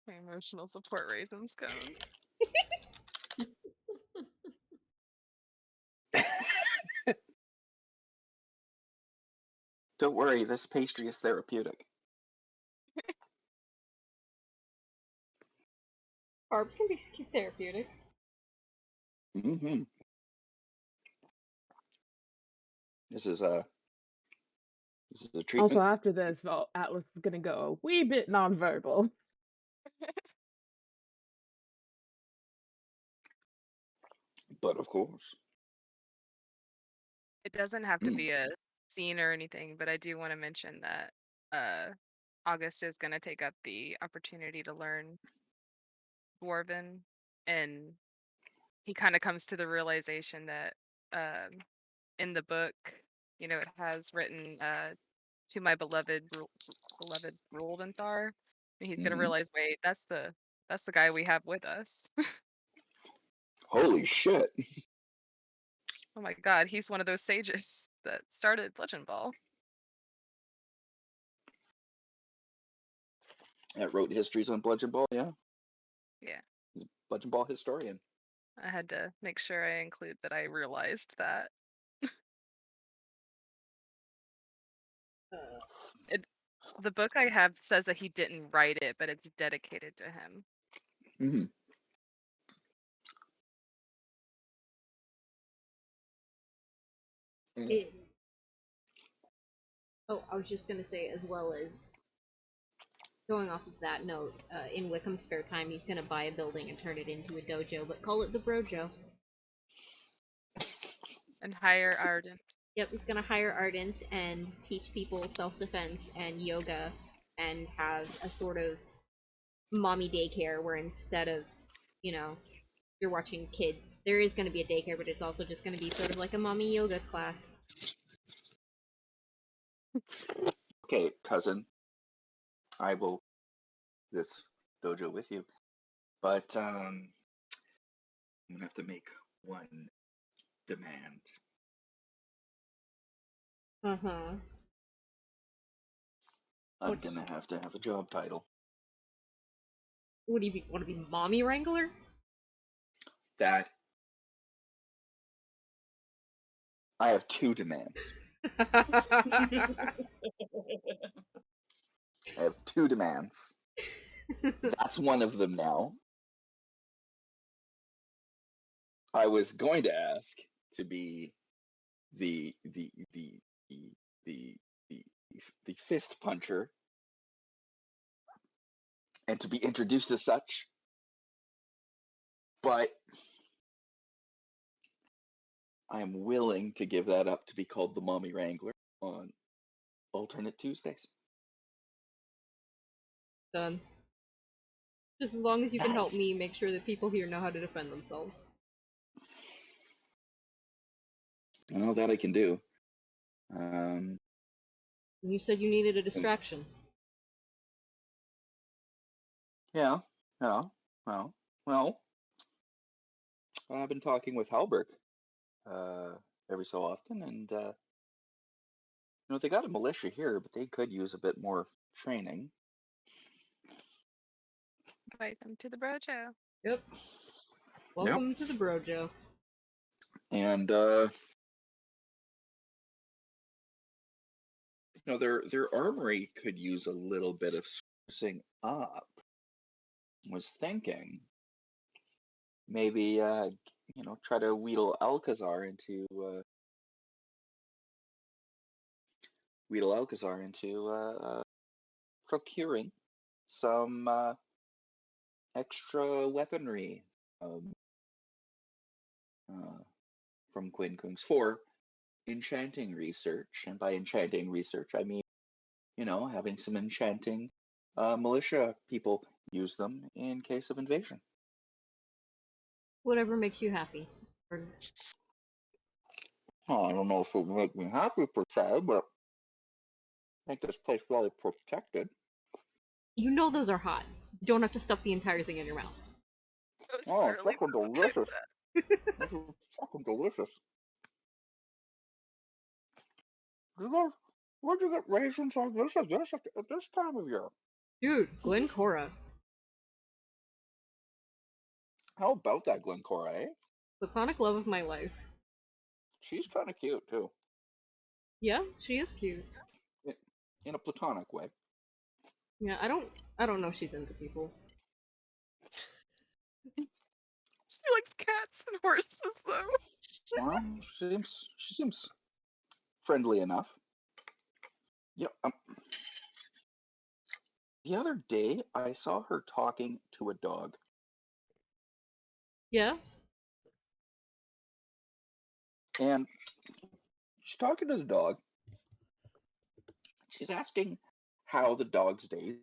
My emotional support raisin scone. Don't worry, this pastry is therapeutic. Carbs can be therapeutic. Mm-hmm. This is a treatment. Also, after this, Atlas is gonna go a wee bit nonverbal. But of course. It doesn't have to be a scene or anything, but I do want to mention that August is going to take up the opportunity to learn Dwarven, and he kind of comes to the realization that in the book, you know, it has written to my beloved Ruldenthar, He's gonna Mm-hmm. realize, wait, that's the guy we have with us. Holy shit! Oh my god, he's one of those sages that started Legend Ball. That wrote histories on Bludgeon Ball. Yeah, Yeah. he's a Bludgeon Ball historian. I had to make sure I include that I realized that. The book I have says that he didn't write it, but it's dedicated to him. Mm-hmm. It, I was just gonna say, as well as going off of that note, in Wickham's spare time, he's gonna buy a building and turn it into a dojo, but call it the Brojo. And hire Arden. Yep, he's gonna hire Ardent and teach people self-defense and yoga, and have a sort of mommy daycare where instead of, you're watching kids, there is gonna be a daycare, but it's also just gonna be sort of like a mommy yoga class. Okay, cousin, I will this dojo with you, but I'm gonna have to make one demand. Uh-huh. I'm gonna have to have a job title. What do you want to be, mommy wrangler? That I have two demands. I have two demands. That's one of them now. I was going to ask to be the the the the the the, the fist puncher and to be introduced as such, but I am willing to give that up to be called the Mommy Wrangler on alternate Tuesdays. Done. Just as long as you can help Nice. me make sure that people here know how to defend themselves. Well, that I can do. You said you needed a distraction. Yeah. Well, I've been talking with Halberg every so often, and they got a militia here, but they could use a bit more training. Invite them to the Brojo. Yep. Welcome to the Brojo. And their armory could use a little bit of sprucing up. Was thinking maybe try to wheedle Alcazar into procuring some extra weaponry from Quincunx for enchanting research. And by enchanting research, I mean, having some enchanting militia people use them in case of invasion. Whatever makes you happy. Oh, I don't know if it would make me happy per se, but make this place well protected. You know those are hot. You don't have to stuff the entire thing in your mouth. Oh, it's fucking delicious. This is fucking delicious. Where'd you get raisins like this at this time of year? Dude, Glencora. How about that Glencora, eh? Platonic love of my life. She's kind of cute, too. Yeah, she is cute. In a platonic way. Yeah, I don't know if she's into people. She likes cats and horses, though. Well, she seems friendly enough. Yeah. The other day, I saw her talking to a dog. Yeah? And she's talking to the dog. She's asking how the dog's day,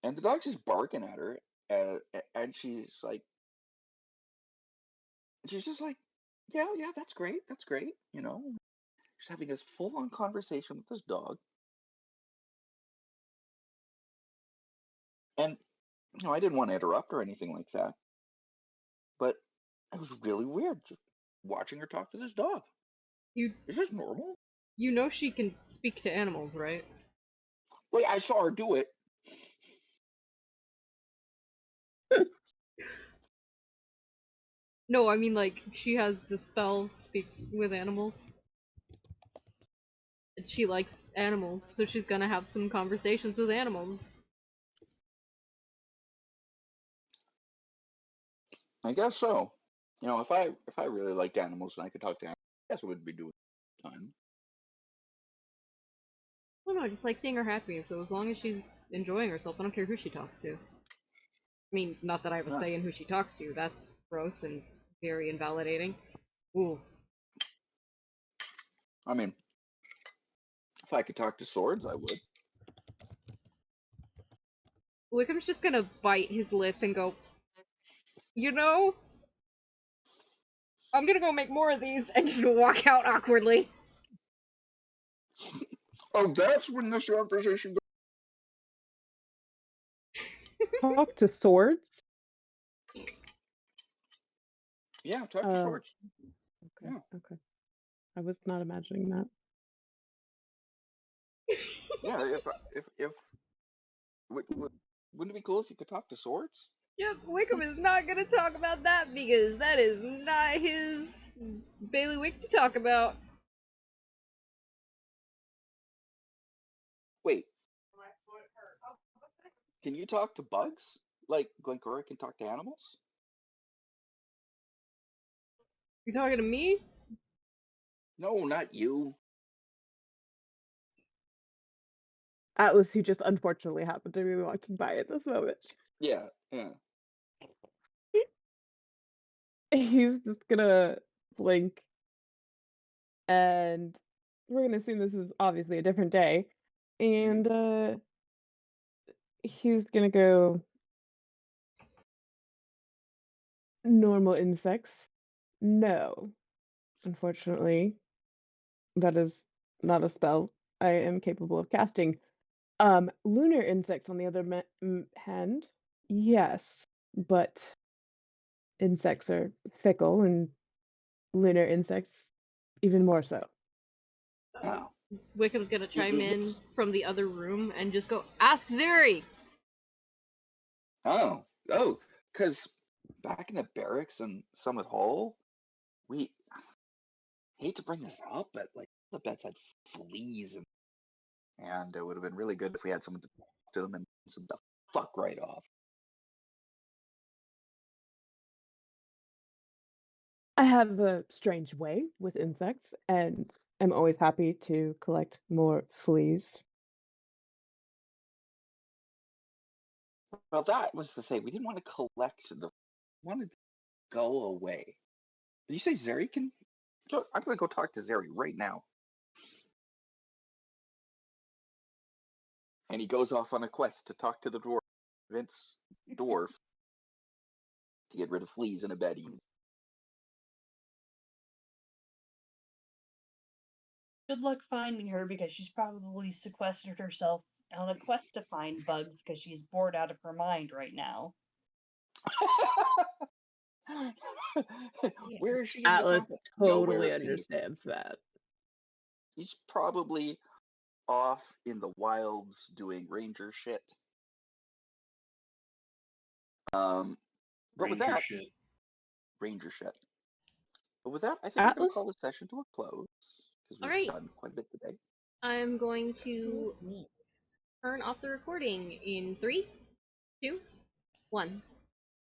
and the dog's just barking at her, and she's just like, yeah, that's great, She's having this full-on conversation with this dog. And I didn't want to interrupt or anything like that, but it was really weird just watching her talk to this dog. You Is this normal? you know she can speak to animals, right? Like, I saw her do it. No, I mean like she has the spell speak with animals. And she likes animals, so she's gonna have some conversations with animals. I guess so. If I really liked animals and I could talk to animals, I guess I would be doing it all the time. I don't know, I just like seeing her happy, so as long as she's enjoying herself, I don't care who she talks to. I mean, not that I have a say Nice. in who she talks to, that's gross and very invalidating. Ooh. I mean, if I could talk to swords, I would. Wickham's just gonna bite his lip and go, you know, I'm gonna go make more of these, and just walk out awkwardly. Oh, that's when this conversation goes. Talk to swords? Yeah, talk to swords. Okay, Yeah. okay. I was not imagining that. Yeah, if wouldn't it be cool if you could talk to swords? Yep, Wickham is not gonna talk about that because that is not his bailiwick to talk about. Wait. Can you talk to bugs? Like Glencora can talk to animals? You talking to me? No, not you. Atlas, who just unfortunately happened to be walking by at this moment. Yeah, yeah. He's just gonna blink, and we're gonna assume this is obviously a different day, and he's gonna go normal insects. No, unfortunately, that is not a spell I am capable of casting. Lunar insects, on the other hand, yes, but insects are fickle, and lunar insects even more so. Oh. Wickham's gonna chime in Yes. from the other room and just go, ask Zheri! Oh, because back in the barracks in Summit Hall, we hate to bring this up, but like the beds had fleas, and it would have been really good if we had someone to talk to them and some the fuck right off. I have a strange way with insects, and I'm always happy to collect more fleas. Well, that was the thing. We didn't want to collect the. We wanted to go away. Did you say Zheri can? I'm gonna go talk to Zheri right now. And he goes off on a quest to talk to the dwarf, Vince dwarf, to get rid of fleas in a bedding. Good luck finding her because she's probably sequestered herself on a quest to find bugs because she's bored out of her mind right now. Where is she getting Atlas the time? totally Nowhere. understands that. He's probably off in the wilds doing ranger shit. But with that, ranger shit. But with that, I think we're gonna Atlas? call the session to a close because we've Alright. done quite a bit today. I'm going to turn off the recording in 3, 2, 1.